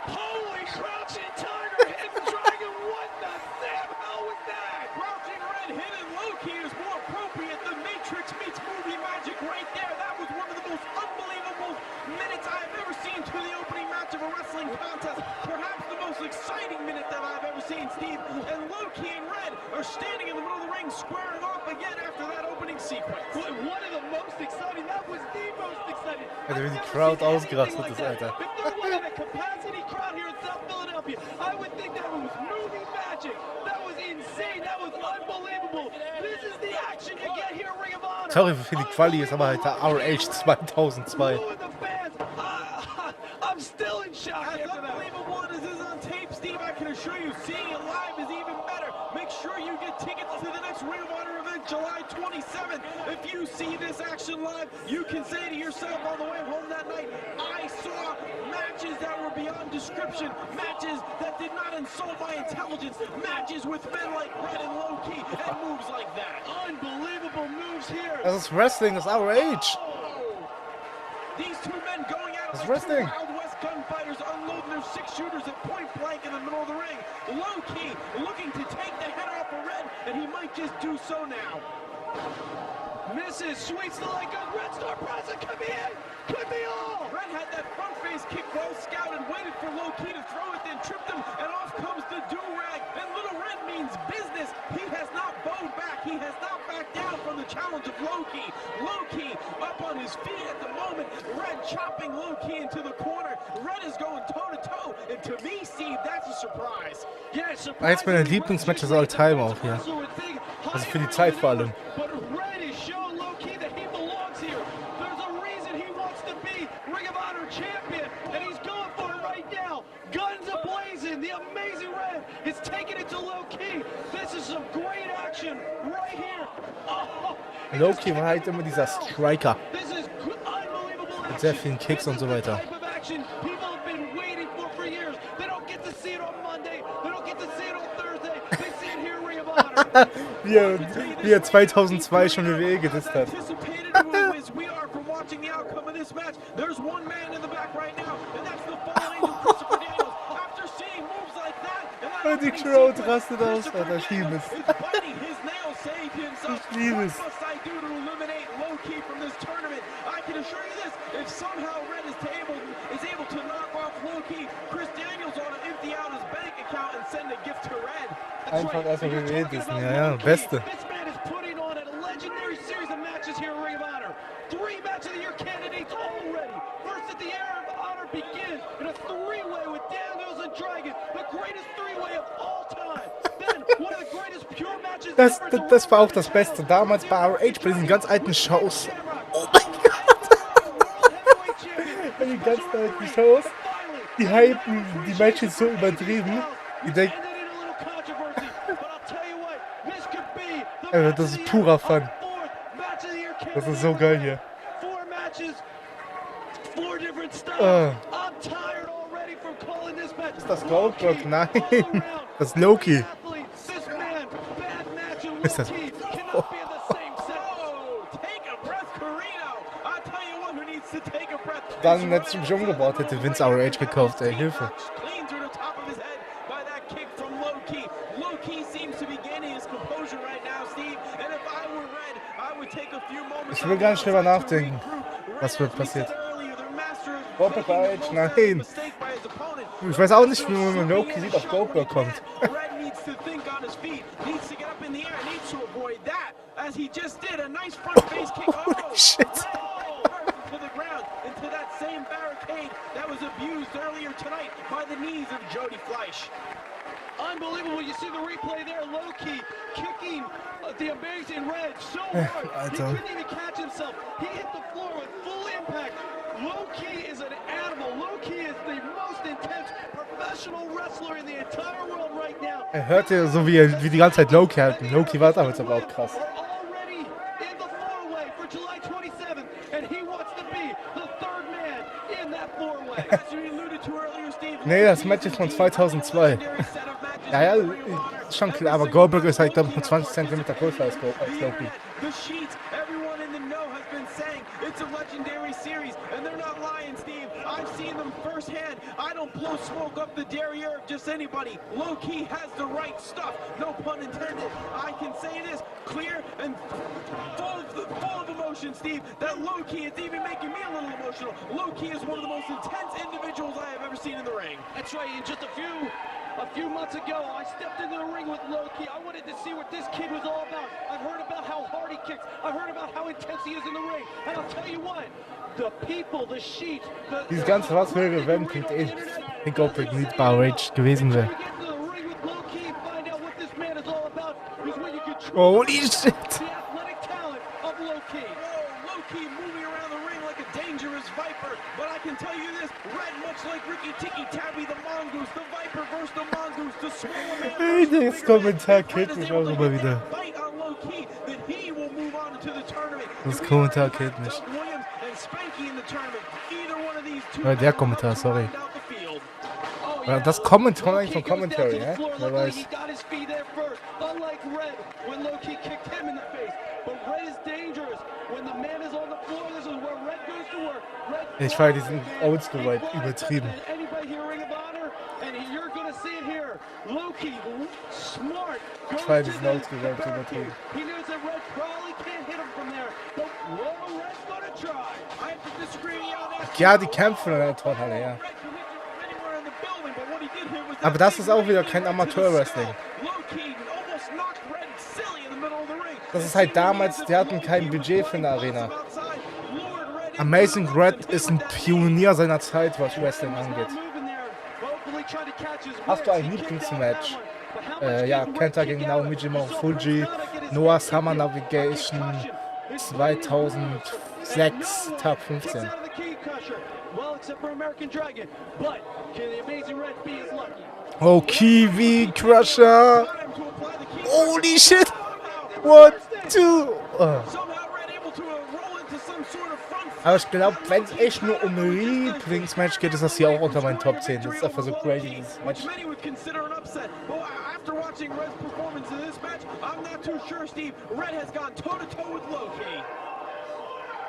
S9: Holy crouching tiger, hidden dragon, what the damn hell was that? Crouching Red, hidden Low-Key is more appropriate than Matrix meets movie magic right there. That was one of the most unbelievable minutes I've ever seen to the opening match of a wrestling contest. Perhaps the most exciting minute that I've ever seen, Steve. And Low-Key and Red are standing in the middle of the ring, squaring off again after that opening sequence. One of the most exciting, that was the most exciting.
S1: Also wie die Crowd ausgerastet ist, Alter.
S9: If there wasn't a capacity crowd here in South Philadelphia, I would think that was movie magic. That was insane. That was unbelievable. This is the action you get here at Ring of Honor.
S1: Sorry für die Quali, ist aber halt der RH 2002.
S9: I'm still in shock. As unbelievable as this is on tape, Steve, I can assure you, seeing it live is even better. Make sure you get tickets to the next Ring of Honor event, July 27th. If you see this action live, you can say to yourself on the way home that night, I saw matches that were beyond description, matches that did not insult my intelligence, matches with men like Red and Low-Key, and moves like that. Unbelievable moves here.
S1: Das ist Wrestling, das ist RH.
S9: These two men going out
S1: Das ist
S9: like
S1: Wrestling.
S9: Wild West gunfighters unloading their six-shooters at point blank in the middle of the ring. Low-Key looking to take the head off of Red, and he might just do so now. Misses, sweeps the leg, goes Red Star Press, it could be it, could be all. Red had that front face kick well scouted, waited for Low-Key to throw it, then tripped him, and off comes the do-rag. And Little Red means business. He has not bowed back. He has not backed down from the challenge of Low-Key. Low-Key up on his feet at the moment. Red chopping Low-Key into the corner. Red is going toe-to-toe, and to me, Steve, that's a surprise. Yeah, surprise.
S1: Eins meiner Lieblingsmatches all time auch hier. Also für die Zeit vor allem.
S9: Ring of Honor champion, and he's going for it right now. Guns a-blazing. The amazing Red is taking it to Low-Key. This is some great action right here. Oh,
S1: Low-Key war halt immer dieser Striker. Mit sehr vielen Kicks und so weiter. wie er 2002 schon WWE gedisst hat.
S9: Watching the outcome of this match. There's one man in the back right now, and that's the fallen angel, Christopher Daniels. After seeing moves like that,
S1: und die Crowd rastet aus, Alter, ich liebe es. Ich liebe es.
S9: What must I do to eliminate Low-Key from this tournament? I can assure you this, if somehow Red is able to knock off Low-Key, Chris Daniels ought to empty out his bank account and send a gift to Red.
S1: Einfach erstmal WWE dissen, ja, beste.
S9: This man is putting on a legendary series of matches here in Ring of Honor. 3 Match of the Year candidates already. First at the Era of Honor begins in a 3-way with Daniels and Dragon, the greatest 3-way of all time. Then one of the greatest pure matches ever.
S1: Das war auch das Beste damals bei RH, bei diesen ganz alten Shows. Oh mein Gott! Bei den ganz alten Shows, die hypen die Matches so übertrieben. Die denken, das ist purer Fun. Das ist so geil hier. Ist das Goldberg? Nein. Das ist Low-Key. Ist das? Oh. Dann hätte ich mich umgebaut, hätte Vince RH gekauft, ey, Hilfe. Ich will gar nicht drüber nachdenken, was wird passiert. Goldberg RH, nein. Ich weiß auch nicht, wie man Low-Key sieht, ob Goldberg kommt. Holy shit.
S9: Unbelievable, you see the replay there, Low-Key kicking the amazing Red so hard, he couldn't even catch himself. He hit the floor with full impact. Low-Key is an animal. Low-Key is the most intense professional wrestler in the entire world right now.
S1: Hört ihr so, wie die ganze Zeit Low-Key halten. Low-Key war damals aber auch krass.
S9: Already in the 4-way for July 27th, and he wants to be the third man in that 4-way. As you alluded to earlier, Steve.
S1: Nee, das Match ist von 2002. Ja, schon klar, aber Goldberg ist halt, glaube ich, 20 cm größer als Low-Key.
S9: The sheets, everyone in the know has been saying it's a legendary series, and they're not lying, Steve. I've seen them firsthand. I don't blow smoke up the derriere of just anybody. Low-Key has the right stuff, no pun intended. I can say this clear and full of emotion, Steve, that Low-Key is even making me a little emotional. Low-Key is one of the most intense individuals I have ever seen in the ring. That's right, in just a few months ago, I stepped into the ring with Low-Key. I wanted to see what this kid was all about. I've heard about how hard he kicks. I've heard about how intense he is in the ring. And I'll tell you what, the people, the sheet,
S1: Dieses ganze was wäre, wenn Goldberg nicht bei RH gewesen wäre. Holy shit!
S9: the athletic talent of Low-Key. can tell you this, Red, much like Ricky Tiki Tabby, the Mongoose, the Viper versus the Mongoose, the smaller man versus the
S1: Das Kommentar killt mich auch immer wieder. Das Kommentar killt mich. Der Kommentar, sorry. Das Kommentar eigentlich von Commentary, hä? Wer weiß. Ich feiere diesen Oldschool-Vibe übertrieben. Ich feiere diesen Oldschool-Vibe übertrieben. Ja, die kämpfen in der Turnhalle, ja. Aber das ist auch wieder kein Amateur-Wrestling. Das ist halt damals, die hatten kein Budget für eine Arena. Amazing Red ist ein Pionier seiner Zeit, was Wrestling angeht. Hast du ein Lieblingsmatch? Ja, Kenta gegen Naomichi Fuji, Noah Summer Navigation 2006, Tag 15. Oh, Kiwi Crusher! Holy shit! 1, 2! Oh. Aber ich glaube, wenn es echt nur um Lieblingsmatch geht, ist das hier auch unter meinen Top 10. Das ist einfach so crazy, dieses Match.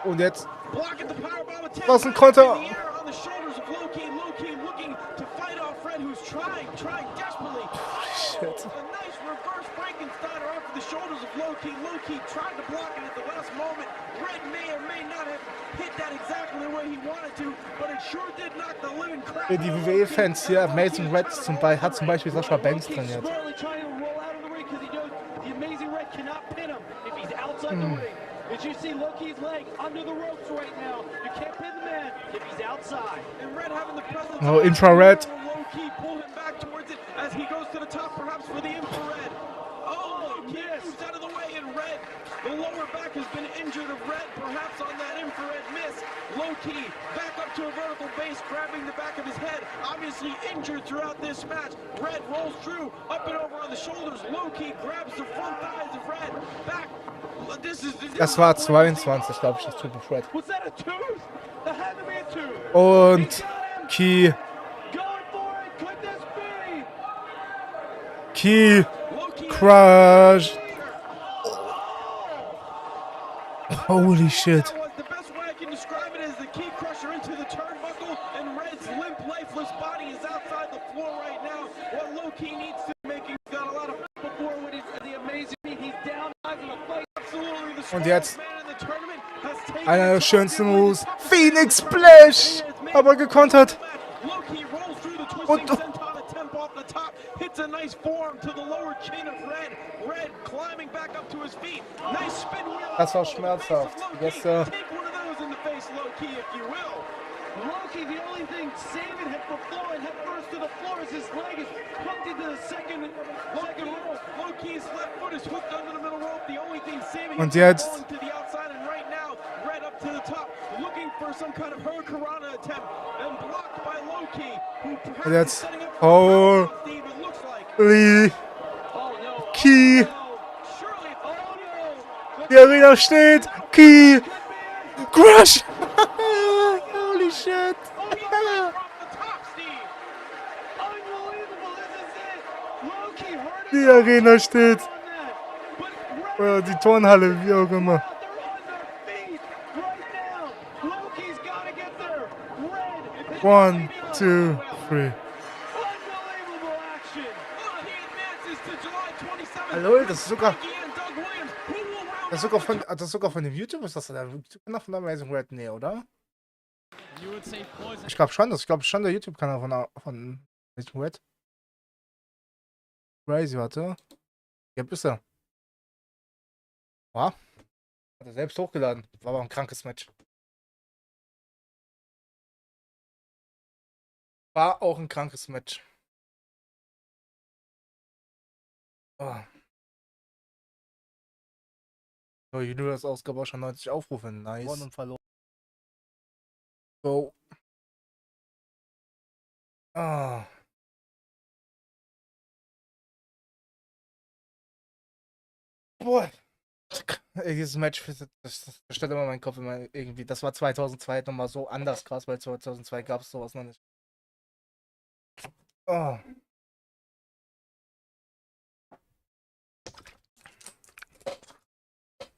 S1: Und jetzt. Was ein Konter! Shit. Die WWE-Fans hier, Amazing Red hat zum Beispiel Sascha Banks trainiert.
S9: Did you see Loki's leg under the ropes right now? You can't pin the man if he's outside. And Red having the presence
S1: of infrared.
S9: Loki pull him back towards it as he goes to the top, perhaps for the infrared. Oh, Loki moves out of the way, and Red, the lower back has been injured of Red, perhaps on that infrared miss. Loki back up to a vertical base, grabbing the back of his head, obviously injured throughout this match. Red rolls through, up and over on the shoulders. Loki grabs the front thighs of Red, back.
S1: Das war 22, glaube ich, das Triple Threat. Und Key Crush. Holy shit. Und jetzt einer der schönsten Moves. Phoenix Splash! Aber gekontert. Und das war schmerzhaft. Gestern.
S9: Loki, the only thing saving him from falling head first to the floor is his leg is hooked into the second rope. Loki's left foot is hooked under the middle rope. The only thing saving him from falling to the outside, and right now, Red up to the top, looking for some kind of Hurricanrana attempt, and blocked by Loki, who perhaps is setting up for Steve, it looks like.
S1: Key. Die Arena steht. Key. Crush. Holy shit! Die Arena steht. Oder die Turnhalle, wie auch immer. 1, 2, 3. Hallo, das ist sogar. Das ist sogar von dem YouTube, ist das der YouTube-Kanal von Amazing Red? Nee, oder? Ich glaube schon, der YouTube-Kanal von Amazing Red. Crazy, warte. Ja, bist du. Hat er selbst hochgeladen. War aber ein krankes Match. War auch ein krankes Match. Oh. So, Universe-Ausgabe auch schon 90 Aufrufe. Nice. Gewonnen und verloren. So. Ah. Boah. Dieses Match, das stellt immer meinen Kopf immer irgendwie. Das war 2002 nochmal so anders krass, weil 2002 gab es sowas noch nicht. Oh.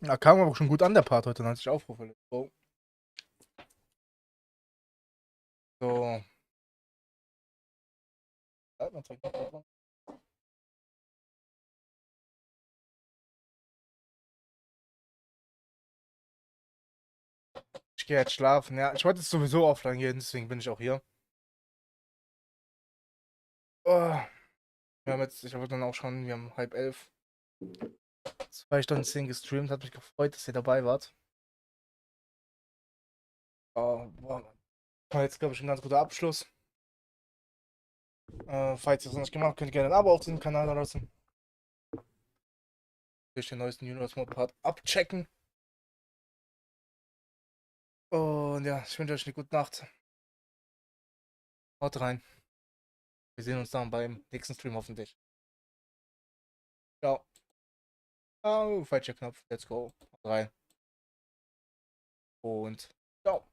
S1: Da kam aber schon gut an, der Part heute, 90 Aufrufe. So. So. Ich gehe jetzt schlafen. Ja, ich wollte jetzt sowieso offline gehen, deswegen bin ich auch hier. Oh. Wir haben jetzt, ich wollte dann auch schon, wir haben 10:30. 2 Stunden 10 gestreamt, hat mich gefreut, dass ihr dabei wart. Oh, boah. War jetzt, glaube ich, ein ganz guter Abschluss. Falls ihr es noch nicht gemacht habt, könnt ihr gerne ein Abo auf diesem Kanal da lassen. Durch den neuesten Universe Mode Part abchecken. Und ja, ich wünsche euch eine gute Nacht. Haut rein. Wir sehen uns dann beim nächsten Stream hoffentlich. Ciao. Oh, falscher Knopf. Let's go. Haut rein. Und ciao.